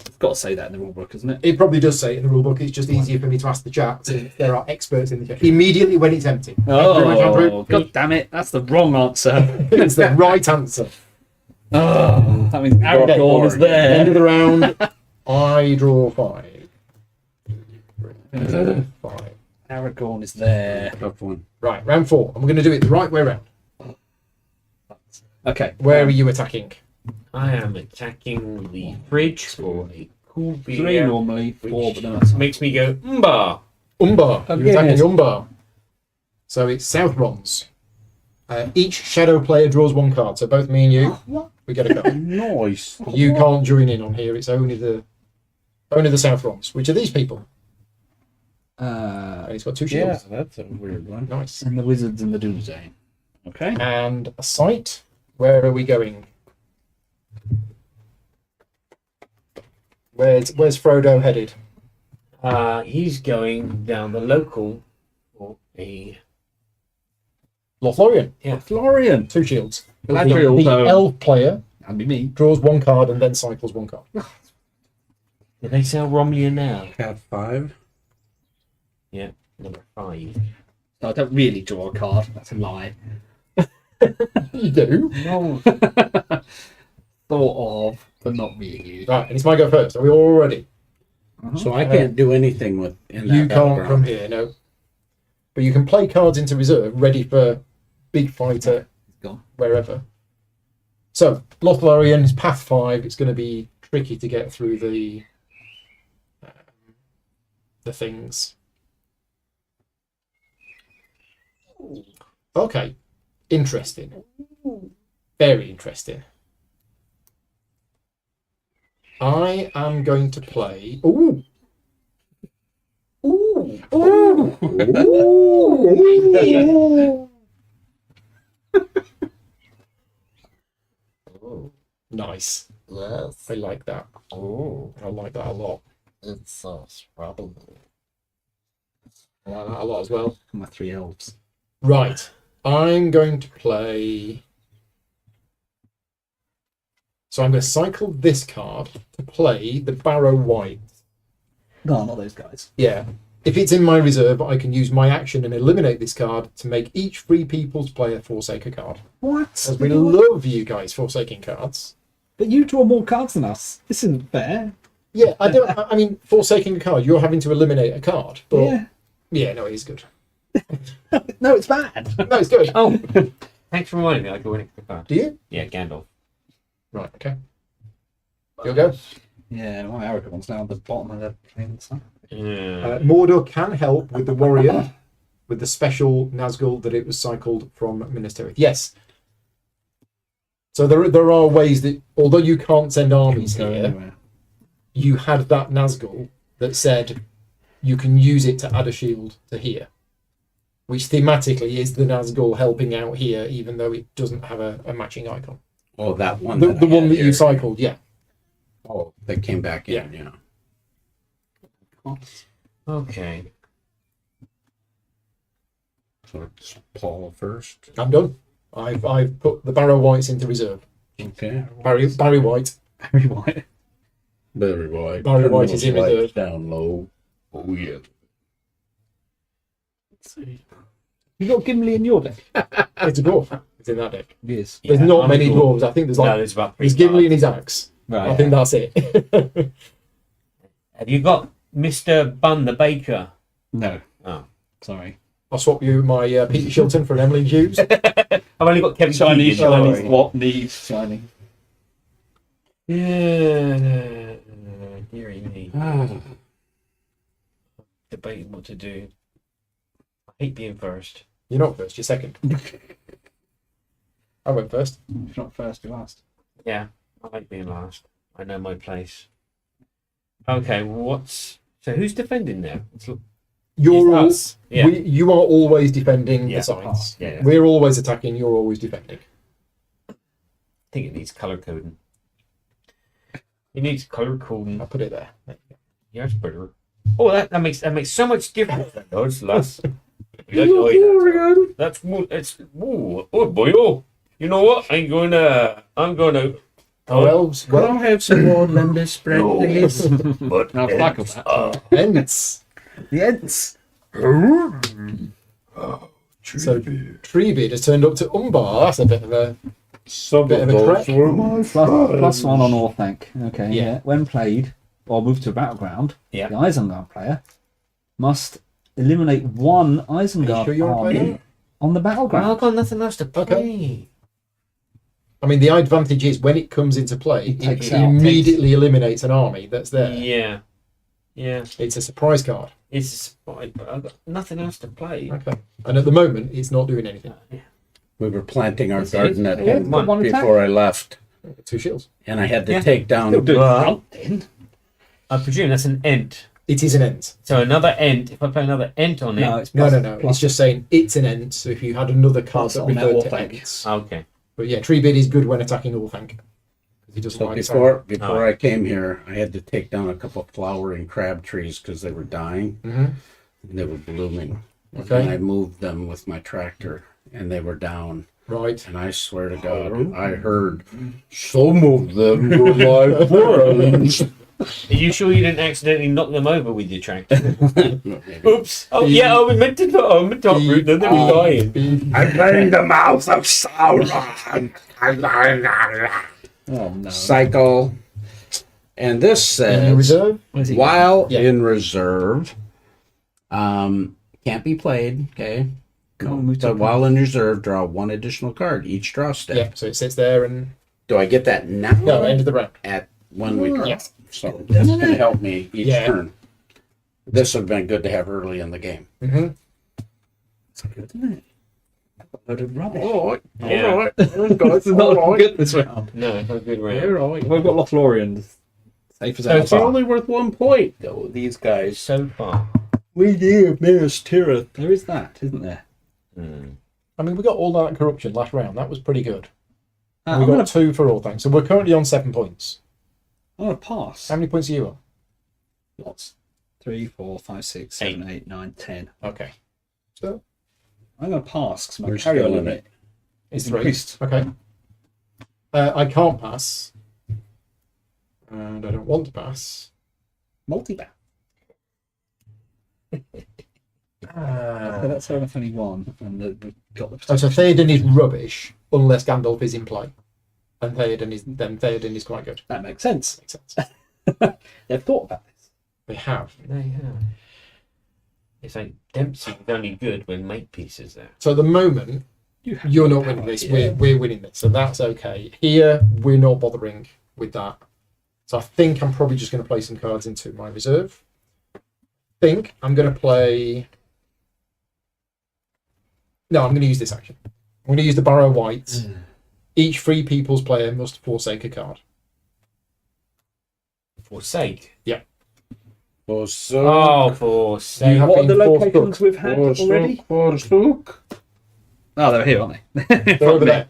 Speaker 2: I've got to say that in the rule book, isn't it?
Speaker 1: It probably does say it in the rulebook. It's just easier for me to ask the chat. Since there are experts in the chat. Immediately when it's empty. Thank you very much, Andrew.
Speaker 2: Oh, God damn it. That's the wrong answer.
Speaker 1: It's the right answer.
Speaker 2: Oh, that means Aragorn is
Speaker 1: End
Speaker 2: there.
Speaker 1: of the round. I draw 5. 5.
Speaker 2: Aragorn is there.
Speaker 3: tough one.
Speaker 1: Right, round 4. And we're going to do it the right way round.
Speaker 2: Okay.
Speaker 1: Where are you attacking?
Speaker 4: I am attacking the fridge for a cool beer.
Speaker 2: 3 normally, 4,
Speaker 4: which
Speaker 2: but no, that's
Speaker 4: makes me go, Mba!
Speaker 1: Umbar. You're
Speaker 2: Okay.
Speaker 1: attacking Umbar. So it's South Bronze. Each shadow player draws 1 card. So both me and you, we get a card.
Speaker 3: Nice.
Speaker 1: You can't join in on here. It's only the South Bronze, which are these people. And it's got 2
Speaker 3: Yeah,
Speaker 1: shields.
Speaker 3: that's a weird one.
Speaker 1: Nice.
Speaker 2: and the wizards in the Doomsday. Okay.
Speaker 1: And a site. Where are we going? Where's Frodo headed?
Speaker 4: He's going down the local for a...
Speaker 1: Lothlorien.
Speaker 4: Yeah.
Speaker 2: Florian.
Speaker 1: 2 shields.
Speaker 2: Galadriel,
Speaker 1: The
Speaker 2: though.
Speaker 1: elf player
Speaker 2: That'd be me.
Speaker 1: draws 1 card and then cycles 1 card.
Speaker 4: Do they sell Romulus now?
Speaker 3: Cat 5.
Speaker 4: Yeah, number 5.
Speaker 2: No, I don't really draw a card. That's a lie.
Speaker 1: You do.
Speaker 4: No.
Speaker 2: Thought of, but not really.
Speaker 1: Right, and it's my go first. Are we all ready?
Speaker 3: So I can't do anything with in that
Speaker 1: You can't
Speaker 3: background.
Speaker 1: from here, no. But you can play cards into reserve, ready for big fighter,
Speaker 2: It's gone.
Speaker 1: wherever. So, Lothlorien is path 5. It's going to be tricky to get through the things. Okay, interesting. Very interesting. I am going to play. Ooh. Ooh. Ooh. Ooh. Nice.
Speaker 5: Yes.
Speaker 1: I like that.
Speaker 5: Oh,
Speaker 1: I like that a lot.
Speaker 5: it's strawberry.
Speaker 1: I like that a lot as well.
Speaker 2: My 3 elves.
Speaker 1: Right. I'm going to play. So I'm going to cycle this card to play the Barrow White.
Speaker 2: No, not those guys.
Speaker 1: Yeah. If it's in my reserve, I can use my action and eliminate this card to make each free people's player forsake a card.
Speaker 2: What?
Speaker 1: As we love you guys forsaking cards.
Speaker 2: But you draw more cards than us. This isn't fair.
Speaker 1: Yeah, I mean, forsaking a card, you're having to eliminate a card. But
Speaker 2: Yeah.
Speaker 1: yeah, no, it is good.
Speaker 2: No, it's bad.
Speaker 1: No, it's good.
Speaker 4: Oh, thanks for reminding me. I go in a card.
Speaker 1: Do you?
Speaker 4: Yeah, Gandalf.
Speaker 1: Right, okay. You'll go.
Speaker 2: Yeah, my Aragorn's now at the bottom of the plane.
Speaker 4: Yeah.
Speaker 1: Mordor can help with the warrior, with the special Nazgul that it was cycled from Minas Tirith. Yes. So there are ways that, although you can't send armies here, you had that Nazgul that said you can use it to add a shield to here, which thematically is the Nazgul helping out here, even though it doesn't have a matching icon.
Speaker 3: Oh, that one.
Speaker 1: The
Speaker 3: that I
Speaker 1: one
Speaker 3: had
Speaker 1: that you
Speaker 3: here.
Speaker 1: cycled, yeah.
Speaker 3: Oh, that came back in. Yeah.
Speaker 4: Okay.
Speaker 3: So it's Paul first.
Speaker 1: I'm done. I've put the Barrow Whites into reserve.
Speaker 3: Okay.
Speaker 1: Barry White.
Speaker 2: Very white.
Speaker 3: Barry White.
Speaker 1: Barry
Speaker 3: Turn
Speaker 1: White
Speaker 3: those
Speaker 1: is in
Speaker 3: lights
Speaker 1: reserve.
Speaker 3: down low. Oh yeah.
Speaker 2: Let's see. You got Gimli in your deck?
Speaker 1: It's a dwarf. It's in that deck.
Speaker 2: Yes.
Speaker 1: There's
Speaker 4: Yeah,
Speaker 1: not
Speaker 4: I'm
Speaker 1: many
Speaker 4: cool.
Speaker 1: dwarves. I think there's
Speaker 4: No,
Speaker 1: like
Speaker 4: there's about 3
Speaker 1: there's Gimli and
Speaker 4: cards.
Speaker 1: his axe.
Speaker 2: Right.
Speaker 1: I think that's it.
Speaker 4: Have you got Mr. Bun the Baker?
Speaker 2: No.
Speaker 4: Oh.
Speaker 2: Sorry.
Speaker 1: I'll swap you my Peter Shilton for an Emily Hughes.
Speaker 4: I've only got Kevin
Speaker 2: Shiny,
Speaker 4: Keegan.
Speaker 2: shiny,
Speaker 1: Sorry.
Speaker 2: swap, needs, shiny.
Speaker 4: Yeah. Dearie me.
Speaker 3: Ah,
Speaker 4: Debating what to do. I hate being first.
Speaker 1: You're not first. You're second. I went first.
Speaker 2: If not first, you're last.
Speaker 4: Yeah, I like being last. I know my place. Okay, so who's defending there?
Speaker 1: You're all,
Speaker 4: us. Yeah.
Speaker 1: you are always defending
Speaker 4: Yeah.
Speaker 1: the sides.
Speaker 4: Yeah.
Speaker 1: We're always attacking. You're always defending.
Speaker 4: I think it needs color coding. It needs color coding.
Speaker 1: I'll put it there.
Speaker 4: Yes, better. Oh, that makes so much difference. That does. That's that's more. It's oh boy. Oh, you know what? I'm gonna.
Speaker 1: Oh, elves.
Speaker 3: Can
Speaker 1: Well,
Speaker 3: I have some more lemon spread, please?
Speaker 4: But
Speaker 2: No, flag of that.
Speaker 1: Ents.
Speaker 2: The Ents.
Speaker 1: So Treebid has turned up to Umbar. That's a bit of a
Speaker 3: Some
Speaker 1: Bit
Speaker 3: of
Speaker 1: of a
Speaker 3: those
Speaker 1: trek.
Speaker 3: were my
Speaker 2: Plus 1 on all thank. Okay.
Speaker 1: Yeah.
Speaker 2: Yeah. When played or moved to a battleground,
Speaker 4: Yeah.
Speaker 2: the Isengard player must eliminate one
Speaker 1: Are you
Speaker 2: Isengard
Speaker 1: sure you're
Speaker 2: army
Speaker 1: playing?
Speaker 2: on the
Speaker 4: Well,
Speaker 2: battleground.
Speaker 4: I've got nothing else to play.
Speaker 1: Okay. I mean, the advantage is when it comes into play,
Speaker 2: It takes
Speaker 1: it
Speaker 2: out-
Speaker 1: immediately eliminates an army that's there.
Speaker 4: Yeah. Yeah.
Speaker 1: It's a surprise card.
Speaker 4: It's a spy, but I've got nothing else to play.
Speaker 1: Okay. And at the moment, it's not doing anything.
Speaker 3: We were planting our
Speaker 4: It's-
Speaker 3: garden at
Speaker 2: yeah,
Speaker 3: home
Speaker 2: one attack.
Speaker 3: before I left,
Speaker 1: 2 shields.
Speaker 3: and I had to
Speaker 4: Yeah.
Speaker 3: take down.
Speaker 2: Still doing
Speaker 4: Well-
Speaker 2: something.
Speaker 4: I presume that's an ent.
Speaker 1: It is an ent.
Speaker 4: So another ent. If I play another ent on it.
Speaker 2: No, it's
Speaker 1: No,
Speaker 2: plus,
Speaker 1: no.
Speaker 2: plus
Speaker 1: It's just saying it's an ent. So if you had another card
Speaker 2: Plus
Speaker 1: that
Speaker 2: on that
Speaker 1: referred
Speaker 2: all
Speaker 1: to
Speaker 2: thank.
Speaker 1: ents.
Speaker 4: Okay.
Speaker 1: But yeah, Treebid is good when attacking all thank. Because he doesn't
Speaker 3: So
Speaker 1: like
Speaker 3: before I came here, I had to take down a couple of flowering crab trees because they were dying
Speaker 1: Mhm.
Speaker 3: and they were blooming.
Speaker 1: Okay.
Speaker 3: And I moved them with my tractor, and they were down.
Speaker 1: Right.
Speaker 3: And I swear to God, I heard some of them were my friends.
Speaker 4: Are you sure you didn't accidentally knock them over with your tractor?
Speaker 3: Maybe.
Speaker 4: Oops. Oh yeah. Oh, we meant to put on the top route. Then they were dying.
Speaker 3: I'm playing the mouth of Sauron.
Speaker 2: Oh no.
Speaker 3: Cycle. And this
Speaker 1: In
Speaker 3: says,
Speaker 1: reserve?
Speaker 2: Where's he
Speaker 3: while
Speaker 1: Yeah.
Speaker 3: in reserve, can't be played, okay?
Speaker 2: Can't move to
Speaker 3: So
Speaker 2: a
Speaker 3: while in reserve, draw 1 additional card, each draw step.
Speaker 1: Yeah. So it sits there and
Speaker 3: Do I get that now?
Speaker 1: no, end of the round.
Speaker 3: At when we draw?
Speaker 1: Yes.
Speaker 3: So that's going to help me each
Speaker 1: Yeah.
Speaker 3: turn. This would have been good to have early in the game.
Speaker 1: Mm-hmm.
Speaker 2: It's good, isn't it? A load of rubbish.
Speaker 3: All right.
Speaker 4: Yeah.
Speaker 3: All right. Guys,
Speaker 2: This is not looking good this round.
Speaker 4: No, it's not a good round.
Speaker 3: All right.
Speaker 2: We've got Lothlorien. Safe as
Speaker 4: So
Speaker 2: hell.
Speaker 3: It's only worth 1 point, though, these guys.
Speaker 4: So far.
Speaker 3: We need Minas Tirith.
Speaker 2: There is that, isn't there?
Speaker 1: I mean, we got all that corruption last round. That was pretty good. And
Speaker 2: I'm
Speaker 1: we
Speaker 2: gonna
Speaker 1: got 2 for all things. So we're currently on 7 points.
Speaker 2: pass.
Speaker 1: How many points are you on?
Speaker 2: Lots. 3, 4, 5, 6, 7, 8, 9, 10.
Speaker 1: Okay. So
Speaker 2: I'm gonna pass because my
Speaker 3: We're
Speaker 2: carry
Speaker 3: still in
Speaker 2: limit
Speaker 1: it's
Speaker 2: is
Speaker 1: 3.
Speaker 2: increased.
Speaker 1: Okay. I can't pass. And I don't want to pass.
Speaker 2: Multi-bat.
Speaker 1: Ah.
Speaker 2: That's only one, and we've got the.
Speaker 1: Oh, so Theoden is rubbish unless Gandalf is in play. And Theoden is quite good.
Speaker 2: That makes sense.
Speaker 1: Makes sense.
Speaker 2: They've thought about this.
Speaker 1: They have.
Speaker 4: They have. It's like Dempsey is only good when Makepeace is there.
Speaker 1: So at the moment, you're not winning this. We're winning this. So that's okay. Here, we're not bothering with that. So I think I'm probably just going to play some cards into my reserve. I think I'm going to play... No, I'm going to use this action. I'm going to use the Barrow White. Each Free People's player must forsake a card.
Speaker 4: Forsake.
Speaker 1: Yeah.
Speaker 3: Forsook.
Speaker 4: Oh, forsake.
Speaker 1: You have
Speaker 2: What are the
Speaker 1: been forsook.
Speaker 2: locations we've had already?
Speaker 3: Forsook.
Speaker 2: Oh, they're here, aren't they?
Speaker 1: They're over there.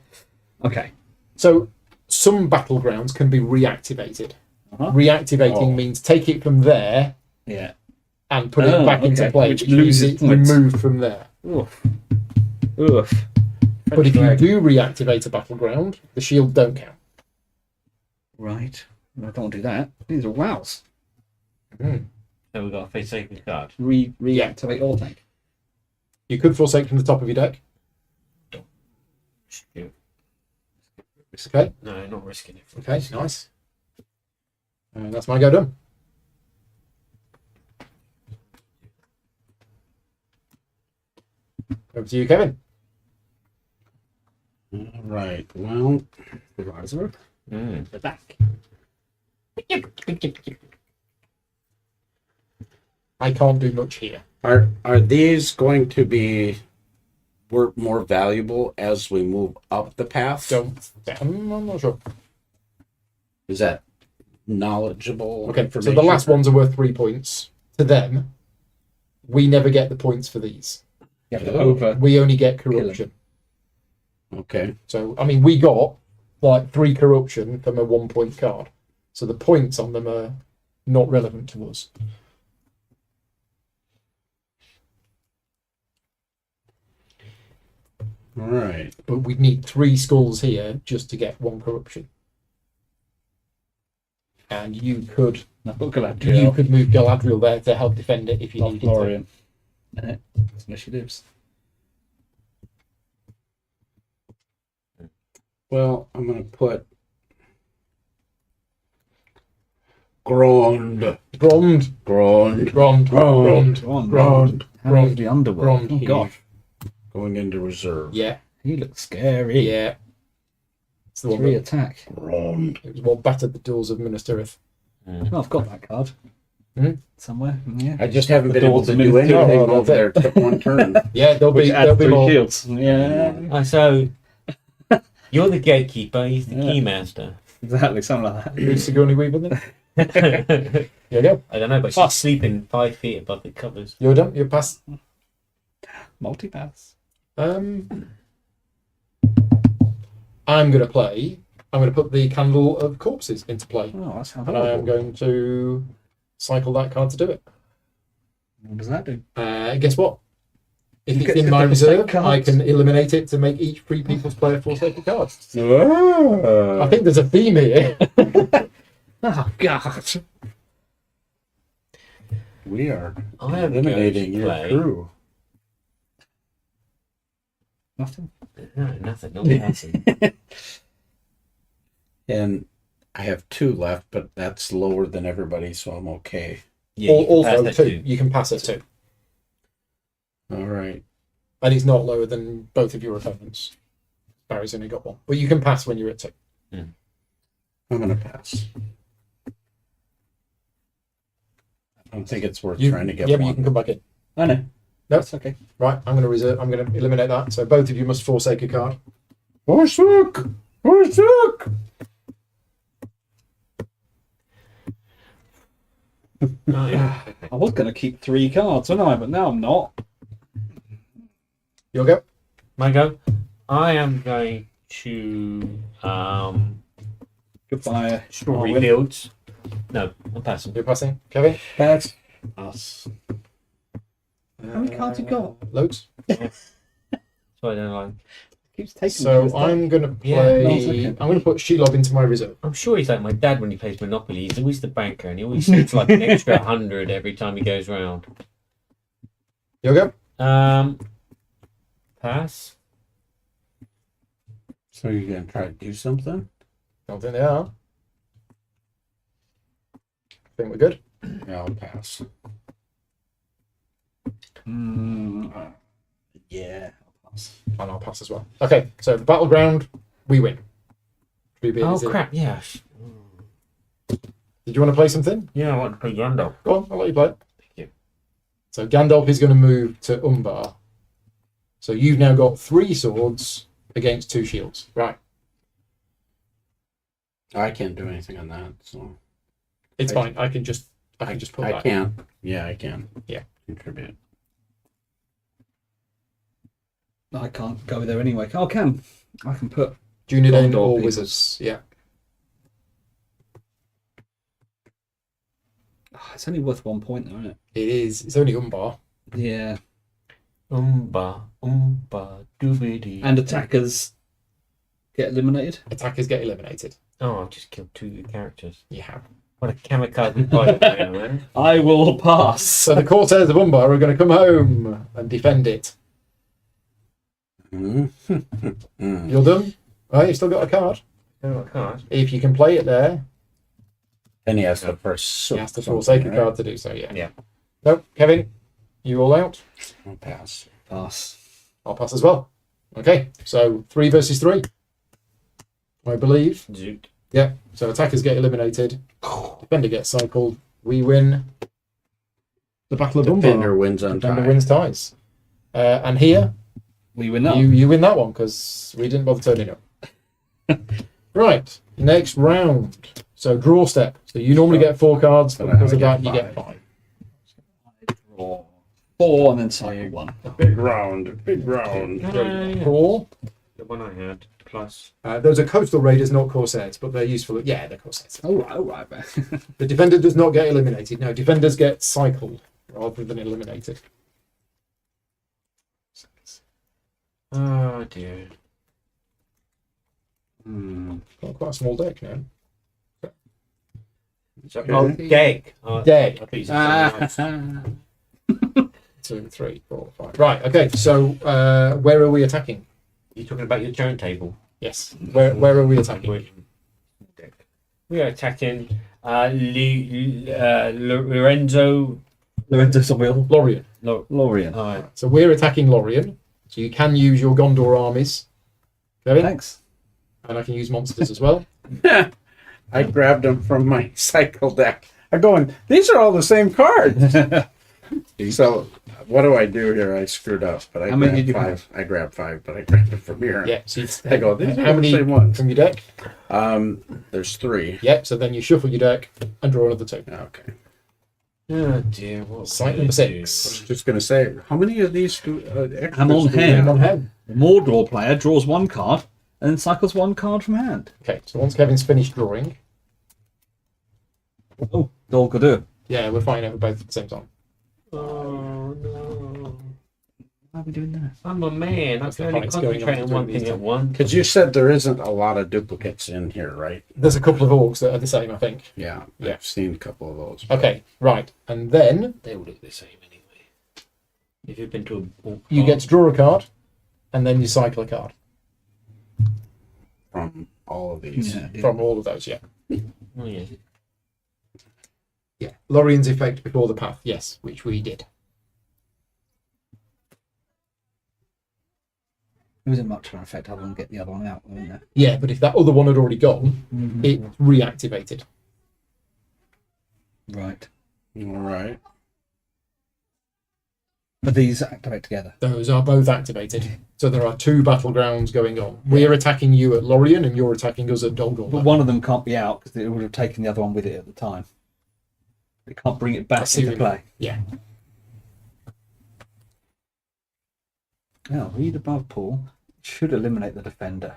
Speaker 2: Okay.
Speaker 1: So some battlegrounds can be reactivated.
Speaker 2: Uh-huh.
Speaker 1: Reactivating means take it from there
Speaker 2: Yeah.
Speaker 1: and put it back into
Speaker 2: okay.
Speaker 1: play,
Speaker 2: Which
Speaker 1: which means
Speaker 2: loses
Speaker 1: it's
Speaker 2: points.
Speaker 1: removed from there.
Speaker 2: Oof. Oof.
Speaker 1: But if you do reactivate a battleground, the shield don't count.
Speaker 2: Right. I don't want to do that. These are wows.
Speaker 4: So we've got a Forsaken card.
Speaker 2: Reactivate all tank.
Speaker 1: You could forsake from the top of your deck.
Speaker 4: Shoot.
Speaker 1: Okay,
Speaker 4: No, not risking it.
Speaker 1: okay, nice. That's my go done. Over to you, Kevin.
Speaker 3: All right. Well,
Speaker 2: The riser. The back.
Speaker 1: I can't do much here.
Speaker 3: are these going to be more valuable as we move up the path?
Speaker 1: I'm not sure.
Speaker 3: Is that knowledgeable?
Speaker 1: Okay, so
Speaker 3: information?
Speaker 1: the last ones are worth 3 points. To them, we never get the points for these.
Speaker 2: You have to
Speaker 3: Oh.
Speaker 2: over.
Speaker 1: We only get corruption.
Speaker 3: Okay.
Speaker 1: So, I mean, we got like 3 corruption from a 1 point card. So the points on them are not relevant to us.
Speaker 3: All right.
Speaker 1: But we'd need 3 skulls here just to get 1 corruption. And you could
Speaker 2: I've got Galadriel.
Speaker 1: move Galadriel there to help defend it if you
Speaker 2: Not
Speaker 1: needed to.
Speaker 2: Florian. Initiatives.
Speaker 3: Well, I'm going to put Grond.
Speaker 1: Grond,
Speaker 3: Grond.
Speaker 1: Grond, Grond, Grond.
Speaker 2: How the underworld.
Speaker 1: Grond.
Speaker 2: Oh, gosh.
Speaker 3: Going into reserve.
Speaker 1: Yeah,
Speaker 2: He looks scary.
Speaker 1: yeah. It's the one
Speaker 2: 3
Speaker 1: that,
Speaker 2: attack.
Speaker 3: Grond.
Speaker 1: it was what battered the doors of Minas Tirith.
Speaker 2: Oh, I've got that card. Somewhere. Yeah.
Speaker 3: I just haven't been
Speaker 2: The
Speaker 3: able
Speaker 2: doors
Speaker 3: to
Speaker 2: of
Speaker 3: do
Speaker 2: Minas Tirith.
Speaker 3: anything
Speaker 1: Oh,
Speaker 3: over there except one turn.
Speaker 1: Yeah, there'll
Speaker 2: Which
Speaker 1: be
Speaker 2: adds 3
Speaker 1: more.
Speaker 2: shields. Yeah.
Speaker 4: So you're the gatekeeper. He's the keymaster.
Speaker 2: Exactly. Something like that.
Speaker 1: Who's Sigourney Weaver then?
Speaker 4: I
Speaker 1: There you go.
Speaker 4: don't know, but she's sleeping 5 feet above the covers.
Speaker 1: You're done. You're past.
Speaker 2: Multipass.
Speaker 1: I'm gonna play. I'm gonna put the Candle of Corpses into play,
Speaker 2: Oh, that sounds
Speaker 1: and I am
Speaker 2: horrible.
Speaker 1: going to cycle that card to do it.
Speaker 2: What does that do?
Speaker 1: Guess what? If
Speaker 2: You
Speaker 1: it's
Speaker 2: get
Speaker 1: in
Speaker 2: to
Speaker 1: my
Speaker 2: get the same
Speaker 1: reserve, I
Speaker 2: cards.
Speaker 1: can eliminate it to make each Free People's player forsake a card.
Speaker 3: Ah.
Speaker 1: I think there's a theme here.
Speaker 2: Oh, God.
Speaker 3: We are
Speaker 4: I am
Speaker 3: eliminating
Speaker 4: going to
Speaker 3: your
Speaker 4: play-
Speaker 3: crew.
Speaker 2: Nothing.
Speaker 4: No, nothing. Nothing.
Speaker 3: And I have 2 left, but that's lower than everybody, so I'm okay.
Speaker 4: Yeah, you can pass
Speaker 1: Also,
Speaker 4: that
Speaker 1: two.
Speaker 4: too.
Speaker 1: You can pass it too,
Speaker 3: All right.
Speaker 1: and it's not lower than both of your opponents. Barry's only got 1, but you can pass when you're at 2.
Speaker 3: I'm going to pass. I don't think it's worth trying to get
Speaker 1: yeah,
Speaker 3: one.
Speaker 1: but you can come back in.
Speaker 2: I know.
Speaker 1: No.
Speaker 2: That's okay.
Speaker 1: Right, I'm going to reserve. I'm going to eliminate that. So both of you must forsake a card.
Speaker 3: Forsook! Forsook!
Speaker 4: Oh, yeah.
Speaker 2: I was going to keep 3 cards, wasn't I? But now I'm not.
Speaker 1: You'll go.
Speaker 4: My go. I am going to
Speaker 2: Goodbye.
Speaker 4: Strawberry
Speaker 2: Marvin.
Speaker 4: Fields. No, I'm passing.
Speaker 1: You're passing. Kevin?
Speaker 3: Pass. Us.
Speaker 2: How many cards you got?
Speaker 1: Loads.
Speaker 4: So I don't like.
Speaker 2: Keeps taking
Speaker 1: So
Speaker 2: me to
Speaker 1: I'm going to
Speaker 4: Yeah.
Speaker 1: play.
Speaker 2: No, it's okay.
Speaker 1: I'm going to put Shelob into my reserve.
Speaker 4: I'm sure he's like my dad when he plays Monopoly. He's always the banker, and he always seems like an extra 100 every time he goes round.
Speaker 1: You'll go.
Speaker 4: Pass.
Speaker 3: So you're gonna try to do something?
Speaker 1: Don't think they are. I think we're good.
Speaker 3: Yeah, I'll pass.
Speaker 2: Yeah. I'll pass.
Speaker 1: And I'll pass as well. Okay, so Battleground, we win.
Speaker 4: Oh crap! Yeah.
Speaker 1: Did you want to play something?
Speaker 4: Yeah, I want to play Gandalf.
Speaker 1: Go on, I'll let you play it.
Speaker 4: Thank you.
Speaker 1: So Gandalf is going to move to Umbar. So you've now got 3 swords against 2 shields. Right.
Speaker 3: I can't do anything on that, so
Speaker 1: It's fine. I can just put
Speaker 3: I
Speaker 1: that.
Speaker 3: can't. Yeah, I can.
Speaker 1: Yeah.
Speaker 3: Contribute.
Speaker 2: I can't go there anyway. Oh, I can. I can put.
Speaker 1: Dunedain
Speaker 2: Gondor
Speaker 1: or
Speaker 2: people.
Speaker 1: wizards. Yeah.
Speaker 2: It's only worth 1 point, though, isn't it?
Speaker 1: It is. It's only Umbar.
Speaker 2: Yeah.
Speaker 4: Oompa doobity.
Speaker 2: And attackers get eliminated.
Speaker 1: Attackers get eliminated.
Speaker 4: Oh, I've just killed 2 characters.
Speaker 1: You have.
Speaker 4: What a kamikaze pilot I am, man.
Speaker 2: I will pass.
Speaker 1: So the Corsair of Umbar are going to come home and defend it.
Speaker 3: Mm-hmm.
Speaker 1: You're done? Right, you've still got a card.
Speaker 4: Oh, I can't.
Speaker 1: If you can play it there,
Speaker 3: Then he has to first.
Speaker 1: you have to forsake a card to do so, yeah.
Speaker 4: Yeah.
Speaker 1: Nope, Kevin, you all out?
Speaker 3: I'll pass.
Speaker 2: Pass.
Speaker 1: I'll pass as well. Okay, so 3 versus 3. I believe.
Speaker 4: Zoot.
Speaker 1: Yeah, so attackers get eliminated. Defender gets cycled. We win the Battle of
Speaker 3: Defender
Speaker 1: Umbar.
Speaker 3: wins on
Speaker 1: Defender
Speaker 3: tie.
Speaker 1: wins ties. And here,
Speaker 2: We win that.
Speaker 1: you win that one because we didn't bother turning up. Right, next round. So draw step. So you normally get 4 cards, but
Speaker 3: But I
Speaker 1: because of
Speaker 3: only
Speaker 1: that, you
Speaker 3: get
Speaker 1: get 5.
Speaker 2: Draw 4 and then cycle 1.
Speaker 3: Big round. Big round.
Speaker 4: Yeah.
Speaker 1: 4.
Speaker 4: The one I had, plus.
Speaker 1: Those are Coastal Raiders, not Corsairs, but they're useful. Yeah, they're Corsairs.
Speaker 2: All right.
Speaker 1: The defender does not get eliminated. No, defenders get cycled rather than eliminated.
Speaker 4: Oh, dear.
Speaker 1: Got quite a small deck now.
Speaker 4: So, oh, deck. Oh,
Speaker 1: Deck.
Speaker 4: I thought you said something else.
Speaker 1: 2, 3, 4, 5. Right. Okay. So where are we attacking?
Speaker 4: You're talking about your turntable.
Speaker 1: Yes. Where are we attacking?
Speaker 4: We are attacking Lorenzo.
Speaker 2: Lorenzo Soil.
Speaker 1: Lorien.
Speaker 2: Lorien.
Speaker 4: All right.
Speaker 1: So we're attacking Lorien. So you can use your Gondor armies, Kevin,
Speaker 2: Thanks.
Speaker 1: and I can use monsters as well.
Speaker 3: I grabbed them from my cycle deck. I'm going, these are all the same cards. So what do I do here? I screwed up, but I
Speaker 2: How many
Speaker 3: grabbed
Speaker 2: did you
Speaker 3: 5. I grabbed 5, but I grabbed it from here.
Speaker 1: Yeah. So
Speaker 3: I go, these are
Speaker 1: how
Speaker 3: the
Speaker 1: many
Speaker 3: same ones.
Speaker 1: from your deck?
Speaker 3: There's 3.
Speaker 1: Yeah. So then you shuffle your deck and draw another 2.
Speaker 3: Okay.
Speaker 4: Oh, dear. What
Speaker 1: Site
Speaker 4: will
Speaker 1: number
Speaker 4: I do?
Speaker 1: 6.
Speaker 3: Just gonna say, how many of these do extras
Speaker 2: I'm on
Speaker 3: do we
Speaker 2: hand.
Speaker 3: have?
Speaker 1: On hand.
Speaker 2: The Mordor player draws 1 card and then cycles 1 card from hand.
Speaker 1: Okay. So once Kevin's finished drawing,
Speaker 2: Oh, Dol Guldur.
Speaker 1: yeah, we're fighting over both at the same time.
Speaker 4: Oh, no.
Speaker 2: Why are we doing that?
Speaker 4: I'm a man. I
Speaker 1: That's
Speaker 4: can
Speaker 1: the
Speaker 4: only
Speaker 1: fights going on
Speaker 4: concentrate on one
Speaker 1: between
Speaker 4: thing
Speaker 1: these
Speaker 4: at once.
Speaker 3: Because you said there isn't a lot of duplicates in here, right?
Speaker 1: There's a couple of orcs that are the same, I think.
Speaker 3: Yeah,
Speaker 1: Yeah.
Speaker 3: I've seen a couple of those.
Speaker 1: Okay. Right. And then
Speaker 4: They all look the same anyway. If you've been to a
Speaker 1: you get to draw a card, and then you cycle a card
Speaker 3: From all of these.
Speaker 2: Yeah.
Speaker 1: from all of those. Yeah.
Speaker 4: Oh, yeah.
Speaker 1: Yeah. Lorien's effect before the path. Yes, which we did.
Speaker 2: There isn't much of an effect other than get the other one out, isn't there?
Speaker 1: Yeah, but if that other one had already gone, it reactivated.
Speaker 2: Right.
Speaker 3: All right.
Speaker 2: But these activate together.
Speaker 1: Those are both activated. So there are 2 battlegrounds going on. We're attacking you at Lorien, and you're attacking us at
Speaker 2: But
Speaker 1: Dol Guldur.
Speaker 2: one of them can't be out because it would have taken the other one with it at the time. They can't bring it back
Speaker 1: see
Speaker 2: into
Speaker 1: what you
Speaker 2: play.
Speaker 1: Yeah.
Speaker 2: Oh, read above Paul. Should eliminate the defender.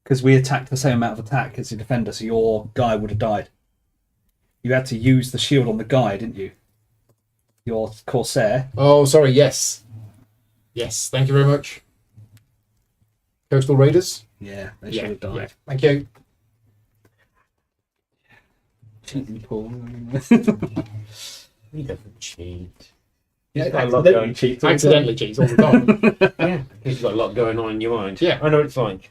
Speaker 2: Because we attacked the same amount of attack as the defender, so your guy would have died. You had to use the shield on the guy, didn't you? Your Corsair.
Speaker 1: Oh, sorry. Yes. Yes. Thank you very much. Coastal Raiders.
Speaker 2: Yeah, they
Speaker 1: Yeah.
Speaker 2: should have died.
Speaker 1: Yeah. Thank you.
Speaker 2: Cheating Paul.
Speaker 4: He doesn't cheat.
Speaker 2: Yeah,
Speaker 4: got a lot
Speaker 2: accidentally
Speaker 4: going.
Speaker 2: cheats all the time.
Speaker 1: Accidentally cheats all the time.
Speaker 4: Yeah, he's got a lot going on in your mind.
Speaker 1: Yeah.
Speaker 4: I know what it's like.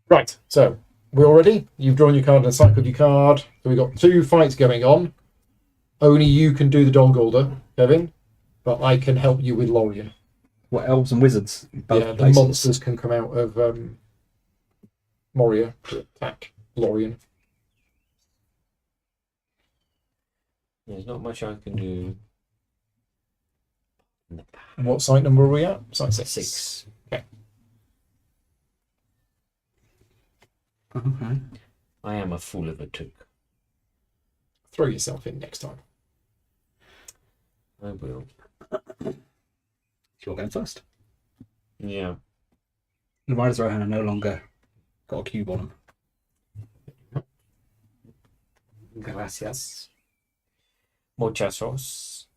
Speaker 1: Right. So we're all ready. You've drawn your card and cycled your card. So we've got 2 fights going on. Only you can do the Dolgolder, Kevin, but I can help you with Lorien.
Speaker 2: What, elves and wizards? Both
Speaker 1: Yeah, the
Speaker 2: places.
Speaker 1: monsters can come out of Moria to attack Lorien.
Speaker 4: There's not much I can do.
Speaker 1: What site number are we at? Site 6.
Speaker 4: 6.
Speaker 2: Okay.
Speaker 4: I am a fool of a took.
Speaker 1: Throw yourself in next time.
Speaker 4: I will.
Speaker 2: You're going first.
Speaker 4: Yeah.
Speaker 2: The Riders of Rohan are no longer got a cube on them.
Speaker 4: Gracias. Muchachos.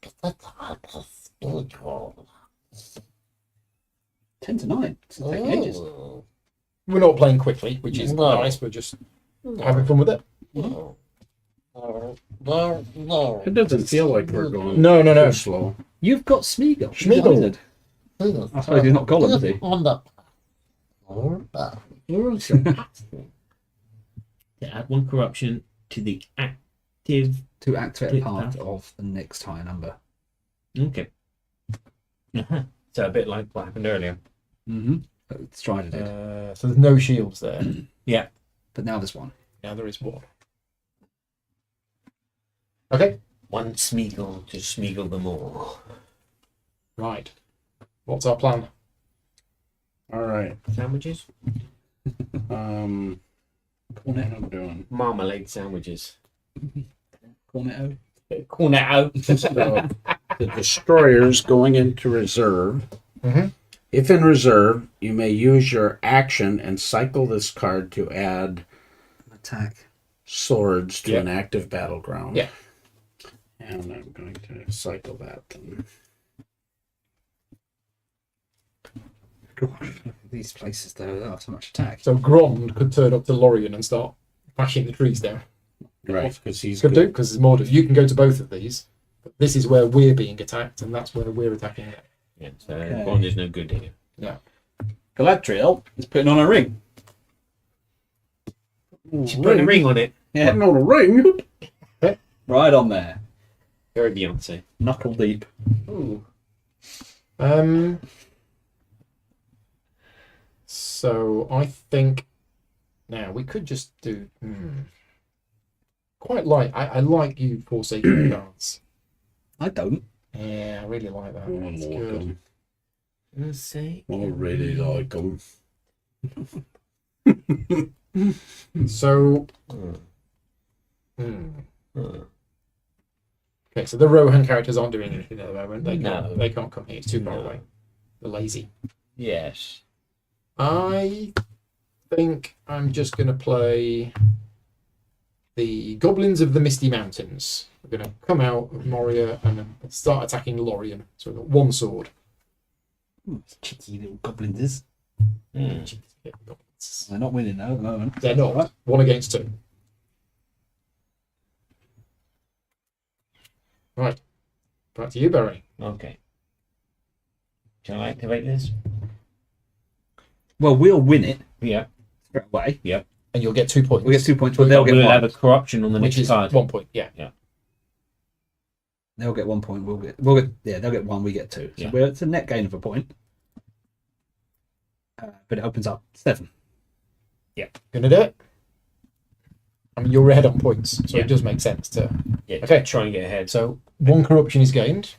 Speaker 5: The type of spiritual.
Speaker 2: 10 to 9. It's taking ages.
Speaker 5: Ooh.
Speaker 1: We're not playing quickly, which is
Speaker 5: No.
Speaker 1: nice. We're just having fun with it.
Speaker 5: No. No.
Speaker 3: It doesn't feel like we're going
Speaker 1: No, no, no.
Speaker 3: too slow.
Speaker 2: You've got Smeagol.
Speaker 1: Smeagol.
Speaker 2: I suppose he's not Gollum, is he?
Speaker 5: On the or back.
Speaker 4: To add 1 corruption to the active.
Speaker 2: To activate a
Speaker 4: Click
Speaker 2: part
Speaker 4: that.
Speaker 2: of the next higher number.
Speaker 4: Okay. So a bit like what happened earlier.
Speaker 2: Mm-hmm. Strider did.
Speaker 1: So there's no shields there.
Speaker 4: Yeah.
Speaker 2: But now there's one.
Speaker 1: Now there is one. Okay.
Speaker 4: 1 Smeagol to Smeagol them all.
Speaker 1: Right. What's our plan?
Speaker 3: All right.
Speaker 4: Sandwiches?
Speaker 3: What am I doing?
Speaker 4: Marmalade sandwiches.
Speaker 2: Cornetto.
Speaker 4: Cornetto.
Speaker 3: So, the destroyer's going into reserve.
Speaker 1: Mhm.
Speaker 3: If in reserve, you may use your action and cycle this card to add
Speaker 2: Attack.
Speaker 3: swords to
Speaker 1: Yeah.
Speaker 3: an active battleground.
Speaker 1: Yeah.
Speaker 3: And I'm going to cycle that then.
Speaker 2: Gosh, these places though, they have so much attack.
Speaker 1: So Grond could turn up to Lorien and start bashing the trees down.
Speaker 3: Right, because he's
Speaker 1: Could do,
Speaker 3: good.
Speaker 1: because there's more. You can go to both of these. But this is where we're being attacked, and that's where we're attacking it.
Speaker 4: Yeah, so
Speaker 2: Okay.
Speaker 4: Bond is no good here.
Speaker 2: Galadriel is putting on a ring.
Speaker 4: She's putting a ring on it.
Speaker 2: Yeah,
Speaker 3: Putting on a ring.
Speaker 2: right on there.
Speaker 4: Very Beyonce.
Speaker 2: Knuckle deep.
Speaker 4: Ooh.
Speaker 1: So I think now we could just do quite like I like you Forsaken cards.
Speaker 2: I don't.
Speaker 1: Yeah, I really like that.
Speaker 3: Oh,
Speaker 1: It's
Speaker 3: like
Speaker 1: good.
Speaker 3: 'em.
Speaker 4: Let's see.
Speaker 3: I really like them.
Speaker 1: So
Speaker 4: Hmm.
Speaker 1: okay, so the Rohan characters aren't doing anything at the moment. They can't
Speaker 4: No.
Speaker 1: they can't come here. It's too far
Speaker 4: No.
Speaker 1: away. They're lazy.
Speaker 4: Yes.
Speaker 1: I think I'm just going to play the Goblins of the Misty Mountains. We're going to come out of Moria and then start attacking Lorien. So we've got 1 sword.
Speaker 2: Cheeky little goblins is.
Speaker 4: Hmm.
Speaker 2: They're not winning though at the moment.
Speaker 1: They're not.
Speaker 2: Right.
Speaker 1: 1 against 2. Right. Back to you, Barry.
Speaker 4: Okay. Shall I activate this?
Speaker 2: Well, we'll win it
Speaker 4: Yeah.
Speaker 2: straight away.
Speaker 1: And you'll get 2 points.
Speaker 2: We get 2 points, but they'll get
Speaker 4: We'll
Speaker 2: one.
Speaker 4: have a corruption on the
Speaker 1: which
Speaker 4: next
Speaker 1: is
Speaker 4: card.
Speaker 1: 1 point. Yeah.
Speaker 2: They'll get 1 point. We'll get yeah. They'll get 1. We get 2. So
Speaker 4: Yeah.
Speaker 2: it's a net gain of a point. But it opens up 7.
Speaker 1: Gonna do it. I mean, you're ahead on points, so
Speaker 4: Yeah.
Speaker 1: it does make sense to.
Speaker 4: Yeah.
Speaker 1: Okay.
Speaker 4: Try and get ahead.
Speaker 1: So 1 corruption is gained.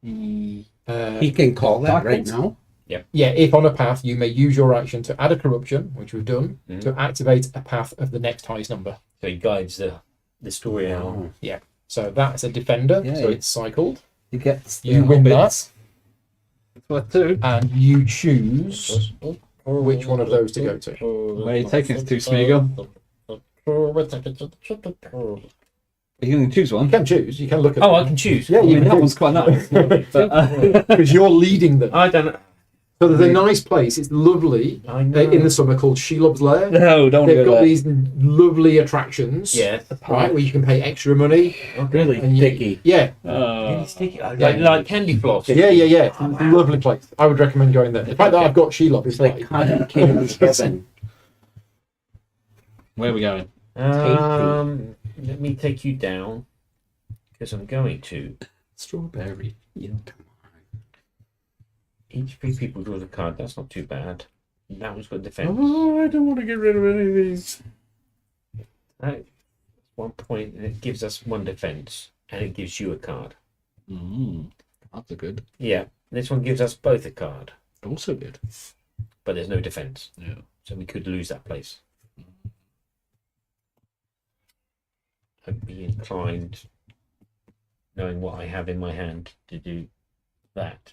Speaker 3: He can call that right now.
Speaker 1: Yeah, if on a path, you may use your action to add a corruption, which we've done, to activate a path of the next highest number.
Speaker 4: So he guides the story out.
Speaker 3: Oh.
Speaker 1: Yeah. So that's a defender,
Speaker 2: Yeah,
Speaker 1: so
Speaker 2: yeah.
Speaker 1: it's cycled.
Speaker 2: You get
Speaker 1: You win that,
Speaker 2: It's worth 2.
Speaker 1: and you choose which one of those to go to.
Speaker 2: Where are you taking us to, Smeagol? You can only choose one.
Speaker 1: You can choose. You can look at.
Speaker 4: Oh, I can choose.
Speaker 1: Yeah,
Speaker 2: I
Speaker 1: you
Speaker 2: mean, that
Speaker 1: can
Speaker 2: one's quite nice.
Speaker 1: because you're leading them.
Speaker 4: I don't know.
Speaker 1: So there's a nice place. It's lovely
Speaker 4: I know.
Speaker 1: in the summer called Shelob's Lair.
Speaker 2: No, don't want to
Speaker 1: They've
Speaker 2: go
Speaker 1: got
Speaker 2: there.
Speaker 1: these lovely attractions.
Speaker 4: Yeah.
Speaker 1: Right, where you can pay extra money.
Speaker 3: Really
Speaker 1: And
Speaker 3: sticky.
Speaker 1: Yeah,
Speaker 4: Really sticky.
Speaker 1: Yeah.
Speaker 4: Like candy floss.
Speaker 1: yeah. It's a lovely place. I would recommend going there. The fact that I've got Shelob is
Speaker 3: It's like cotton candy heaven.
Speaker 2: Where are we going?
Speaker 4: Let me take you down because I'm going to.
Speaker 2: Strawberry. Yeah.
Speaker 4: Each 3 people draws a card. That's not too bad. That one's got defense.
Speaker 3: Oh, I don't want to get rid of any of these.
Speaker 4: That's 1 point, and it gives us 1 defense, and it gives you a card.
Speaker 2: That's a good.
Speaker 4: Yeah, this one gives us both a card,
Speaker 2: Also good.
Speaker 4: but there's no defense.
Speaker 2: Yeah.
Speaker 4: So we could lose that place. I'd be inclined, knowing what I have in my hand, to do that.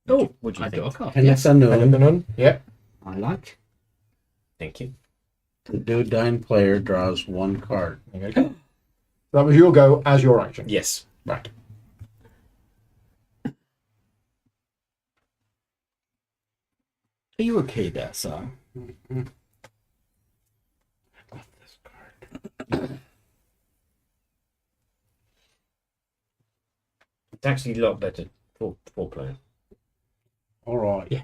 Speaker 2: Oh,
Speaker 4: What do you
Speaker 2: I
Speaker 4: think?
Speaker 2: draw a card.
Speaker 3: And
Speaker 2: Yes,
Speaker 3: it's unknown.
Speaker 1: None. Yeah.
Speaker 2: I like.
Speaker 4: Thank you.
Speaker 3: The Duodine player draws 1 card.
Speaker 1: There you go. That was your go as your action.
Speaker 4: Yes.
Speaker 1: Right.
Speaker 2: Are you okay there, sir?
Speaker 3: I love this card.
Speaker 4: It's actually a lot better for 4-player.
Speaker 3: All right.
Speaker 1: Yeah.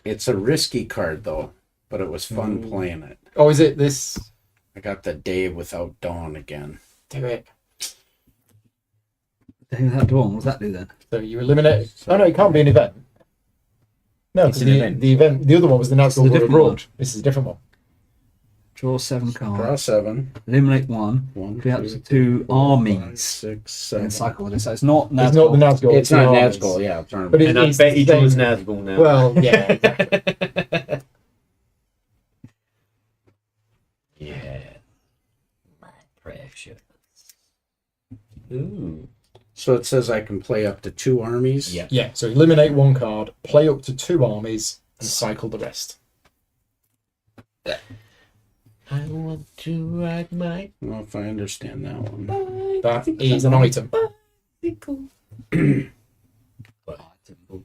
Speaker 3: It's a risky card though, but it was fun playing it.
Speaker 1: Oh, is it this?
Speaker 3: I got the Day Without Dawn again.
Speaker 1: Do it.
Speaker 2: Day without dawn. What's that do then?
Speaker 1: So you eliminate. Oh no, it can't be an event. No,
Speaker 4: It's
Speaker 1: 'cause
Speaker 4: an event.
Speaker 1: The event. The other one was the
Speaker 2: This is
Speaker 1: Nazgul
Speaker 2: a
Speaker 1: Lord
Speaker 2: different
Speaker 1: Abroad.
Speaker 2: one.
Speaker 1: This is a different one.
Speaker 2: Draw 7
Speaker 3: Draw
Speaker 2: cards.
Speaker 3: 7.
Speaker 2: Eliminate 1.
Speaker 3: 1,
Speaker 2: Create up
Speaker 3: 2,
Speaker 2: to 2 armies.
Speaker 3: 6, 7.
Speaker 2: And cycle this. So it's not Nazgul.
Speaker 1: It's not the Nazgul.
Speaker 3: It's not
Speaker 1: the armies.
Speaker 3: Nazgul, yeah. It's
Speaker 1: But
Speaker 4: And I
Speaker 1: it's
Speaker 4: bet he
Speaker 1: the
Speaker 4: draws
Speaker 1: same-
Speaker 4: Nazgul now.
Speaker 1: Well, yeah. Exactly.
Speaker 4: Yeah. My precious. Ooh.
Speaker 3: So it says I can play up to 2 armies.
Speaker 4: Yeah.
Speaker 1: Yeah. So eliminate 1 card, play up to 2 armies, and cycle the rest.
Speaker 4: I want to ride my
Speaker 3: I don't know if I understand that one.
Speaker 1: That is an item.
Speaker 4: bicycle. Bicycle,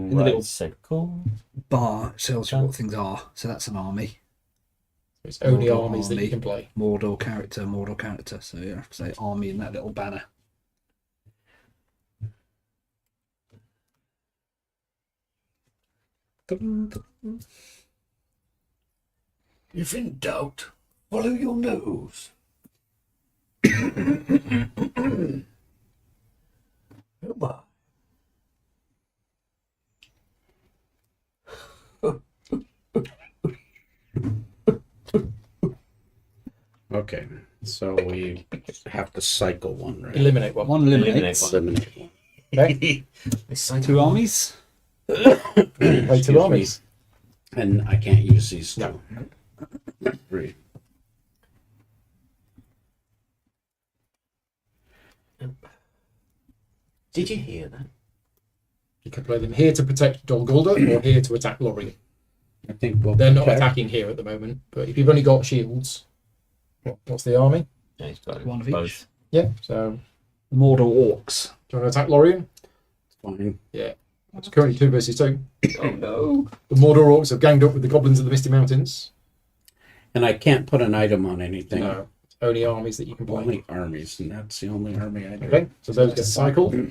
Speaker 2: In the little-
Speaker 4: bicycle.
Speaker 2: Bar tells you what things are. So that's an army.
Speaker 1: It's only
Speaker 2: Mordor
Speaker 1: armies that you
Speaker 2: army.
Speaker 1: can play.
Speaker 2: Mordor character. So you have to say army in that little banner.
Speaker 3: If in doubt, follow your nose. Okay, so we have to cycle one, right?
Speaker 1: Eliminate 1.
Speaker 2: One eliminates.
Speaker 3: Eliminate one.
Speaker 1: Okay.
Speaker 2: 2 armies.
Speaker 1: Play 2 armies.
Speaker 3: And I can't use these two.
Speaker 1: No.
Speaker 3: 3.
Speaker 4: Did you hear that?
Speaker 1: You can play them here to protect Dol Guldur or here to attack Lorien.
Speaker 3: I think we'll
Speaker 1: They're not
Speaker 3: protect.
Speaker 1: attacking here at the moment, but if you've only got shields, what's the army?
Speaker 4: Yeah, he's got
Speaker 2: One of each.
Speaker 4: both.
Speaker 1: Yeah, so
Speaker 2: Mordor orcs.
Speaker 3: Oh,
Speaker 1: do you want to attack Lorien?
Speaker 3: Fine.
Speaker 1: Yeah. It's currently 2 versus 2.
Speaker 2: Oh no.
Speaker 1: The Mordor orcs have ganged up with the goblins of the Misty Mountains.
Speaker 3: And I can't put an item on anything.
Speaker 1: No, it's only armies that you can play.
Speaker 3: Only armies, and that's the only army I do.
Speaker 1: Okay, so those get cycled.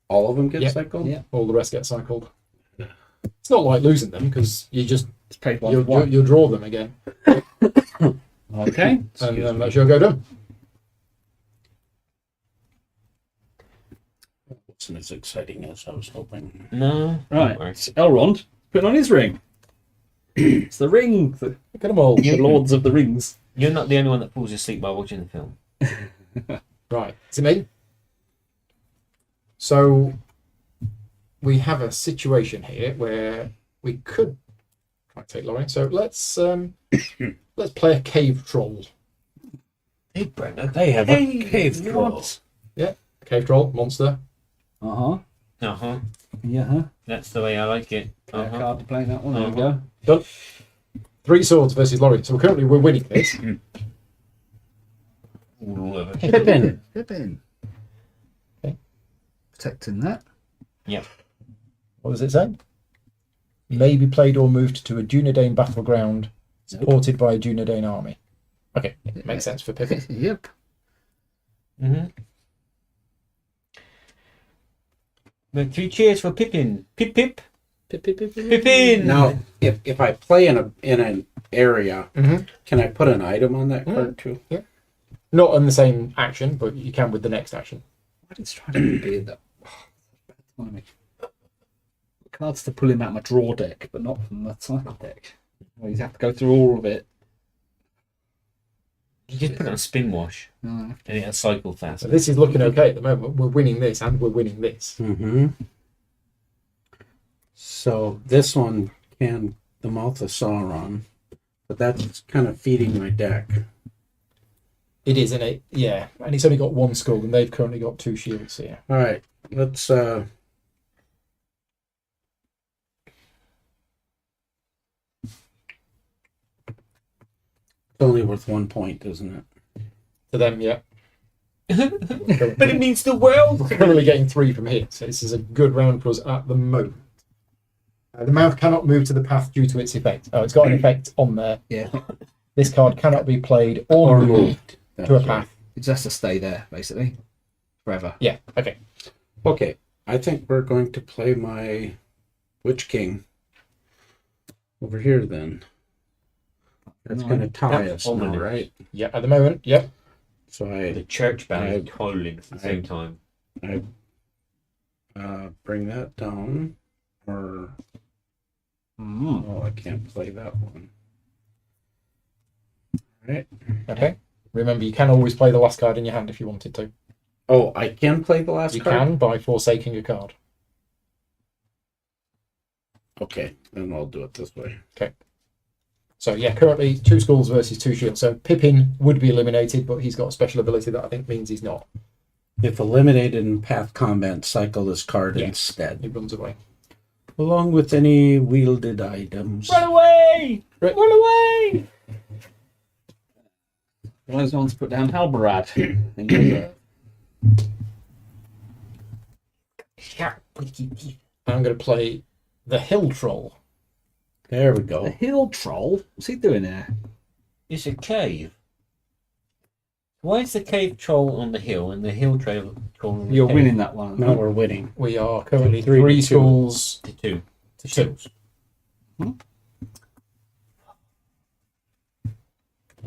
Speaker 3: All of them get
Speaker 1: Yep.
Speaker 3: cycled?
Speaker 2: Yeah.
Speaker 1: All the rest get cycled. It's not like losing them because you just
Speaker 2: It's paid
Speaker 1: you'll draw them again,
Speaker 2: Okay.
Speaker 1: and then that's your go done.
Speaker 3: Wasn't as exciting as I was hoping.
Speaker 4: No.
Speaker 2: Right.
Speaker 4: Don't worry.
Speaker 2: It's Elrond putting on his ring. It's the ring. The
Speaker 1: Look at them all.
Speaker 2: Lords of the Rings.
Speaker 4: You're not the only one that falls asleep while watching the film.
Speaker 1: Right, is it me? So we have a situation here where we could try to take Laurie. So let's play a cave troll.
Speaker 3: Hey, Brenda, they have a cave troll.
Speaker 1: Yeah, cave troll monster.
Speaker 2: Uh-huh.
Speaker 4: Uh-huh.
Speaker 2: Yeah, huh?
Speaker 4: That's the way I like it.
Speaker 2: Play a
Speaker 4: Uh-huh.
Speaker 2: card to play that one. There we
Speaker 4: Uh-huh.
Speaker 2: go.
Speaker 1: Done. 3 swords versus Laurie. So currently we're winning this.
Speaker 3: Pippin.
Speaker 2: Pippin.
Speaker 1: Okay.
Speaker 2: Protecting that.
Speaker 4: Yep.
Speaker 1: What does it say? May be played or moved to a Dunedain battleground supported by a Dunedain army. Okay, makes sense for Pippin.
Speaker 2: Yep.
Speaker 4: Mm-hmm. But 3 cheers for Pippin. Pip pip. Pippin.
Speaker 3: Now, if I play in an area,
Speaker 1: Mhm.
Speaker 3: can I put an item on that card too?
Speaker 1: Not on the same action, but you can with the next action.
Speaker 2: Why did try to be that? Timing. Cards to pull him out of my draw deck, but not from the side deck. Well, you have to go through all of it.
Speaker 4: You just put it on spin wash
Speaker 2: No.
Speaker 4: and it'll cycle fast.
Speaker 1: So this is looking okay at the moment. We're winning this and we're winning this.
Speaker 3: Mm-hmm. So this one can the Mouth of Sauron, but that's kind of feeding my deck.
Speaker 1: It is, isn't it? Yeah. And it's only got 1 skull and they've currently got 2 shields here.
Speaker 3: All right, let's. It's only worth 1 point, isn't it?
Speaker 1: To them, yeah.
Speaker 4: But it means the world.
Speaker 1: We're currently getting 3 from here. So this is a good round for us at the moment. The mouth cannot move to the path due to its effect. Oh, it's got an effect on there.
Speaker 2: Yeah.
Speaker 1: This card cannot be played or moved to a path.
Speaker 2: It just has to stay there, basically. Forever.
Speaker 1: Yeah, okay.
Speaker 3: Okay, I think we're going to play my Witch King over here then. That's going to tie us now,
Speaker 4: ominous.
Speaker 3: right?
Speaker 1: Yeah, at the moment, yep.
Speaker 3: So
Speaker 4: The church bell
Speaker 3: I-
Speaker 4: is tolling at the same time.
Speaker 3: I bring that down, or oh, I can't play that one. Right?
Speaker 1: Okay. Remember, you can always play the last card in your hand if you wanted to.
Speaker 3: Oh, I can play the last
Speaker 1: You
Speaker 3: card.
Speaker 1: can by forsaking a card.
Speaker 3: Okay, then I'll do it this way.
Speaker 1: So yeah, currently 2 skulls versus 2 shields. So Pippin would be eliminated, but he's got a special ability that I think means he's not.
Speaker 3: If eliminated in path combat, cycle this card
Speaker 1: Yeah.
Speaker 3: instead,
Speaker 1: He runs away.
Speaker 3: along with any wielded items.
Speaker 4: Run away!
Speaker 1: Right.
Speaker 4: Run away!
Speaker 2: Those ones put down Halbarad.
Speaker 1: I'm going to play the Hill Troll.
Speaker 3: There we
Speaker 2: The
Speaker 3: go.
Speaker 2: hill troll? What's he doing there?
Speaker 4: It's a cave. Why is the cave troll on the hill and the hill troll on the
Speaker 2: You're
Speaker 4: cave?
Speaker 2: winning that one.
Speaker 3: Now we're winning.
Speaker 1: We are currently
Speaker 3: 3 to
Speaker 1: 3
Speaker 3: 2.
Speaker 1: skulls
Speaker 4: To 2.
Speaker 1: to 2.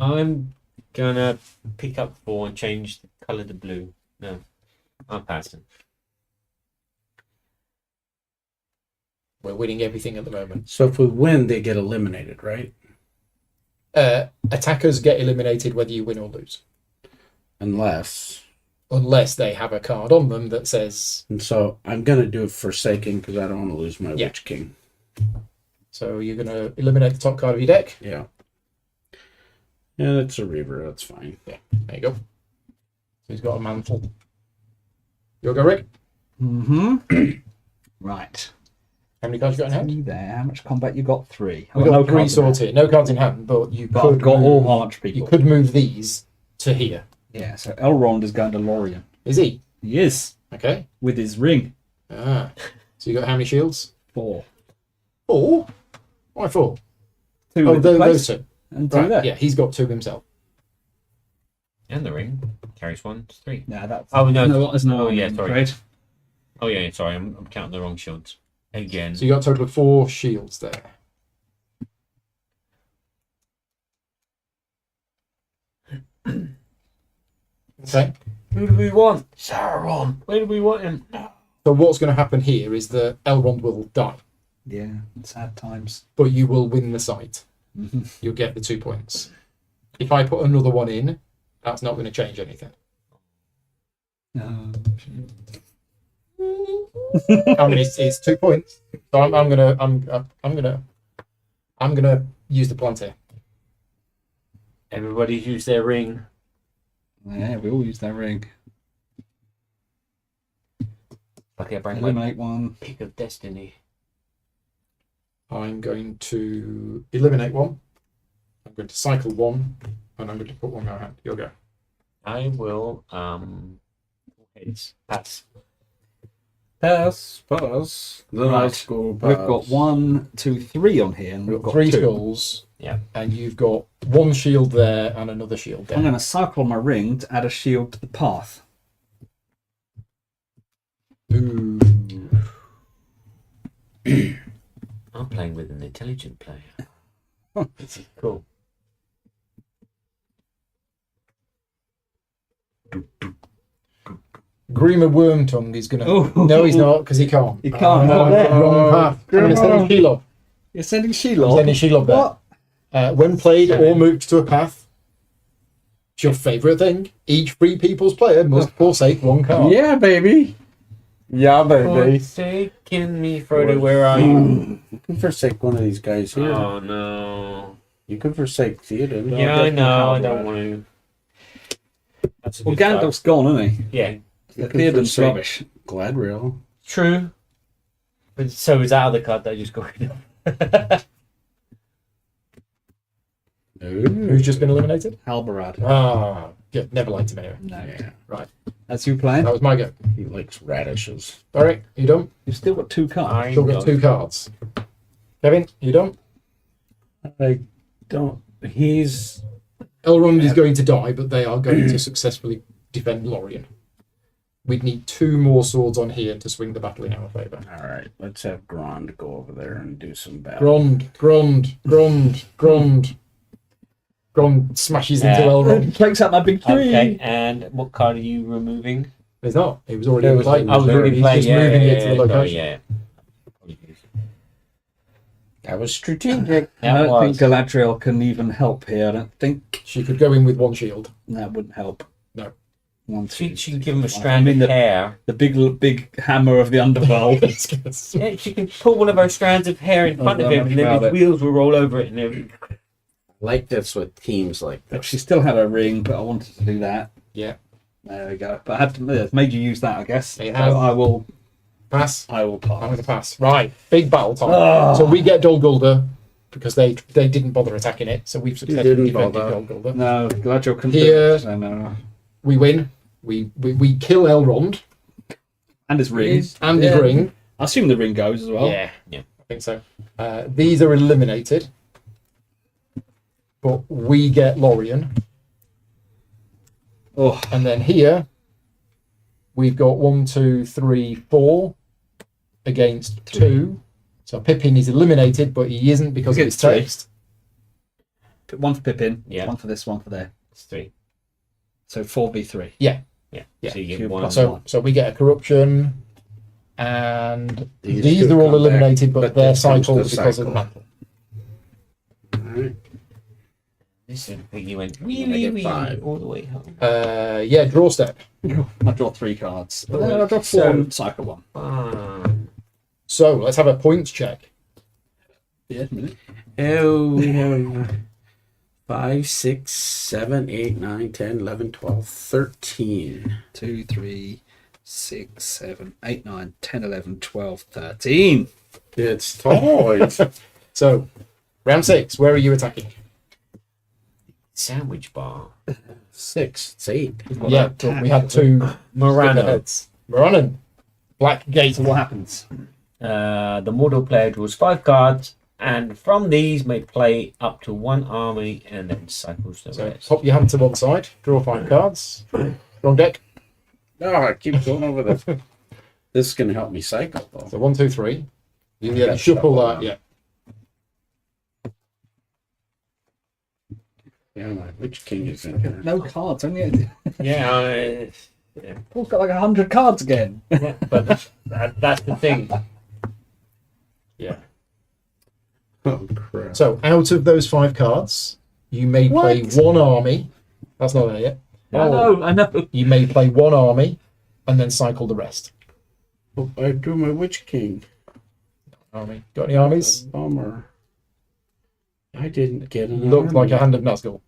Speaker 4: I'm gonna pick up 4 and change the colour to blue. No, I'm passing.
Speaker 1: We're winning everything at the moment.
Speaker 3: So if we win, they get eliminated, right?
Speaker 1: Attackers get eliminated whether you win or lose.
Speaker 3: Unless.
Speaker 1: Unless they have a card on them that says...
Speaker 3: And so I'm going to do Forsaken because I don't want to lose my
Speaker 1: Yeah.
Speaker 3: Witch King.
Speaker 1: So you're going to eliminate the top card of your deck.
Speaker 3: Yeah. Yeah, it's a Reaver. That's fine.
Speaker 1: Yeah, there you go. So he's got a mantle. You'll go, Rick?
Speaker 2: Mm-hmm. Right.
Speaker 1: How many cards you got in hand?
Speaker 2: See there. How much combat you got? 3.
Speaker 1: We've got 3 swords here. No cards in hand, but you
Speaker 2: But
Speaker 1: could
Speaker 2: I've got
Speaker 1: move,
Speaker 2: all Arch people.
Speaker 1: you could move these to here.
Speaker 2: Yeah, so Elrond is going to Lorien.
Speaker 1: Is he?
Speaker 2: He is.
Speaker 1: Okay.
Speaker 2: With his ring.
Speaker 1: Ah. So you got how many shields?
Speaker 2: 4.
Speaker 1: 4? Why 4?
Speaker 2: 2
Speaker 1: Oh,
Speaker 2: with the
Speaker 1: those
Speaker 2: place,
Speaker 1: 2.
Speaker 2: and 2
Speaker 1: Right.
Speaker 2: there.
Speaker 1: Yeah, he's got 2 himself.
Speaker 4: And the ring carries 1, 3.
Speaker 2: No, that's...
Speaker 4: Oh, no.
Speaker 2: There's no
Speaker 4: Oh,
Speaker 2: army,
Speaker 4: yeah,
Speaker 2: I'm
Speaker 4: sorry.
Speaker 2: afraid.
Speaker 4: Oh yeah, sorry, I'm counting the wrong shields again.
Speaker 1: So you got a total of 4 shields there. Okay.
Speaker 4: Who do we want? Sauron. Where do we want him?
Speaker 1: So what's going to happen here is that Elrond will die,
Speaker 2: Yeah, sad times.
Speaker 1: but you will win the site.
Speaker 2: Mhm.
Speaker 1: You'll get the 2 points. If I put another one in, that's not going to change anything.
Speaker 2: No.
Speaker 1: I mean, it's 2 points. So I'm gonna use the plant here.
Speaker 4: Everybody's used their ring.
Speaker 2: Yeah, we all use that ring.
Speaker 4: Okay, bring my
Speaker 2: Eliminate one.
Speaker 4: pick of destiny.
Speaker 1: I'm going to eliminate one. I'm going to cycle one, and I'm going to put one in my hand. You'll go.
Speaker 4: I will heads pass.
Speaker 3: Pass. Then I'll
Speaker 2: Right.
Speaker 3: score
Speaker 2: We've
Speaker 3: pass.
Speaker 2: got 1, 2, 3 on here, and
Speaker 1: We've
Speaker 2: we've
Speaker 1: got
Speaker 2: got
Speaker 1: 3
Speaker 2: 2.
Speaker 1: skulls.
Speaker 4: Yeah.
Speaker 1: And you've got 1 shield there and another shield there.
Speaker 2: I'm going to cycle on my ring to add a shield to the path.
Speaker 1: Ooh.
Speaker 4: I'm playing with an intelligent player. This is cool.
Speaker 1: Grima Wormtongue is gonna.
Speaker 2: Oh.
Speaker 1: No, he's not because he can't.
Speaker 2: He can't,
Speaker 1: Oh,
Speaker 2: not there.
Speaker 1: wrong path. I'm gonna send Shelob.
Speaker 2: You're sending
Speaker 1: I'm
Speaker 2: Sheila.
Speaker 1: sending Shelob there.
Speaker 2: What?
Speaker 1: When played or moved to a path, it's your favourite thing. Each Free People's player must forsake 1 card.
Speaker 3: Yeah, baby. Yeah, baby.
Speaker 4: Forsaken me, Frodo. Where are you?
Speaker 3: You can forsake one of these guys here.
Speaker 4: Oh no.
Speaker 3: You can forsake Theoden.
Speaker 4: Yeah, I know. I don't want to. That's a
Speaker 2: Well,
Speaker 4: good
Speaker 2: Gandalf's gone, isn't he?
Speaker 4: start. Yeah,
Speaker 3: You can
Speaker 2: Theoden's
Speaker 3: forsake
Speaker 2: rubbish.
Speaker 3: Gladriel.
Speaker 4: true. But so is that other card that I just got rid of.
Speaker 1: Who's just been eliminated?
Speaker 2: Halbarad.
Speaker 1: Ah, yeah, never liked him anyway.
Speaker 2: No.
Speaker 3: Yeah,
Speaker 1: Right,
Speaker 2: That's you playing?
Speaker 1: that was my go.
Speaker 3: he likes radishes.
Speaker 1: All right, you done?
Speaker 2: You've still got 2 cards.
Speaker 4: I
Speaker 1: Still got 2 cards. Kevin, you done?
Speaker 3: I don't. He's
Speaker 1: Elrond is going to die, but they are going to successfully defend Lorien. We'd need 2 more swords on here to swing the battle in our favour.
Speaker 3: all right. Let's have Grond go over there and do some battle.
Speaker 1: Grond smashes into Elrond.
Speaker 2: Takes out my big 3.
Speaker 4: Okay, and what card are you removing?
Speaker 1: He's not. He was already
Speaker 3: There
Speaker 1: in
Speaker 3: was
Speaker 1: play.
Speaker 3: a-
Speaker 4: I was already
Speaker 1: He's
Speaker 4: playing.
Speaker 1: just
Speaker 4: Yeah,
Speaker 1: moving
Speaker 4: yeah,
Speaker 1: it to the
Speaker 4: yeah,
Speaker 1: location.
Speaker 4: sorry, yeah.
Speaker 3: That was strategic.
Speaker 2: I
Speaker 4: That
Speaker 2: don't think
Speaker 4: was.
Speaker 2: Galadriel can even help here. I don't think
Speaker 1: She could go in with 1 shield.
Speaker 2: that wouldn't help.
Speaker 1: No.
Speaker 2: 1, 2,
Speaker 4: She can give him a
Speaker 2: 3, 4, 5.
Speaker 4: strand
Speaker 2: I mean,
Speaker 4: of
Speaker 2: the,
Speaker 4: hair.
Speaker 2: the big hammer of the underworld.
Speaker 4: Yeah, she can pull one of her strands of hair in front of him, and then
Speaker 2: about
Speaker 4: his
Speaker 2: it.
Speaker 4: wheels will roll over it. And everything.
Speaker 3: Like this with teams like
Speaker 2: But
Speaker 3: this.
Speaker 2: she still had her ring, but I wanted to do that.
Speaker 1: Yeah.
Speaker 2: There we go. But I had to it's made you use that, I guess.
Speaker 1: It
Speaker 2: So
Speaker 1: has.
Speaker 2: I will
Speaker 1: Pass.
Speaker 2: pass.
Speaker 1: I'm going to pass. Right. Big battle time.
Speaker 2: Oh.
Speaker 1: So we get Dol Guldur because they didn't bother attacking it. So we've successfully
Speaker 3: didn't
Speaker 1: defended
Speaker 3: bother.
Speaker 1: Dol Guldur.
Speaker 2: No, Galadriel couldn't
Speaker 1: Here.
Speaker 2: do it. No.
Speaker 1: We win. We kill Elrond
Speaker 2: And his ring.
Speaker 1: and his
Speaker 2: Yeah.
Speaker 1: ring.
Speaker 2: I assume the ring goes as well.
Speaker 1: Yeah.
Speaker 4: Yeah.
Speaker 1: I think so. These are eliminated. But we get Lorien.
Speaker 2: Oh,
Speaker 1: And then here, we've got 1, 2, 3, 4 against 2. So Pippin is eliminated, but he isn't because of his
Speaker 2: Against 3.
Speaker 1: text.
Speaker 2: one for Pippin.
Speaker 4: Yeah.
Speaker 2: One for this, one for there.
Speaker 4: It's 3.
Speaker 2: So 4v3.
Speaker 1: Yeah.
Speaker 4: Yeah.
Speaker 1: Yeah.
Speaker 4: So you get
Speaker 2: Two
Speaker 4: one.
Speaker 2: plus
Speaker 1: So we get a corruption, and
Speaker 3: These
Speaker 1: these
Speaker 3: two
Speaker 1: are all
Speaker 3: come
Speaker 1: eliminated,
Speaker 3: back,
Speaker 1: but
Speaker 3: but
Speaker 1: they're
Speaker 3: this comes
Speaker 1: cycled
Speaker 3: to
Speaker 1: because of the
Speaker 3: cycle.
Speaker 1: battle.
Speaker 3: Alright.
Speaker 4: This is the thing you went
Speaker 3: I
Speaker 4: wee
Speaker 3: get
Speaker 4: wee
Speaker 3: 5.
Speaker 4: all the way home.
Speaker 1: Yeah, draw step.
Speaker 2: I draw 3 cards. But then I draw 4
Speaker 4: So-
Speaker 2: and cycle 1.
Speaker 1: So let's have a points check.
Speaker 2: Yeah, a minute.
Speaker 3: Oh, we have 5, 6, 7, 8, 9, 10, 11, 12, 13.
Speaker 2: 2, 3, 6, 7, 8, 9, 10, 11, 12, 13.
Speaker 3: It's toys.
Speaker 1: So, round 6, where are you attacking?
Speaker 4: Sandwich bar.
Speaker 3: 6. It's 8.
Speaker 1: Yeah, but we had 2
Speaker 4: Morano.
Speaker 1: heads. Moranen. Black Gate.
Speaker 2: So what happens?
Speaker 4: The Mordor player draws 5 cards, and from these may play up to 1 army and then cycles the
Speaker 1: So
Speaker 4: rest.
Speaker 1: pop your hand to one side, draw 5 cards. Wrong deck.
Speaker 3: No, I keep going over this. This is going to help me cycle, though.
Speaker 1: So 1, 2, 3.
Speaker 3: You
Speaker 1: Yeah,
Speaker 3: got
Speaker 1: shuffle
Speaker 3: shuffle
Speaker 1: that.
Speaker 3: now.
Speaker 1: Yeah.
Speaker 3: Yeah, my Witch King is in here.
Speaker 2: No cards, only
Speaker 4: Yeah,
Speaker 2: Paul's got like 100 cards again.
Speaker 4: but that's the thing.
Speaker 1: Yeah.
Speaker 3: Oh, crap.
Speaker 1: So out of those 5 cards, you may play
Speaker 2: What?
Speaker 1: 1 army. That's not there yet.
Speaker 4: I know.
Speaker 1: You may play 1 army and then cycle the rest.
Speaker 3: Oh, I drew my Witch King.
Speaker 1: Army. Got any armies?
Speaker 3: Bummer. I didn't get an
Speaker 1: Looked
Speaker 3: army.
Speaker 1: like a hand of Nazgul.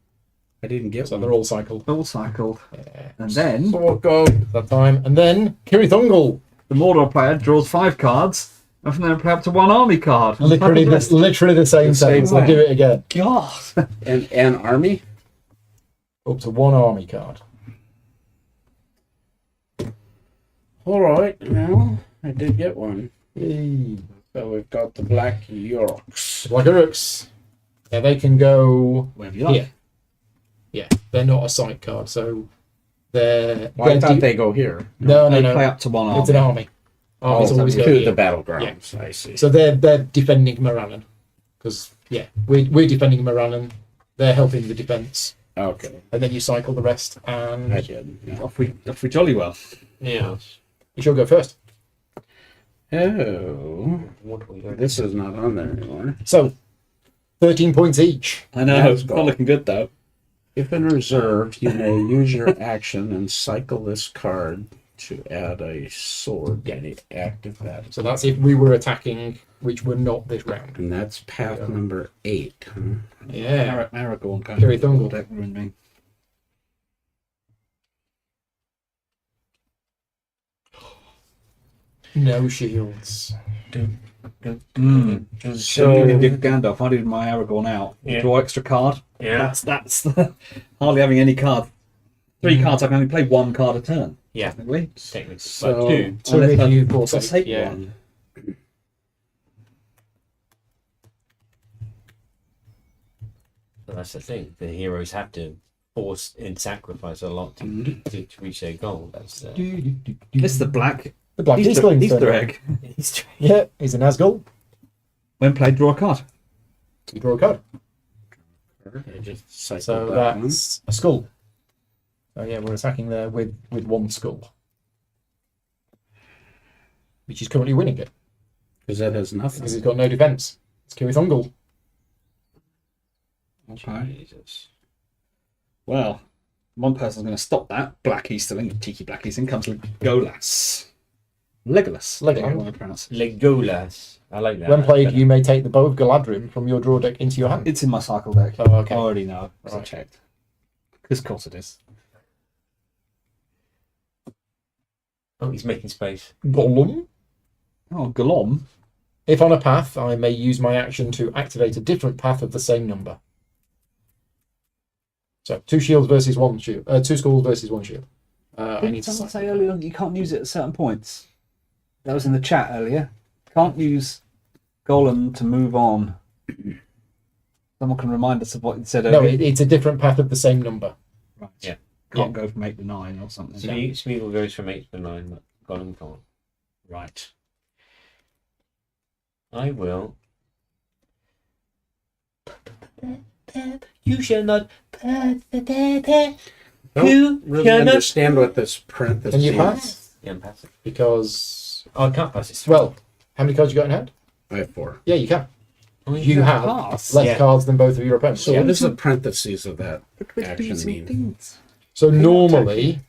Speaker 3: I didn't get
Speaker 1: So
Speaker 3: one.
Speaker 1: they're all cycled.
Speaker 2: All cycled.
Speaker 1: Yeah.
Speaker 2: And then
Speaker 3: Sword God.
Speaker 1: That time. And then Kirithungul.
Speaker 2: the Mordor player draws 5 cards, and from there play up to 1 army card.
Speaker 1: Literally the same
Speaker 3: The same
Speaker 1: sentence. I'll
Speaker 3: way.
Speaker 1: do it again.
Speaker 2: God.
Speaker 3: And an army?
Speaker 1: Up to 1 army card.
Speaker 3: Alright, well, I did get one.
Speaker 1: Yay.
Speaker 3: So we've got the Black Yorks.
Speaker 1: Like Uruks. Yeah, they can go
Speaker 2: Wherever you like.
Speaker 1: here. Yeah, they're not a sight card, so they're.
Speaker 3: Well, I
Speaker 1: they're
Speaker 3: thought
Speaker 1: de-
Speaker 3: they go here.
Speaker 1: No,
Speaker 2: They
Speaker 1: no,
Speaker 2: play
Speaker 1: no.
Speaker 2: up to 1 army.
Speaker 1: It's an army. Armies
Speaker 3: Oh,
Speaker 1: always
Speaker 3: to
Speaker 1: go
Speaker 3: the
Speaker 1: here.
Speaker 3: battlegrounds. I see.
Speaker 1: So they're defending Morannon. Because, yeah, we're defending Morannon. They're helping the defence.
Speaker 3: Okay,
Speaker 1: And then you cycle the rest, and
Speaker 3: I did. Yeah.
Speaker 2: Off we jolly well.
Speaker 4: Yeah.
Speaker 1: you shall go first.
Speaker 3: Oh,
Speaker 4: What do we do?
Speaker 3: this is not on there anymore.
Speaker 1: So, 13 points each.
Speaker 2: I know,
Speaker 3: Yeah,
Speaker 2: it's not looking good though.
Speaker 3: If in reserve, you may use your action and cycle this card to add a sword.
Speaker 1: Yeah.
Speaker 3: Any active that.
Speaker 1: So that's if we were attacking, which were not this round.
Speaker 3: And that's path number 8. Huh?
Speaker 1: Yeah.
Speaker 2: Aragorn kind
Speaker 1: Jerry
Speaker 2: of
Speaker 1: Thungle.
Speaker 2: deck ruined me.
Speaker 1: No shields.
Speaker 2: So you did Gandalf. I did my Aragorn out.
Speaker 4: Yeah.
Speaker 2: Draw extra card.
Speaker 4: Yeah.
Speaker 2: That's hardly having any card. 3 cards. I can only play 1 card a turn.
Speaker 4: Yeah.
Speaker 2: Technically.
Speaker 4: Technically.
Speaker 3: So-
Speaker 4: But 2.
Speaker 1: So
Speaker 2: Unless
Speaker 1: if
Speaker 2: I
Speaker 1: you bought
Speaker 2: forsake
Speaker 1: yeah.
Speaker 2: one.
Speaker 4: But that's the thing. The heroes have to force and sacrifice a lot to reach their goal. That's
Speaker 2: It's the black
Speaker 1: The Black
Speaker 2: Easter,
Speaker 1: Easterling.
Speaker 2: Easter egg.
Speaker 1: Yeah, he's a Nazgul.
Speaker 2: When played, draw a card.
Speaker 1: You draw a card.
Speaker 3: I just cycled
Speaker 1: So
Speaker 3: that one.
Speaker 1: that's a skull. So yeah, we're attacking there with 1 skull. Which is currently winning it.
Speaker 3: Because that has
Speaker 1: Because
Speaker 3: nothing.
Speaker 1: he's got no defence. It's Kirithungul.
Speaker 2: Okay.
Speaker 3: Jesus.
Speaker 2: Well, one person's going to stop that. Black Easterling, cheeky Black Easterling, comes Legolas. Legolas.
Speaker 1: Legolas.
Speaker 2: I don't want to pronounce it.
Speaker 4: Legolas. I like that.
Speaker 1: When played,
Speaker 4: Better.
Speaker 1: you may take the Bow of Galadrim from your draw deck into your hand.
Speaker 2: It's in my cycle deck.
Speaker 1: Oh, okay.
Speaker 2: I already know. So I
Speaker 1: Right.
Speaker 2: checked. Because of course it is.
Speaker 4: Oh, he's making space.
Speaker 1: Gollum.
Speaker 2: Oh, Golom.
Speaker 1: If on a path, I may use my action to activate a different path of the same number. So 2 shields versus 1 shield. 2 skulls versus 1 shield. I
Speaker 2: Didn't
Speaker 1: need to
Speaker 2: someone
Speaker 1: cycle.
Speaker 2: say earlier you can't use it at certain points? That was in the chat earlier. Can't use Golem to move on. Someone can remind us of what you said
Speaker 1: No,
Speaker 2: earlier.
Speaker 1: it's a different path of the same number.
Speaker 2: Right.
Speaker 4: Yeah.
Speaker 2: Can't go from 8 to 9 or something.
Speaker 4: Smeagol goes from 8 to 9, but Gollum can't.
Speaker 2: Right.
Speaker 4: I will. You shall not.
Speaker 3: Don't
Speaker 4: You
Speaker 3: really
Speaker 4: cannot-
Speaker 3: understand what this parenthesis
Speaker 1: Can you
Speaker 3: is.
Speaker 1: pass?
Speaker 4: Yeah, I'm passive.
Speaker 1: Because,
Speaker 4: Oh, I can't pass it.
Speaker 1: well, how many cards you got in hand?
Speaker 3: I have 4.
Speaker 1: Yeah, you can.
Speaker 4: Oh,
Speaker 1: You have
Speaker 2: pass.
Speaker 1: less
Speaker 4: Yeah.
Speaker 1: cards than both of your opponents.
Speaker 3: So
Speaker 1: Yeah.
Speaker 3: what does the parentheses of that
Speaker 2: But with
Speaker 3: action
Speaker 2: these
Speaker 3: mean?
Speaker 2: things.
Speaker 1: So normally,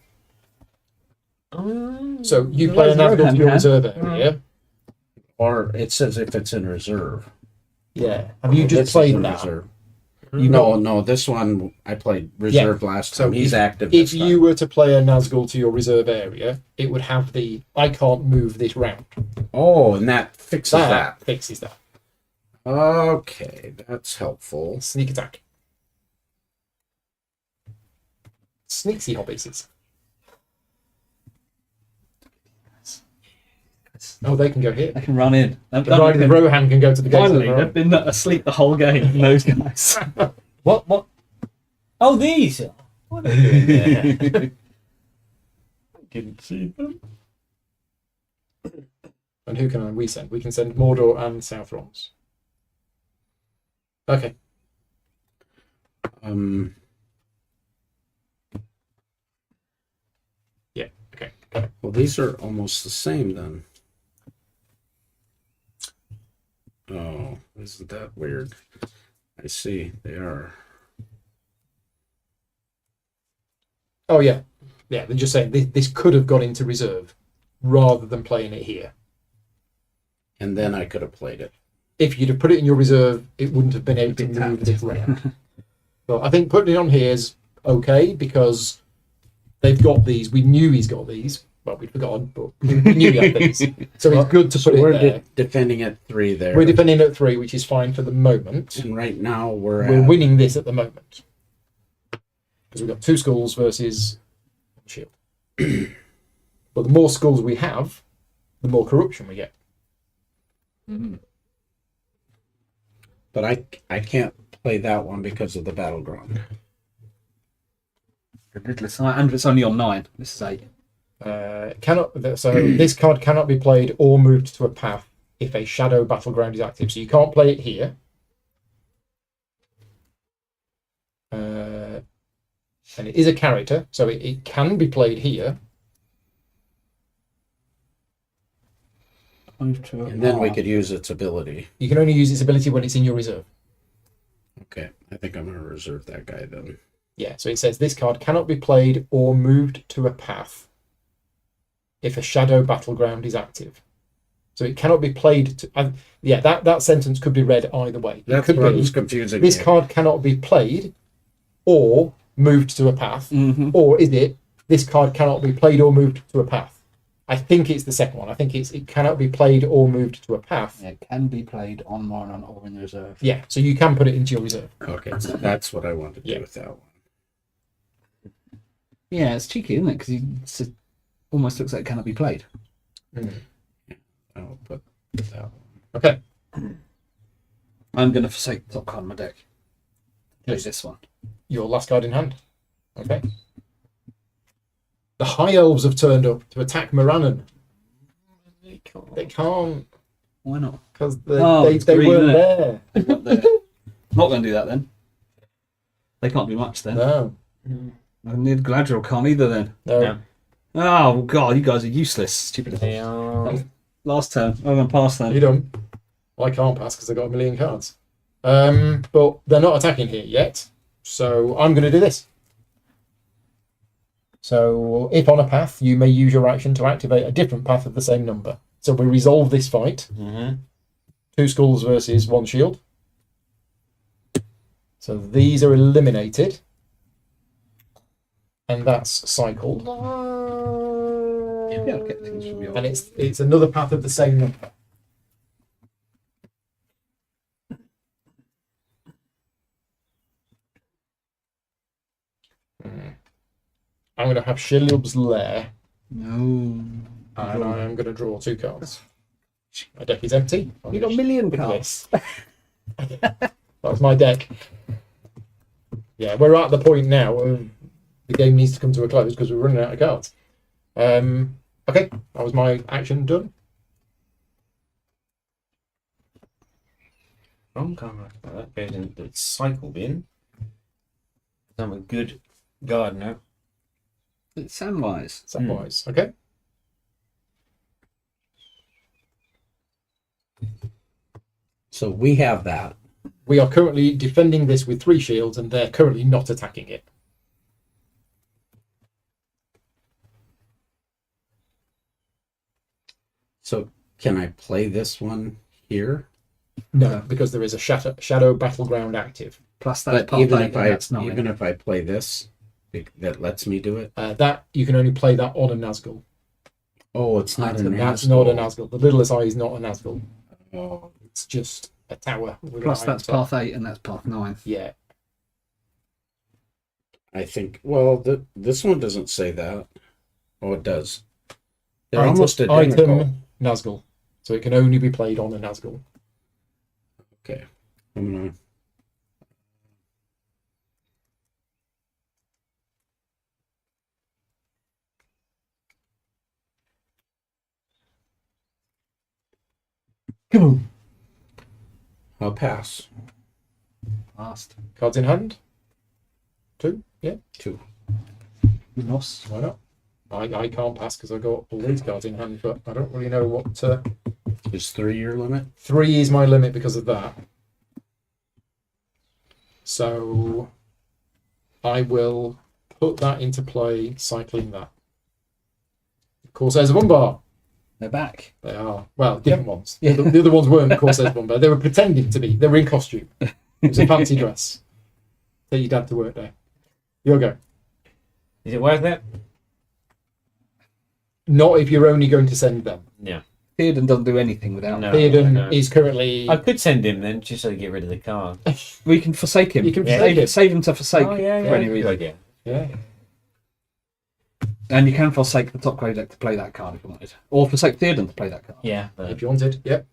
Speaker 4: Oh.
Speaker 1: so you
Speaker 2: Well,
Speaker 1: play a
Speaker 2: there's
Speaker 1: Nazgul to
Speaker 2: Rohan,
Speaker 1: your
Speaker 2: yeah.
Speaker 1: reserve area.
Speaker 3: Or it says if it's in reserve.
Speaker 1: Yeah. Have you
Speaker 3: This
Speaker 1: just
Speaker 3: is
Speaker 1: played
Speaker 3: in
Speaker 1: that?
Speaker 3: reserve.
Speaker 1: You
Speaker 3: No, this one I played reserve last
Speaker 1: So
Speaker 3: time. He's
Speaker 1: if-
Speaker 3: active
Speaker 1: If
Speaker 3: this
Speaker 1: you
Speaker 3: time.
Speaker 1: were to play a Nazgul to your reserve area, it would have the I can't move this round.
Speaker 3: Oh, and that fixes that.
Speaker 1: fixes that.
Speaker 3: Okay, that's helpful.
Speaker 1: Sneak attack. Sneaksy hobbies. Oh, they can go here.
Speaker 2: They can run in.
Speaker 1: The Rohan can go to the gates.
Speaker 2: Finally,
Speaker 1: of the
Speaker 2: they've been asleep the whole game, those guys.
Speaker 4: What? Oh, these. What are they doing there? I didn't see them.
Speaker 1: And who can we send? We can send Mordor and Southrons. Okay. Yeah. Okay. Got it.
Speaker 3: Well, these are almost the same then. Oh, isn't that weird? I see. They are.
Speaker 1: Oh yeah. Yeah. They're just saying this could have gone into reserve. rather than playing it here.
Speaker 3: And then I could have played it.
Speaker 1: If you'd have put it in your reserve, it wouldn't have been able to
Speaker 2: Been
Speaker 1: move
Speaker 2: tapped.
Speaker 1: this round. So I think putting it on here is okay because they've got these. We knew he's got these. Well, we'd forgotten, but we knew he had these. So it's good to
Speaker 3: So
Speaker 1: put
Speaker 3: we're
Speaker 1: it there.
Speaker 3: defending at 3 there.
Speaker 1: We're defending at 3, which is fine for the moment.
Speaker 3: And right now we're
Speaker 1: We're winning this at the moment. Because we've got 2 skulls versus 1 shield. But the more skulls we have, the more corruption we get.
Speaker 3: But I can't play that one because of the battleground.
Speaker 2: And it's only on 9. This is 8.
Speaker 1: This card cannot be played or moved to a path if a shadow battleground is active. So you can't play it here. And it is a character, so it can be played here.
Speaker 2: Move to a
Speaker 3: And then we
Speaker 2: path.
Speaker 3: could use its ability.
Speaker 1: You can only use its ability when it's in your reserve.
Speaker 3: Okay, I think I'm going to reserve that guy then.
Speaker 1: Yeah, so it says this card cannot be played or moved to a path if a shadow battleground is active. So it cannot be played to... that sentence could be read either way. It
Speaker 3: That's
Speaker 1: could
Speaker 3: what
Speaker 1: be,
Speaker 3: was confusing
Speaker 1: this
Speaker 3: me.
Speaker 1: card cannot be played or moved to a path.
Speaker 2: Mhm.
Speaker 1: Or is it, this card cannot be played or moved to a path? I think it's the second one. I think it cannot be played or moved to a path.
Speaker 2: Yeah, it can be played on Moron or in reserve.
Speaker 1: Yeah, so you can put it into your reserve.
Speaker 3: Okay, so that's what I wanted to do
Speaker 1: Yeah.
Speaker 3: with that one.
Speaker 2: Yeah, it's cheeky, isn't it? Because it almost looks like it cannot be played.
Speaker 3: I'll put that one.
Speaker 1: Okay.
Speaker 2: I'm going to forsake the top card of my deck. Play
Speaker 1: Yes.
Speaker 2: this one.
Speaker 1: Your last card in hand. Okay. The High Elves have turned up to attack Morannon. They can't
Speaker 2: Why not?
Speaker 1: because
Speaker 2: It's
Speaker 1: they
Speaker 2: green,
Speaker 1: weren't
Speaker 2: isn't
Speaker 1: there.
Speaker 2: Not there. Not going to do that then. They can't do much then.
Speaker 1: No.
Speaker 2: And the Galadriel can't either then.
Speaker 1: No.
Speaker 4: No.
Speaker 2: Oh god, you guys are useless. Stupid.
Speaker 4: They are.
Speaker 2: Last turn. Oh, then pass
Speaker 1: You
Speaker 2: then.
Speaker 1: don't. Well, I can't pass because I've got a million cards. But they're not attacking here yet. So I'm going to do this. So if on a path, you may use your action to activate a different path of the same number. So we resolve this fight.
Speaker 4: Mm-hmm.
Speaker 1: 2 skulls versus 1 shield. So these are eliminated. And that's cycled.
Speaker 2: Yeah, I'll get things from your...
Speaker 1: And it's another path of the same number. I'm going to have Shelub's Lair,
Speaker 2: No.
Speaker 1: and I am going to draw 2 cards. My deck is empty.
Speaker 2: You got a million
Speaker 1: Look at
Speaker 2: cards.
Speaker 1: this. That's my deck. Yeah, we're at the point now of the game needs to come to a close because we're running out of cards. Okay, that was my action done.
Speaker 4: Wrong card. That goes in the cycle bin. I'm a good gardener.
Speaker 2: It's Samwise.
Speaker 1: Samwise. Okay.
Speaker 3: So we have that.
Speaker 1: We are currently defending this with 3 shields, and they're currently not attacking it.
Speaker 3: So can I play this one here?
Speaker 1: No, because there is a shadow battleground active.
Speaker 2: Plus that's
Speaker 3: But
Speaker 2: part
Speaker 3: even
Speaker 2: 8
Speaker 3: if
Speaker 2: and
Speaker 3: I
Speaker 2: that's 9.
Speaker 3: even if I play this, that lets me do it.
Speaker 1: That you can only play that on a Nazgul.
Speaker 3: Oh, it's not an
Speaker 1: That's
Speaker 3: Nazgul.
Speaker 1: not a Nazgul. The littlest eye is not a Nazgul.
Speaker 3: Oh,
Speaker 1: It's just a tower. With
Speaker 2: Plus
Speaker 1: an eye
Speaker 2: that's
Speaker 1: on top.
Speaker 2: path 8 and that's path 9.
Speaker 1: Yeah.
Speaker 3: I think. Well, this one doesn't say that. Oh, it does. They're
Speaker 1: Item-
Speaker 3: almost identical.
Speaker 1: Item Nazgul. So it can only be played on a Nazgul.
Speaker 3: Okay, I'm gonna.
Speaker 1: Come on.
Speaker 3: I'll pass.
Speaker 2: Last.
Speaker 1: Cards in hand. 2. Yeah.
Speaker 3: 2.
Speaker 2: You lost.
Speaker 1: Why not? I can't pass because I've got all these cards in hand, but I don't really know what.
Speaker 3: Is 3 your limit?
Speaker 1: 3 is my limit because of that. So I will put that into play, cycling that. Corsairs of Umbar.
Speaker 2: They're back.
Speaker 1: They are. Well, different ones. The other ones weren't Corsairs one, but they were pretending to be. They were in costume. It was a fancy dress. Take your dad to work day. You'll go.
Speaker 4: Is it worth it?
Speaker 1: Not if you're only going to send them.
Speaker 4: Yeah.
Speaker 2: Theoden doesn't do anything without
Speaker 4: No.
Speaker 1: Theoden
Speaker 4: no.
Speaker 1: is currently.
Speaker 4: I could send him then, just so to get rid of the card.
Speaker 2: We can forsake him.
Speaker 1: You can
Speaker 4: Yeah.
Speaker 1: forsake him.
Speaker 2: Save him to forsake
Speaker 4: Oh, yeah,
Speaker 2: for any
Speaker 4: Good
Speaker 2: reason.
Speaker 4: idea.
Speaker 1: Yeah.
Speaker 2: And you can forsake the top grade deck to play that card if you wanted. Or forsake Theoden to play that card.
Speaker 4: Yeah.
Speaker 1: If you wanted. Yep.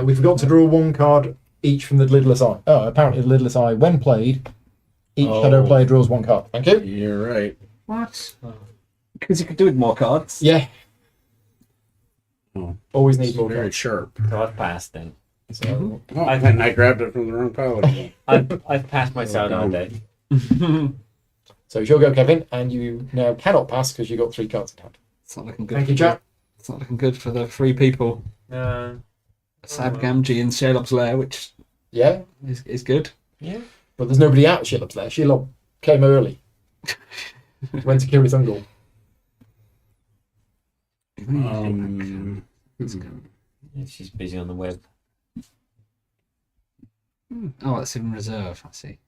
Speaker 1: We forgot to draw one card each from the lidless eye. Oh, apparently the lidless eye, when played, each shadow player draws one card. Thank you.
Speaker 3: You're right.
Speaker 2: What? Because you could do with more cards.
Speaker 1: Yeah.
Speaker 3: Oh,
Speaker 1: Always need more
Speaker 3: very
Speaker 1: cards.
Speaker 3: sharp.
Speaker 4: So I've passed then.
Speaker 1: So,
Speaker 3: Oh, and I grabbed it from the wrong pile again.
Speaker 4: I've passed my Saladin day.
Speaker 1: so she'll go, Kevin, and you now cannot pass because you got 3 cards in hand.
Speaker 2: It's not looking good.
Speaker 1: Thank you, Jack.
Speaker 2: It's not looking good for the 3 people. Sab Gamgee in Sherlock's Lair, which
Speaker 1: Yeah,
Speaker 2: is good.
Speaker 4: Yeah.
Speaker 1: but there's nobody out at Shillup's there. Shelob came early. Went to Kiri Thungal.
Speaker 4: Yeah, she's busy on the web.
Speaker 2: Oh, that's in reserve. I see.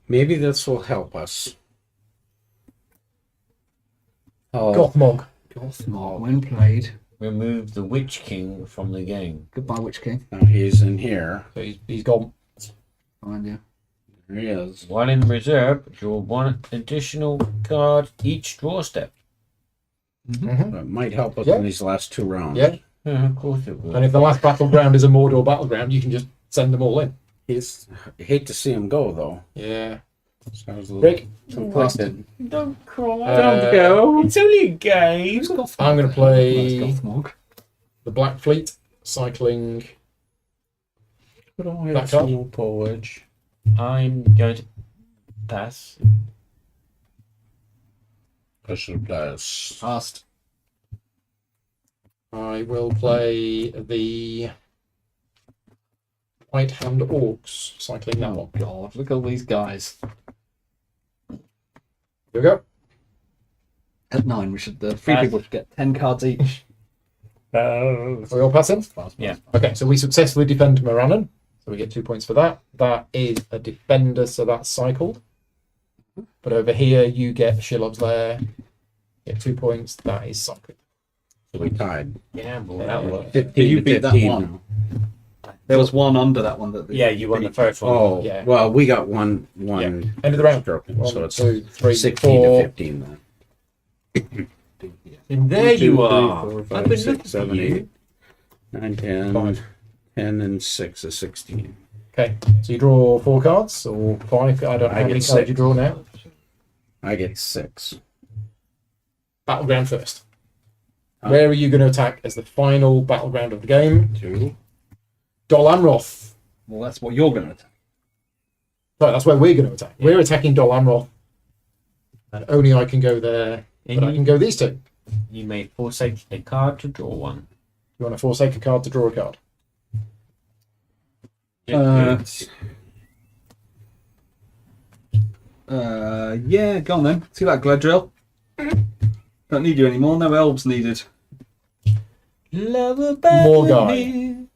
Speaker 3: Maybe this will help us. Oh,
Speaker 1: Gothmog.
Speaker 2: Gothmog, when played.
Speaker 4: Remove the Witch King from the game.
Speaker 2: Goodbye, Witch King.
Speaker 3: now he's in here.
Speaker 1: So he's gone.
Speaker 2: Fine, yeah.
Speaker 3: There he is.
Speaker 4: While in reserve, draw 1 additional card each draw step.
Speaker 3: That might help us
Speaker 1: Yeah.
Speaker 3: in these last 2 rounds.
Speaker 1: Yeah,
Speaker 4: Yeah, of course it will.
Speaker 1: and if the last battleground is a Mordor battleground, you can just send them all in.
Speaker 3: I hate to see him go though.
Speaker 1: Yeah.
Speaker 3: So I was a
Speaker 1: Rick?
Speaker 3: little conflicted.
Speaker 4: Don't cry.
Speaker 1: Don't
Speaker 2: go.
Speaker 4: It's only a game.
Speaker 2: Who's Gothmog?
Speaker 1: I'm going to play
Speaker 2: That's Gothmog.
Speaker 1: the Black Fleet, cycling.
Speaker 3: But all
Speaker 1: Back
Speaker 3: have
Speaker 1: up.
Speaker 3: some foliage.
Speaker 4: I'm going to pass.
Speaker 3: Bishop dice.
Speaker 2: Fast.
Speaker 1: I will play the White Hand Orcs, cycling that one.
Speaker 2: Oh, God. Look at all these guys.
Speaker 1: Here we go.
Speaker 2: At 9, we should. The 3
Speaker 4: Fast.
Speaker 2: people should get 10 cards each.
Speaker 1: Are we all passing?
Speaker 2: Fast,
Speaker 4: Yeah.
Speaker 1: Okay, so we successfully defend Morannon. So we get 2 points for that. That is a defender, so that's cycled. But over here, you get Shillob's Lair. Get 2 points. That is cycled.
Speaker 3: So we tied.
Speaker 4: Yeah, well, that was.
Speaker 3: 15
Speaker 2: You
Speaker 3: to
Speaker 2: beat that
Speaker 3: 15
Speaker 2: one.
Speaker 3: now.
Speaker 2: There was one under that one that.
Speaker 4: Yeah, you won the first one.
Speaker 3: Oh,
Speaker 1: Yeah.
Speaker 3: well, we got one
Speaker 1: End of the round.
Speaker 3: stroking,
Speaker 1: 1,
Speaker 3: so it's
Speaker 1: 2, 3,
Speaker 3: 16
Speaker 1: 4.
Speaker 3: to 15 then.
Speaker 4: And there
Speaker 3: 1, 2,
Speaker 4: you
Speaker 3: 3,
Speaker 4: are.
Speaker 3: 4,
Speaker 4: I've
Speaker 3: 5,
Speaker 4: been
Speaker 3: 6,
Speaker 4: looking for
Speaker 3: 7,
Speaker 4: you.
Speaker 3: 8, 9, 10,
Speaker 1: 5.
Speaker 3: 10 and 6 is 16.
Speaker 1: Okay, so you draw 4 cards, or 5. I don't know
Speaker 3: I
Speaker 1: how many
Speaker 3: get
Speaker 1: cards
Speaker 3: 6.
Speaker 1: you draw now.
Speaker 3: I get 6.
Speaker 1: Battleground first.
Speaker 3: Huh?
Speaker 1: Where are you going to attack as the final battleground of the game?
Speaker 3: 2.
Speaker 1: Dol Amroth.
Speaker 2: Well, that's what you're going to attack.
Speaker 1: No, that's where we're going to attack. We're attacking Dol Amroth. And only I can go there,
Speaker 4: And
Speaker 1: but I can go these 2.
Speaker 4: You may forsake a card to draw 1.
Speaker 1: You want to forsake a card to draw a card?
Speaker 2: Yeah, go on then. See that Gladriel? Don't need you anymore. No elves needed.
Speaker 4: Love
Speaker 1: More
Speaker 4: about
Speaker 1: guy.
Speaker 4: me.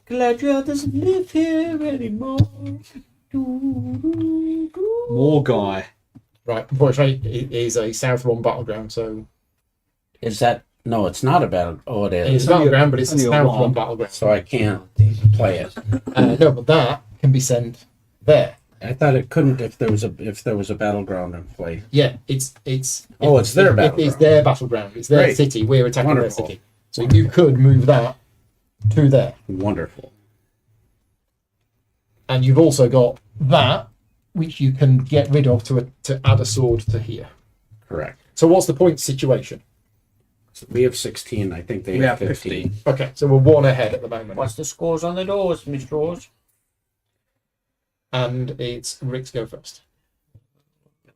Speaker 4: Gladriel doesn't live here anymore.
Speaker 2: More guy.
Speaker 1: Right, unfortunately, it is a South 1 battleground, so
Speaker 3: Is that. No, it's not a battle. Oh, it
Speaker 1: it's
Speaker 3: is.
Speaker 1: a battleground, but it's a
Speaker 2: only a
Speaker 1: South
Speaker 2: 1.
Speaker 1: 1 battleground.
Speaker 3: So I can't play it.
Speaker 1: No, but that can be sent there.
Speaker 3: I thought it couldn't if there was a battleground in play.
Speaker 1: Yeah, it's
Speaker 3: Oh, it's their
Speaker 1: It's
Speaker 3: battleground.
Speaker 1: their battleground. It's their
Speaker 3: Great.
Speaker 1: city. We're attacking
Speaker 3: Wonderful.
Speaker 1: their city. So you could move that to there.
Speaker 3: Wonderful.
Speaker 1: And you've also got that, which you can get rid of to add a sword to here.
Speaker 3: Correct.
Speaker 1: So what's the point situation?
Speaker 3: So we have 16. I think they
Speaker 2: We
Speaker 3: have
Speaker 2: have
Speaker 3: 15.
Speaker 1: Okay, so we're 1 ahead at the moment.
Speaker 4: What's the scores on the doors, Miss Draws?
Speaker 1: And it's Rick's go first.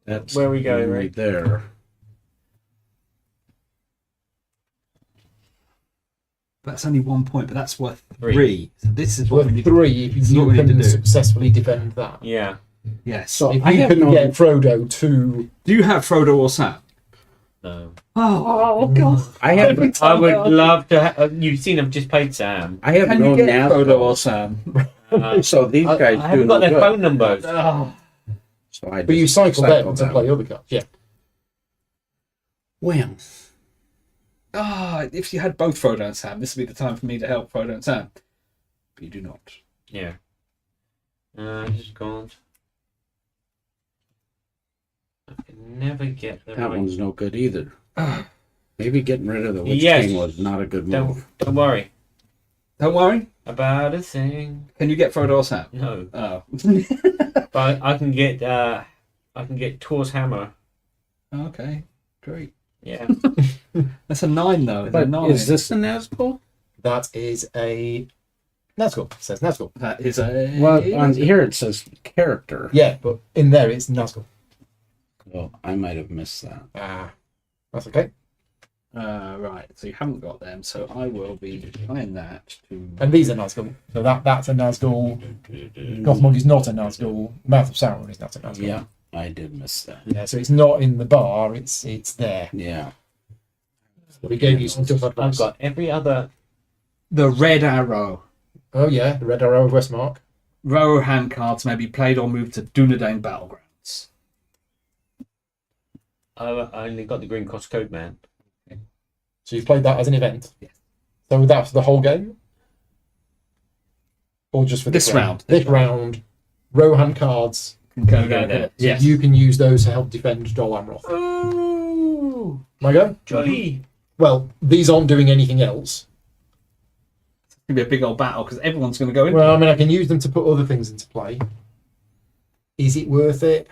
Speaker 3: That's
Speaker 4: Where are we going,
Speaker 3: right
Speaker 4: Rick?
Speaker 3: there.
Speaker 2: That's only 1 point, but that's worth
Speaker 4: 3.
Speaker 2: 3. So this is what we
Speaker 1: With
Speaker 2: need.
Speaker 1: 3 if
Speaker 2: This is what
Speaker 1: you
Speaker 2: we need to
Speaker 1: can
Speaker 2: do.
Speaker 1: successfully defend that.
Speaker 4: Yeah.
Speaker 2: Yes.
Speaker 3: So
Speaker 1: If
Speaker 3: I
Speaker 1: you
Speaker 3: have
Speaker 1: can
Speaker 3: no.
Speaker 1: get Frodo to...
Speaker 2: Do you have Frodo or Sam?
Speaker 4: No.
Speaker 2: Oh God!
Speaker 3: I have.
Speaker 4: I would love to. You've seen I've just played Sam.
Speaker 3: I have
Speaker 2: Can
Speaker 3: no
Speaker 2: you get Frodo or
Speaker 3: Nazgul.
Speaker 2: Sam?
Speaker 3: So these
Speaker 4: I
Speaker 3: guys do
Speaker 4: haven't
Speaker 3: no
Speaker 4: got their
Speaker 3: good.
Speaker 4: phone numbers.
Speaker 2: Oh.
Speaker 3: So I
Speaker 1: But you
Speaker 3: just
Speaker 1: cycle them to
Speaker 3: them.
Speaker 1: play other cards. Yeah.
Speaker 3: Well,
Speaker 2: If you had both Frodo and Sam, this would be the time for me to help Frodo and Sam. But you do not.
Speaker 4: Yeah. Just gone. I can never get the
Speaker 3: that
Speaker 4: right.
Speaker 3: one's no good either. Maybe getting rid of the Witch
Speaker 4: Yes.
Speaker 3: King was not a good move.
Speaker 4: Don't worry
Speaker 2: Don't worry.
Speaker 4: about a thing.
Speaker 2: Can you get Frodo or Sam?
Speaker 4: No,
Speaker 2: Oh.
Speaker 4: but I can get. I can get Tor's hammer.
Speaker 2: Okay. Great.
Speaker 4: Yeah.
Speaker 2: That's a 9 though. It's a
Speaker 3: But
Speaker 2: 9.
Speaker 3: is this a Nazgul?
Speaker 1: That is a Nazgul. It says Nazgul.
Speaker 2: That is a.
Speaker 3: Well, on here it says character.
Speaker 1: Yeah, but in there it's Nazgul.
Speaker 3: Well, I might have missed that.
Speaker 1: Ah, that's okay.
Speaker 2: Right. So you haven't got them. So I will be playing that to.
Speaker 1: And these are Nazgul. So that's a Nazgul. Gothmog is not a Nazgul. Mouth of Sauron is not a Nazgul.
Speaker 3: Yeah, I did miss that.
Speaker 1: Yeah, so it's not in the bar, it's there.
Speaker 3: Yeah.
Speaker 1: We gave you some tough
Speaker 4: I've
Speaker 1: advice.
Speaker 4: got every other.
Speaker 2: The Red Arrow.
Speaker 1: Oh yeah, the Red Arrow of Westmark.
Speaker 2: Rohan cards may be played or moved to Dunedain Battlegrounds.
Speaker 4: I only got the Green Cross Code Man.
Speaker 1: So you played that as an event?
Speaker 2: Yeah.
Speaker 1: So that's the whole game? Or just for
Speaker 2: This round.
Speaker 1: This round, Rohan cards,
Speaker 2: Go
Speaker 4: there.
Speaker 2: Yes.
Speaker 1: you can use those to help defend Dol Amroth.
Speaker 4: Ooh,
Speaker 1: My go?
Speaker 4: jolly.
Speaker 1: Well, these aren't doing anything else.
Speaker 2: It's going to be a big old battle because everyone's going to go in.
Speaker 1: Well, I mean, I can use them to put other things into play. Is it worth it?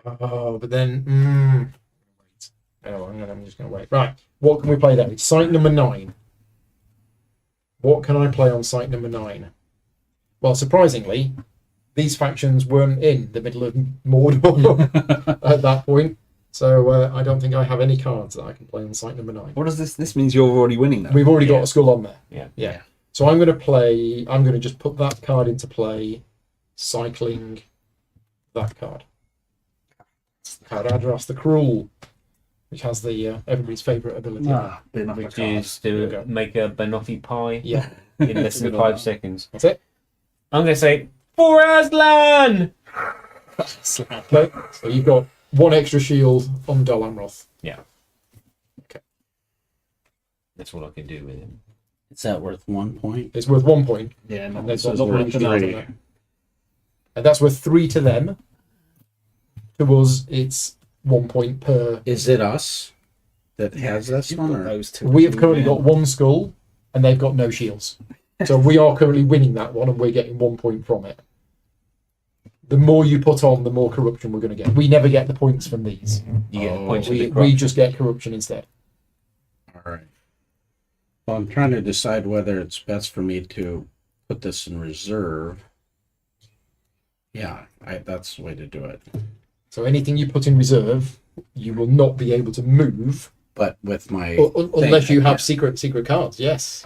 Speaker 1: Oh, but then... wait. Oh, I'm just going to wait. Right, what can we play there? It's site number 9. What can I play on site number 9? Well, surprisingly, these factions weren't in the middle of Mordor at that point. So I don't think I have any cards that I can play on site number 9.
Speaker 2: What does this? This means you're already winning now.
Speaker 1: We've already got
Speaker 4: Yeah.
Speaker 1: a skull on there.
Speaker 4: Yeah.
Speaker 1: Yeah. So I'm going to just put that card into play, cycling that card. Caradras the Cruel, which has the everybody's favourite ability.
Speaker 2: Bin
Speaker 4: Which
Speaker 2: cards.
Speaker 4: is
Speaker 1: There we
Speaker 4: to
Speaker 1: go.
Speaker 4: make a banoffee pie
Speaker 1: Yeah,
Speaker 4: in less than
Speaker 2: Good on
Speaker 4: 5
Speaker 2: that.
Speaker 4: seconds.
Speaker 1: that's it.
Speaker 4: I'm going to say, for Aslan!
Speaker 1: Okay, so you've got 1 extra shield on Dol Amroth.
Speaker 4: That's all I can do with him.
Speaker 3: Is that worth 1 point?
Speaker 1: It's worth 1 point,
Speaker 2: Yeah,
Speaker 1: and
Speaker 2: no,
Speaker 1: there's
Speaker 3: so
Speaker 1: not
Speaker 3: it's worth
Speaker 1: much else on
Speaker 3: 3.
Speaker 1: there. And that's worth 3 to them. To us, it's 1 point per.
Speaker 3: Is it us that has this
Speaker 2: You've
Speaker 3: one?
Speaker 2: got
Speaker 3: Or?
Speaker 2: those two.
Speaker 1: We have currently got 1 skull, and they've got no shields. So we are currently winning that one, and we're getting 1 point from it. The more you put on, the more corruption we're going to get. We never get the points from these.
Speaker 4: You get
Speaker 3: Oh,
Speaker 4: points for the
Speaker 1: We
Speaker 4: corruption.
Speaker 1: just get corruption instead.
Speaker 3: All right. Well, I'm trying to decide whether it's best for me to put this in reserve. Yeah, that's the way to do it.
Speaker 1: So anything you put in reserve, you will not be able to move
Speaker 3: But with my
Speaker 1: unless
Speaker 3: thing,
Speaker 1: you
Speaker 3: I
Speaker 1: have
Speaker 3: can't.
Speaker 1: secret cards. Yes.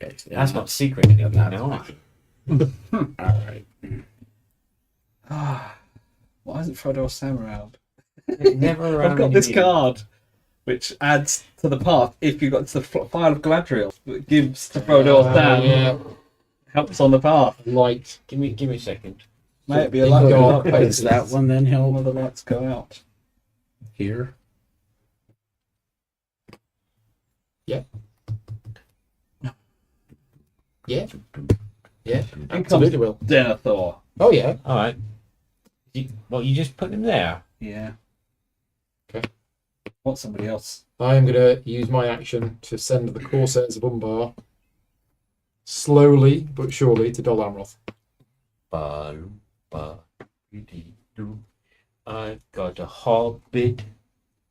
Speaker 3: Okay,
Speaker 4: That's not secret anymore.
Speaker 3: that's
Speaker 4: No.
Speaker 3: fine. All right.
Speaker 2: Why isn't Frodo or Sam around?
Speaker 4: Never
Speaker 2: I've got this card, which adds to the path if you got to the file of Galadriel. That gives to Frodo or Sam.
Speaker 1: Yeah.
Speaker 2: Helps on the path.
Speaker 1: Light.
Speaker 4: Give me a second.
Speaker 2: May it be a
Speaker 1: In
Speaker 2: lucky
Speaker 1: dark
Speaker 2: luck.
Speaker 3: Is that one then
Speaker 2: All
Speaker 3: held
Speaker 2: of the lights go out.
Speaker 3: here?
Speaker 1: Yeah. Yeah. Yeah.
Speaker 2: comes-
Speaker 1: Absolutely will.
Speaker 2: Denethor.
Speaker 1: Oh yeah.
Speaker 4: All right. You just put him there?
Speaker 2: Yeah.
Speaker 1: Okay.
Speaker 2: Want somebody else?
Speaker 1: I'm going to use my action to send the Corsairs of Umbar slowly but surely to Dol Amroth.
Speaker 4: I've got a hobbit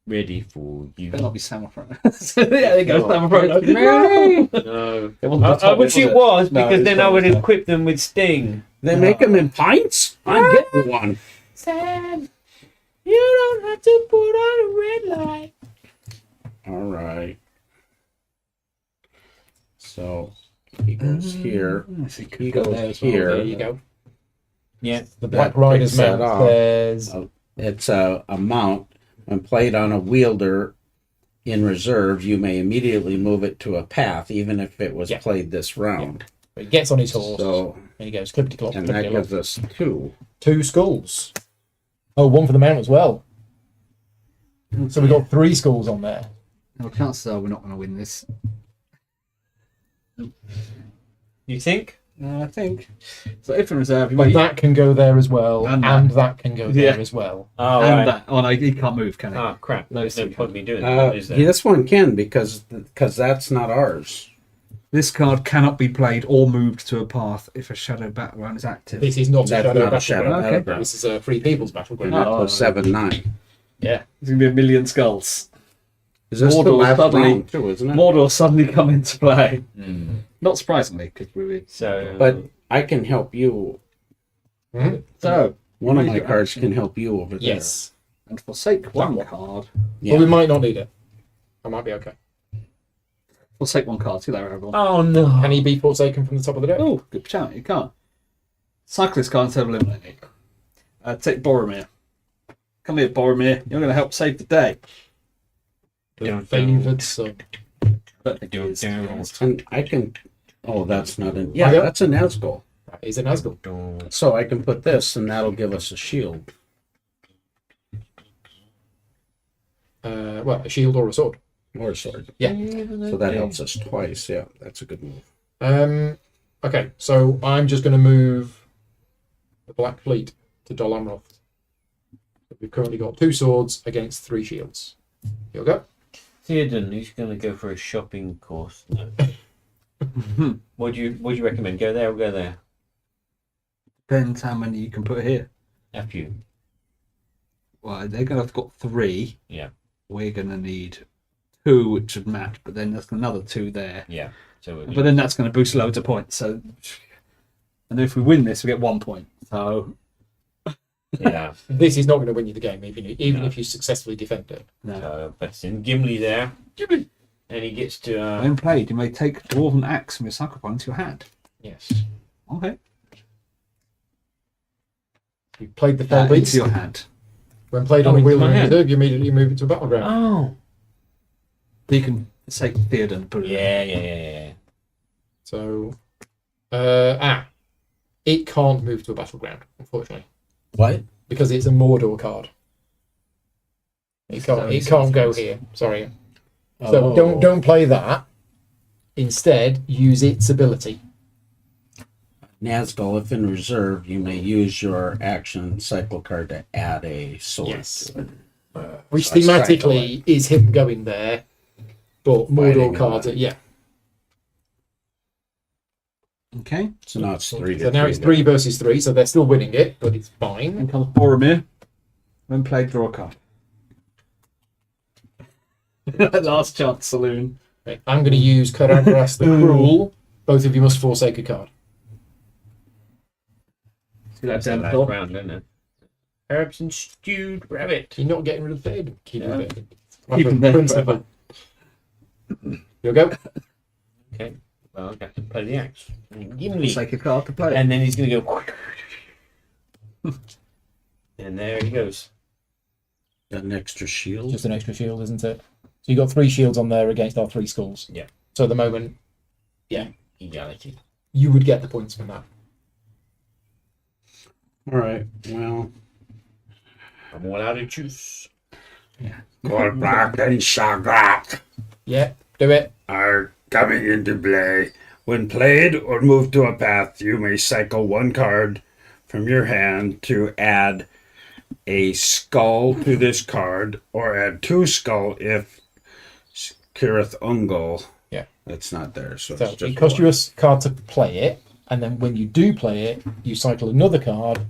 Speaker 4: ready for you.
Speaker 2: Better not be Sam or Frodo. So, yeah, there goes Sam or Frodo.
Speaker 4: No.
Speaker 2: It wasn't the
Speaker 4: I
Speaker 2: top,
Speaker 4: wish it was,
Speaker 2: No,
Speaker 4: because
Speaker 2: it's
Speaker 4: then I would
Speaker 2: probably
Speaker 4: equip them with Sting.
Speaker 3: They make them in pints? I'm getting one.
Speaker 4: Sam, you don't have to put on a red light.
Speaker 3: All right. So he goes here.
Speaker 2: Yes, he
Speaker 3: He
Speaker 2: could go
Speaker 3: goes
Speaker 2: there as well.
Speaker 3: here.
Speaker 1: There you go.
Speaker 4: Yeah.
Speaker 1: The Black
Speaker 3: That
Speaker 1: Rider's
Speaker 3: takes that
Speaker 1: mount
Speaker 3: off.
Speaker 1: says
Speaker 3: It's a mount. When played on a wielder in reserve, you may immediately move it to a path, even if it was
Speaker 1: Yeah.
Speaker 3: played this round.
Speaker 1: he gets on his horse
Speaker 3: So,
Speaker 1: and he goes clippity clop,
Speaker 3: and
Speaker 1: clippity
Speaker 3: that
Speaker 1: clop.
Speaker 3: gives us 2.
Speaker 1: 2 skulls. Oh, one for the mount as well. So we've got 3 skulls on there.
Speaker 2: Well, chances are we're not going to win this.
Speaker 4: You think?
Speaker 2: I think. So if in reserve, you
Speaker 1: But
Speaker 2: might.
Speaker 1: that can go there as well,
Speaker 2: And
Speaker 1: and
Speaker 2: that.
Speaker 1: that can go there
Speaker 2: Yeah.
Speaker 1: as well.
Speaker 4: Oh,
Speaker 2: And
Speaker 4: right.
Speaker 2: that. Oh no, he can't move, can he?
Speaker 4: Oh, crap.
Speaker 2: Those
Speaker 4: There's no
Speaker 2: two
Speaker 4: point me doing that, is there?
Speaker 3: This one can because that's not ours.
Speaker 2: This card cannot be played or moved to a path if a shadow battleground is active.
Speaker 1: This is not a
Speaker 3: That's
Speaker 1: shadow
Speaker 3: not a shadow
Speaker 1: battleground.
Speaker 3: battleground.
Speaker 1: This is a Free People's battleground.
Speaker 2: Oh.
Speaker 3: So 7-9.
Speaker 1: Yeah.
Speaker 2: There's going to be a million skulls.
Speaker 3: Is this the
Speaker 2: Mordor
Speaker 3: last
Speaker 2: suddenly-
Speaker 3: round too, isn't it?
Speaker 2: Mordor suddenly come into play.
Speaker 4: Mm.
Speaker 2: Not surprisingly, because we were.
Speaker 4: So,
Speaker 3: But I can help you.
Speaker 2: So,
Speaker 3: One of my
Speaker 2: Major
Speaker 3: cards
Speaker 2: action.
Speaker 3: can help you over there.
Speaker 1: Yes.
Speaker 2: and forsake one
Speaker 1: one.
Speaker 2: card.
Speaker 3: Yeah.
Speaker 1: But we might not need it. I might be okay.
Speaker 2: Forsake one card. See you later, everyone.
Speaker 4: oh no.
Speaker 1: Can he be forsaken from the top of the deck?
Speaker 2: Oh, good shout. You can't. Cyclist card instead of eliminate it. Take Boromir. Come here, Boromir. You're going to help save the day.
Speaker 1: The favoured son.
Speaker 2: Don't think he is.
Speaker 3: And I can. Oh, that's not an. Yeah,
Speaker 1: Okay.
Speaker 3: that's a Nazgul.
Speaker 1: That is a Nazgul.
Speaker 3: So I can put this, and that'll give us a shield.
Speaker 1: Well, a shield or a sword.
Speaker 3: Or a sword.
Speaker 1: Yeah.
Speaker 3: So that helps us twice. Yeah, that's a good move.
Speaker 1: Okay, so I'm just going to move the Black Fleet to Dol Amroth. We've currently got 2 swords against 3 shields. Here we go.
Speaker 4: Theoden, he's going to go for a shopping course. No. What do you recommend? Go there or go there?
Speaker 2: Depends how many you can put here.
Speaker 4: F you.
Speaker 2: Well, they're going to have got 3.
Speaker 4: Yeah.
Speaker 2: We're going to need 2, which would match, but then there's another 2 there.
Speaker 4: Yeah. So
Speaker 2: But then that's going to boost loads of points. So, and if we win this, we get 1 point. So,
Speaker 4: yeah.
Speaker 1: This is not going to win you the game, even
Speaker 4: No.
Speaker 1: if you successfully defend it.
Speaker 2: no.
Speaker 4: So that's in Gimli there. And he gets to
Speaker 2: When played, you may take Dwarven Axe from your cycle point into your hand.
Speaker 1: Yes.
Speaker 2: Okay.
Speaker 1: You played the Fell
Speaker 2: Into
Speaker 1: Beast.
Speaker 2: your hand.
Speaker 1: When played
Speaker 4: Oh,
Speaker 1: on a
Speaker 4: into
Speaker 1: wheel
Speaker 4: my
Speaker 1: in
Speaker 4: hand.
Speaker 1: reserve, you immediately move it to a battleground.
Speaker 4: Oh.
Speaker 2: You can forsake Theoden and put it in.
Speaker 4: Yeah.
Speaker 1: So, it can't move to a battleground, unfortunately,
Speaker 3: What?
Speaker 1: because it's a Mordor card. It can't go here. Sorry. So don't play that. Instead, use its ability.
Speaker 3: Nazgul, if in reserve, you may use your action cycle card to add a sword.
Speaker 1: Yes.
Speaker 3: to it.
Speaker 1: Which
Speaker 3: So I cycle
Speaker 1: thematically is him going there, but
Speaker 3: Fighting
Speaker 1: Mordor
Speaker 3: him.
Speaker 1: cards are, yeah.
Speaker 2: Okay.
Speaker 3: So now it's 3 to
Speaker 1: So now it's 3 versus 3, so they're still winning it, but it's fine.
Speaker 2: In comes Boromir. When played, draw a card. Last chance saloon.
Speaker 1: Okay, I'm going to use Caragras the Cruel. Both of you must forsake a card.
Speaker 2: See that
Speaker 4: That's the
Speaker 2: down
Speaker 4: last
Speaker 2: the top?
Speaker 4: round, isn't it? Herbs and stewed rabbit.
Speaker 1: You're not getting rid of Theoden. Keep
Speaker 2: Yeah.
Speaker 1: it there.
Speaker 2: Keep him there
Speaker 1: Principle. You'll go.
Speaker 4: Okay. Well, I have to play the axe. Gimli.
Speaker 2: Forsake a card to play.
Speaker 4: And then he's going to go. And there he goes.
Speaker 3: Got an extra shield.
Speaker 1: Just an extra shield, isn't it? So you got 3 shields on there against our 3 skulls.
Speaker 4: Yeah.
Speaker 1: So at the moment,
Speaker 4: Equality.
Speaker 1: you would get the points from that.
Speaker 3: All right. Well,
Speaker 4: I'm all out of juice.
Speaker 3: Goldblatt and Shagrat
Speaker 1: Yeah, do it.
Speaker 3: are coming into play. When played or moved to a path, you may cycle 1 card from your hand to add a skull to this card, or add 2 skull if Kirith Ungol.
Speaker 1: Yeah.
Speaker 3: That's not there, so
Speaker 1: So
Speaker 3: it's just
Speaker 1: it costs you
Speaker 3: one.
Speaker 1: a card to play it, and then when you do play it, you cycle another card.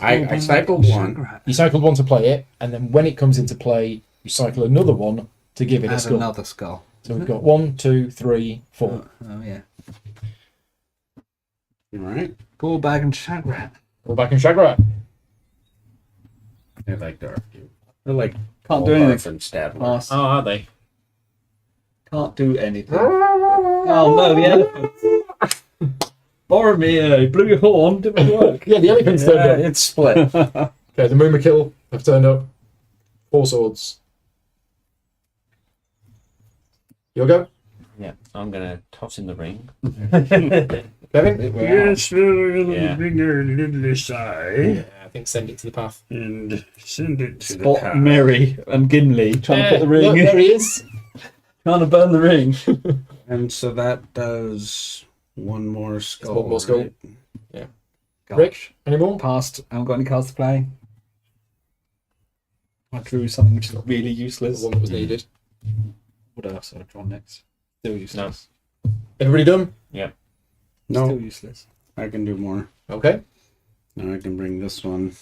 Speaker 3: I cycled 1.
Speaker 1: You cycled 1 to play it, and then when it comes into play, you cycle another 1 to give it a
Speaker 2: Add
Speaker 1: skull.
Speaker 2: another skull.
Speaker 1: So we've got 1, 2, 3, 4.
Speaker 2: Oh yeah.
Speaker 3: All right.
Speaker 2: Ball bag and Shagrat.
Speaker 1: We're back in Shagrat.
Speaker 3: I like Dark. They're like
Speaker 2: Can't do anything.
Speaker 3: and Stadler.
Speaker 2: Pass.
Speaker 4: Oh, are they?
Speaker 2: Can't do anything. Oh no, the elephant. Boromir, blew your horn, didn't work.
Speaker 1: Yeah, the elephants turned up.
Speaker 3: It's split.
Speaker 1: Okay, the Moomakill have turned up. 4 swords. You'll go,
Speaker 4: Yeah, I'm gonna toss in the ring.
Speaker 1: Kevin.
Speaker 6: Yes,
Speaker 4: Yeah.
Speaker 6: bigger little side
Speaker 1: Yeah, I think send it to the path.
Speaker 6: and send it to the
Speaker 2: Spot
Speaker 6: path.
Speaker 2: Mary and Gimli trying to put the ring
Speaker 1: Look,
Speaker 2: in.
Speaker 1: there he is.
Speaker 2: Trying to burn the ring.
Speaker 3: And so that does one more skull.
Speaker 1: One more skull.
Speaker 3: right?
Speaker 1: Rick, any more?
Speaker 2: Passed. I haven't got any cards to play. I drew something which is really
Speaker 1: The
Speaker 2: useless.
Speaker 1: one that was needed.
Speaker 2: What else have I drawn next? Still useless.
Speaker 1: Everybody done?
Speaker 3: No,
Speaker 2: Still useless.
Speaker 3: I can do more.
Speaker 1: Okay.
Speaker 3: Now I can bring this one.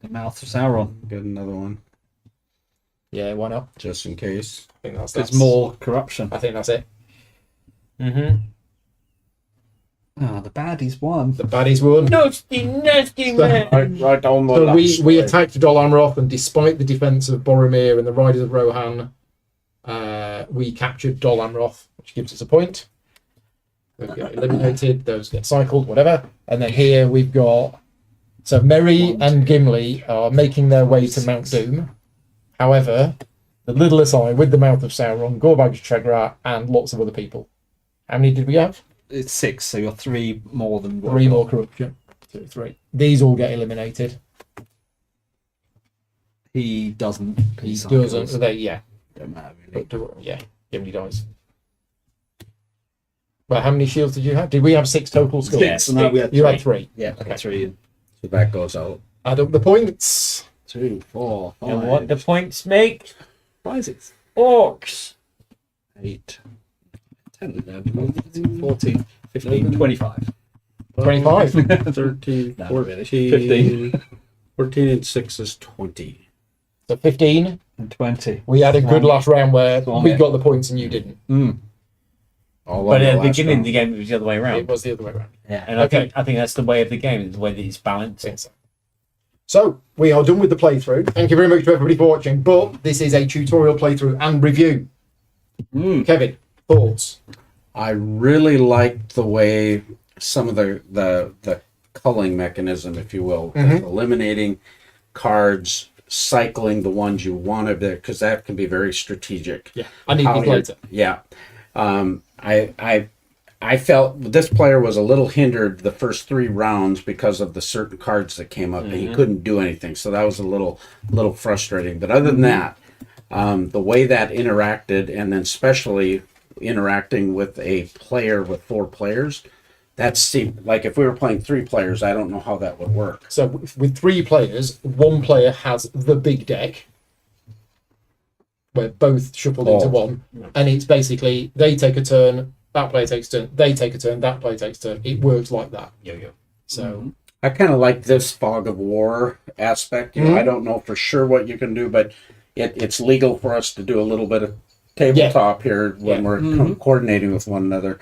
Speaker 2: The Mouth of Sauron.
Speaker 3: Get another one
Speaker 1: Yeah, why not?
Speaker 3: just in case.
Speaker 1: I think that's
Speaker 2: There's more corruption.
Speaker 1: I think that's it.
Speaker 4: Mm-hmm.
Speaker 2: Ah, the baddies won.
Speaker 1: The baddies won.
Speaker 4: Nasty man.
Speaker 3: Right on the
Speaker 1: So
Speaker 3: last
Speaker 1: we
Speaker 3: story.
Speaker 1: attacked Dol Amroth, and despite the defense of Boromir and the Riders of Rohan, we captured Dol Amroth, which gives us a point. Those get eliminated, those get cycled, whatever. And then here we've got... So Merry and Gimli are making their way to Mount Doom. However, the littlest eye with the Mouth of Sauron, Gorbag Tregra, and lots of other people. How many did we have?
Speaker 2: It's 6, so you're 3 more than what
Speaker 1: 3
Speaker 2: I've
Speaker 1: more
Speaker 2: got.
Speaker 1: corruption. 2, 3. These all get eliminated.
Speaker 2: He doesn't.
Speaker 1: He
Speaker 2: cycles.
Speaker 1: doesn't. Yeah.
Speaker 3: Don't matter, really.
Speaker 1: But, yeah, Gimli dies. Well, how many shields did you have? Did we have 6 total skulls?
Speaker 2: Six. No, we had
Speaker 1: You
Speaker 2: 3.
Speaker 1: had 3.
Speaker 2: Yeah,
Speaker 1: Okay.
Speaker 2: 3.
Speaker 3: So that goes out.
Speaker 1: Add up the points.
Speaker 2: 2, 4, 5.
Speaker 4: And what the points make?
Speaker 2: Why is it
Speaker 4: Orcs.
Speaker 2: 8, 10, 11, 14, 15, 25.
Speaker 1: 25.
Speaker 3: 13,
Speaker 2: No,
Speaker 3: 14,
Speaker 2: really. 15.
Speaker 3: 14 and 6 is 20.
Speaker 1: So 15.
Speaker 2: And 20.
Speaker 1: We had a good last round where
Speaker 2: Wrong,
Speaker 1: we
Speaker 2: yeah.
Speaker 1: got the points and you didn't.
Speaker 3: All
Speaker 4: But
Speaker 3: on
Speaker 4: at the
Speaker 3: last
Speaker 4: beginning of
Speaker 3: round.
Speaker 4: the game, it was the other way
Speaker 1: It
Speaker 4: around.
Speaker 1: was the other way around.
Speaker 2: Yeah.
Speaker 4: And
Speaker 1: Okay.
Speaker 4: I think that's the way of the game, is the way that it's balanced.
Speaker 1: Yes. So we are done with the playthrough. Thank you very much to everybody for watching. But this is a tutorial playthrough and review. Kevin, thoughts?
Speaker 3: I really liked the way some of the culling mechanism, if you will, eliminating cards, cycling the ones you wanted there, because that can be very strategic.
Speaker 1: Yeah, I need
Speaker 3: How
Speaker 1: these
Speaker 3: you're-
Speaker 1: later.
Speaker 3: Yeah. I felt this player was a little hindered the first 3 rounds because of the certain cards that came up, and he couldn't do anything. So that was a little frustrating. But other than that, the way that interacted, and then especially interacting with a player with 4 players, that seemed like if we were playing 3 players, I don't know how that would work.
Speaker 1: So with 3 players, 1 player has the big deck, where both shuffled into one, and it's basically they take a turn, that player takes a turn, they take a turn, that player takes a turn. It works like that.
Speaker 4: Yo-yo.
Speaker 1: So
Speaker 3: I kind of like this fog of war aspect. You know, I don't know for sure what you can do, but it's legal for us to do a little bit of tabletop here when we're coordinating with one another.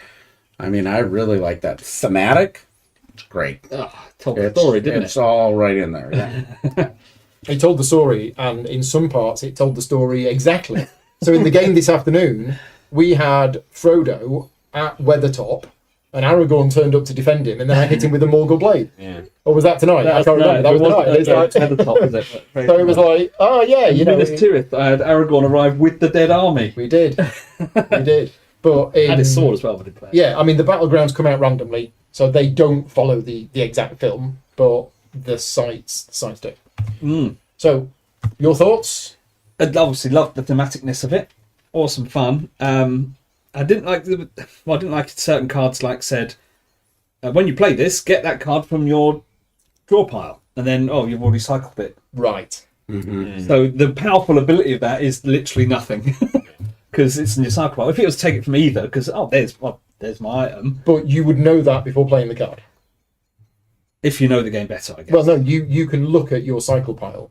Speaker 3: I mean, I really like that. Thematic, it's great.
Speaker 2: Told the story, didn't
Speaker 3: It's
Speaker 2: it?
Speaker 3: all right in there. Yeah.
Speaker 1: it told the story, and in some parts, it told the story exactly. So in the game this afternoon, we had Frodo at Weathertop, and Aragorn turned up to defend him, and then I hit him with a Morgul blade.
Speaker 4: Yeah.
Speaker 1: Or was that tonight? I can't remember. That was tonight. It's like-
Speaker 2: at the top, is it?
Speaker 1: so it was like, oh yeah, you know,
Speaker 2: Minas Tirith, I had Aragorn arrive with the dead army.
Speaker 1: we did, we did. But in,
Speaker 2: And his sword as well, but he played.
Speaker 1: yeah, I mean the battlegrounds come out randomly, so they don't follow the exact film, but the sites do. So, your thoughts?
Speaker 2: I obviously loved the thematicness of it. Awesome fun. I didn't like certain cards. Like said, when you play this, get that card from your draw pile, and then you've already cycled it.
Speaker 1: Right.
Speaker 2: So the powerful ability of that is literally nothing, because it's in your cycle pile. If it was to take it from either, because there's my item.
Speaker 1: But you would know that before playing the card.
Speaker 2: If you know the game better, I guess.
Speaker 1: Well, no, you can look at your cycle pile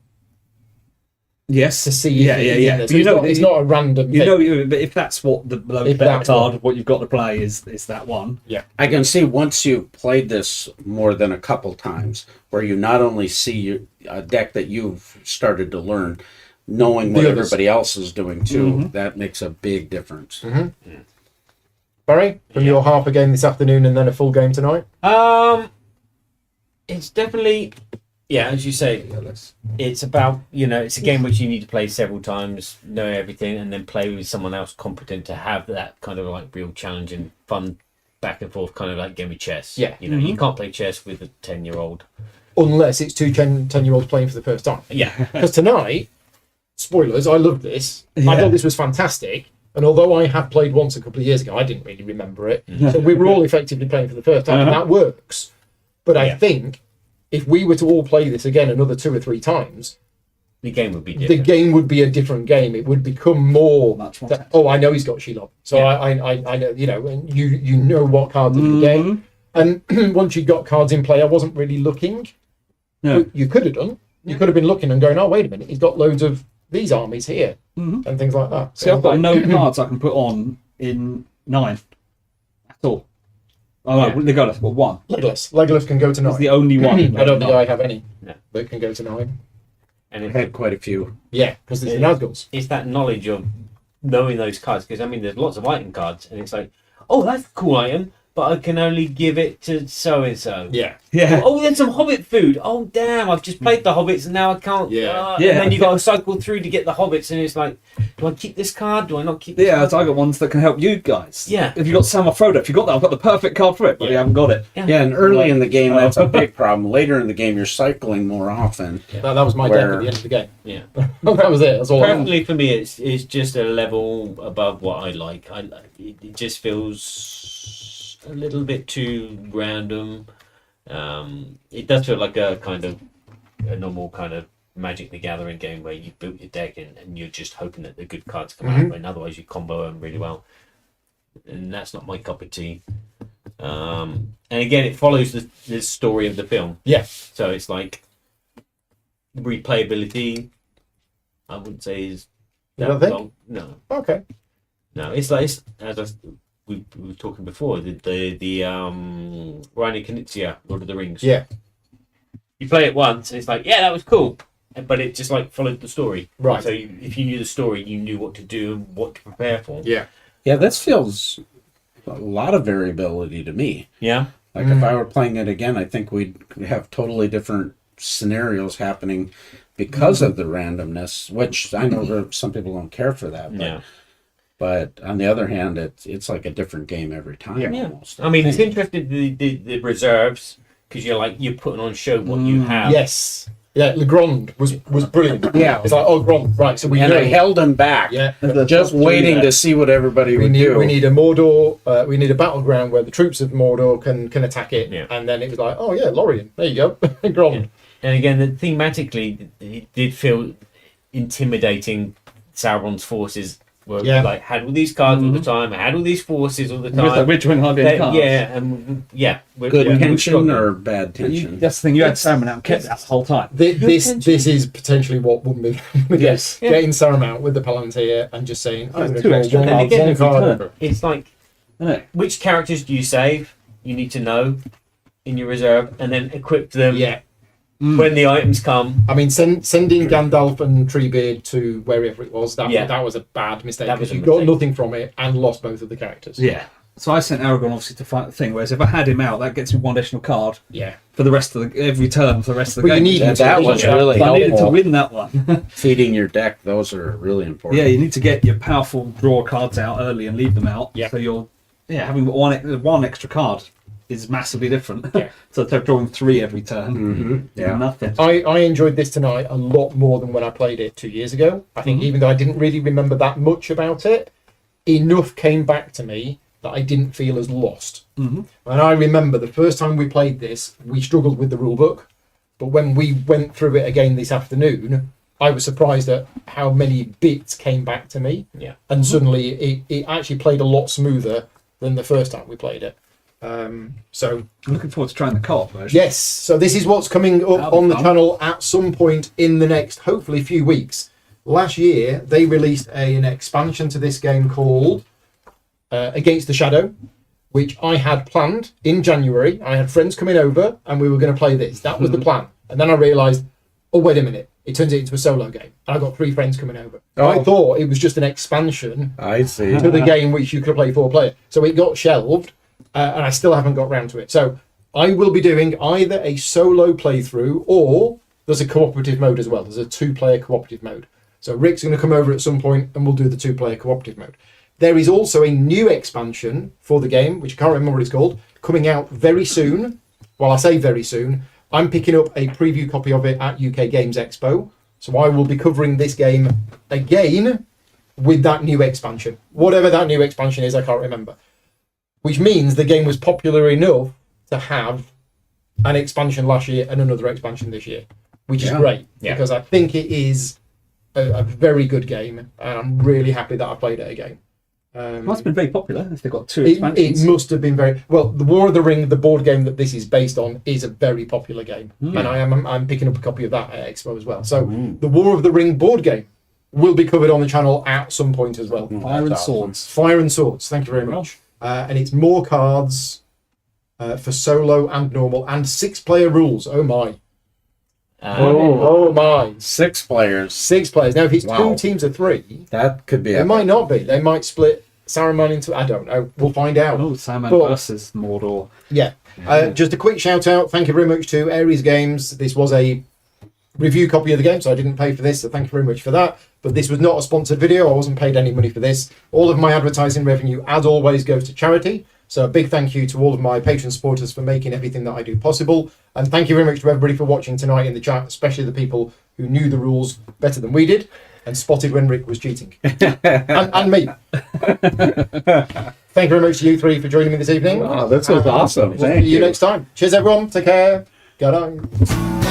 Speaker 2: yes,
Speaker 1: to see. If it's in there.
Speaker 2: But
Speaker 1: So it's not a random.
Speaker 2: You
Speaker 1: thing.
Speaker 2: know, but if that's what the
Speaker 1: If
Speaker 2: better
Speaker 1: that's
Speaker 2: card, what you've got to play is that one.
Speaker 3: I can see once you've played this more than a couple times, where you not only see a deck that you've started to learn, knowing what
Speaker 1: The others.
Speaker 3: everybody else is doing too, that makes a big difference.
Speaker 1: Barry, from
Speaker 4: Yeah.
Speaker 1: your half a game this afternoon and then a full game tonight?
Speaker 4: It's definitely, yeah, as you say, it's about, it's a game which you need to play several times, know everything, and then play with someone else competent to have that kind of like real challenge and fun back and forth, kind of like game of chess.
Speaker 1: Yeah.
Speaker 4: You can't play chess with a 10-year-old.
Speaker 1: Unless it's two 10-year-olds playing for the first time.
Speaker 4: Yeah.
Speaker 1: Because tonight, spoilers, I loved this. I
Speaker 2: Yeah.
Speaker 1: thought this was fantastic. And although I have played once a couple of years ago, I didn't really remember it. So we were all effectively playing for the first time, and that works. But I
Speaker 4: Yeah.
Speaker 1: think if we were to all play this again another 2 or 3 times,
Speaker 4: The game would be
Speaker 1: the
Speaker 4: different.
Speaker 1: game would be a different game. It would become more.
Speaker 2: Much more
Speaker 1: that, oh, I know he's got Shelob, so
Speaker 4: Yeah.
Speaker 1: I know, and you know what cards are in the game. And once you got cards in play, I wasn't really looking.
Speaker 2: No.
Speaker 1: But you could have done. You could have been looking and going, oh, wait a minute, he's got loads of these armies here and things like that.
Speaker 2: See, I've got no cards I can put on in 9 at all. Oh, no, they got us, but 1.
Speaker 1: Legolas can go to 9.
Speaker 2: It's the only one.
Speaker 1: I don't think I have any
Speaker 4: No.
Speaker 1: that can go to 9.
Speaker 4: And
Speaker 3: I had quite a few.
Speaker 1: Yeah, because there's the Nazguls.
Speaker 4: it's that knowledge of knowing those cards, because there's lots of item cards, and it's like, oh, that's a cool item, but I can only give it to so and so.
Speaker 1: Yeah.
Speaker 2: Yeah.
Speaker 4: Oh, there's some Hobbit food. Oh, damn! I've just played the Hobbits and now I can't.
Speaker 1: Yeah.
Speaker 2: Yeah.
Speaker 4: And then you got to cycle through to get the Hobbits, and it's like, do I keep this card? Do I not keep? This
Speaker 2: Yeah,
Speaker 4: card?
Speaker 2: so I got ones that can help you guys.
Speaker 4: Yeah.
Speaker 2: If you got Sam or Frodo, if you got that, I've got the perfect card for it, but you haven't got it.
Speaker 3: Yeah, and early in the game, that's a big problem. Later in the game, you're cycling more often.
Speaker 1: That was my deck at the end of the game.
Speaker 4: Yeah.
Speaker 1: That was it. That's all I had.
Speaker 4: Personally, for me, it's just a level above what I like. It just feels a little bit too random. It does feel like a kind of a normal kind of Magic the Gathering game where you built your deck and you're just hoping that the good cards come out, and otherwise you combo them really well. And that's not my cup of tea. And again, it follows the story of the film.
Speaker 1: Yeah.
Speaker 4: So it's like replayability. I wouldn't say is
Speaker 1: You don't think?
Speaker 4: long. No,
Speaker 1: Okay.
Speaker 4: no. It's like we were talking before. The Rani Knizia, Lord of the Rings.
Speaker 1: Yeah.
Speaker 4: You play it once, and it's like, yeah, that was cool, but it just like followed the story.
Speaker 1: Right.
Speaker 4: So if you knew the story, you knew what to do and what to prepare for.
Speaker 1: Yeah.
Speaker 3: Yeah, this feels a lot of variability to me.
Speaker 4: Yeah.
Speaker 3: Like if I were playing it again, I think we'd have totally different scenarios happening because of the randomness, which I know that some people don't care for that. But,
Speaker 4: Yeah.
Speaker 3: but on the other hand, it's like a different game every time.
Speaker 4: Yeah.
Speaker 3: Almost.
Speaker 4: I mean, it's interesting the reserves, because you're putting on show what you have.
Speaker 1: Yes. Yeah, Legrand was brilliant.
Speaker 3: Yeah.
Speaker 1: It's like, oh, Grond, right, so we
Speaker 3: And
Speaker 1: know.
Speaker 3: I held him back,
Speaker 1: Yeah.
Speaker 3: just waiting to see what everybody
Speaker 1: We
Speaker 3: would
Speaker 1: need,
Speaker 3: do.
Speaker 1: we need a Mordor, we need a battleground where the troops of Mordor can attack it.
Speaker 4: Yeah.
Speaker 1: And then it was like, oh, yeah, Lorien. There you go. Grond.
Speaker 4: And again, thematically, it did feel intimidating. Sauron's forces were like had all these cards all the time. I had all these forces all the
Speaker 2: With the
Speaker 4: time.
Speaker 2: Witchwing hardly any cards.
Speaker 4: Yeah, and yeah,
Speaker 3: Good
Speaker 4: we're
Speaker 3: tension
Speaker 4: struggling.
Speaker 3: or bad
Speaker 2: But
Speaker 3: tension?
Speaker 2: that's the thing, you had Sam out and kept that the whole time.
Speaker 1: This is potentially what won me.
Speaker 2: Yes.
Speaker 1: Getting Saruman with the Palantir and just saying, I'm going
Speaker 2: two
Speaker 1: to
Speaker 2: extra
Speaker 1: draw
Speaker 2: cards
Speaker 1: one,
Speaker 4: again,
Speaker 1: one
Speaker 2: every
Speaker 1: card
Speaker 2: turn.
Speaker 1: over.
Speaker 4: It's like,
Speaker 2: Isn't it?
Speaker 4: which characters do you save? You need to know in your reserve, and then equip them
Speaker 1: Yeah.
Speaker 4: when the items come.
Speaker 1: I mean, sending Gandalf and Treebeard to wherever it was, that was a bad mistake
Speaker 4: That was
Speaker 1: because
Speaker 4: a
Speaker 1: you got
Speaker 4: mistake.
Speaker 1: nothing from it and lost both of the characters.
Speaker 2: Yeah. So I sent Aragorn obviously to fight the thing, whereas if I had him out, that gets me one additional card
Speaker 1: Yeah.
Speaker 2: for the rest of every turn for the rest of the
Speaker 1: But you
Speaker 2: game.
Speaker 1: need
Speaker 3: Yeah,
Speaker 1: him to
Speaker 3: that
Speaker 1: beat
Speaker 3: was
Speaker 1: that.
Speaker 3: really
Speaker 2: I needed to
Speaker 3: helpful.
Speaker 2: win that one.
Speaker 3: Feeding your deck, those are really important.
Speaker 2: Yeah, you need to get your powerful draw cards out early and leave them out.
Speaker 1: Yeah.
Speaker 2: So you're having one extra card is massively different.
Speaker 1: Yeah.
Speaker 2: So instead of drawing 3 every turn,
Speaker 3: Mhm. Yeah.
Speaker 2: nothing.
Speaker 1: I enjoyed this tonight a lot more than when I played it 2 years ago. I think even though I didn't really remember that much about it, enough came back to me that I didn't feel as lost. And I remember the first time we played this, we struggled with the rule book. But when we went through it again this afternoon, I was surprised at how many bits came back to me.
Speaker 4: Yeah.
Speaker 1: And suddenly it actually played a lot smoother than the first time we played it. So
Speaker 2: I'm looking forward to trying the co-op version.
Speaker 1: yes, so this is what's coming up
Speaker 2: That'll be
Speaker 1: on the
Speaker 2: fun.
Speaker 1: channel at some point in the next, hopefully, few weeks. Last year, they released an expansion to this game called Against the Shadow, which I had planned in January. I had friends coming over, and we were going to play this. That was the plan. And then I realised, oh, wait a minute, it turns it into a solo game. And I've got 3 friends coming over.
Speaker 3: Oh.
Speaker 1: I thought it was just an expansion
Speaker 3: I see.
Speaker 1: to the game which you could play 4-player. So it got shelved, and I still haven't got round to it. So I will be doing either a solo playthrough, or there's a cooperative mode as well. There's a 2-player cooperative mode. So Rick's going to come over at some point and we'll do the 2-player cooperative mode. There is also a new expansion for the game, which I can't remember what it's called, coming out very soon. Well, I say very soon. I'm picking up a preview copy of it at UK Games Expo. So I will be covering this game again with that new expansion. Whatever that new expansion is, I can't remember. Which means the game was popular enough to have an expansion last year and another expansion this year, which is great, because I think it is a very good game, and I'm really happy that I played it again.
Speaker 2: Must have been very popular if they've got 2
Speaker 1: It
Speaker 2: expansions.
Speaker 1: must have been very well. The War of the Ring, the board game that this is based on, is a very popular game, and I'm picking up a copy of that at Expo as well. So the War of the Ring board game will be covered on the channel at some point as well.
Speaker 2: Fire and Swords.
Speaker 1: Fire and Swords. Thank you very much. And it's more cards for solo and normal, and 6-player rules. Oh my! Oh my!
Speaker 3: 6 players.
Speaker 1: 6 players. Now, if it's
Speaker 3: Wow.
Speaker 1: 2 teams of 3,
Speaker 3: That could be.
Speaker 1: it might not be. They might split Saruman into. I don't know. We'll find out.
Speaker 2: Oh, Salmon
Speaker 1: But-
Speaker 2: versus Mordor.
Speaker 1: Yeah. Just a quick shout out. Thank you very much to Ares Games. This was a review copy of the game, so I didn't pay for this, so thank you very much for that. But this was not a sponsored video. I wasn't paid any money for this. All of my advertising revenue, as always, goes to charity. So a big thank you to all of my patron supporters for making everything that I do possible. And thank you very much to everybody for watching tonight in the chat, especially the people who knew the rules better than we did and spotted when Rick was cheating. and me. Thank you very much to you 3 for joining me this evening.
Speaker 3: Oh, this was awesome.
Speaker 1: We'll
Speaker 3: Thank
Speaker 1: see you next time. Cheers, everyone. Take care. Good night.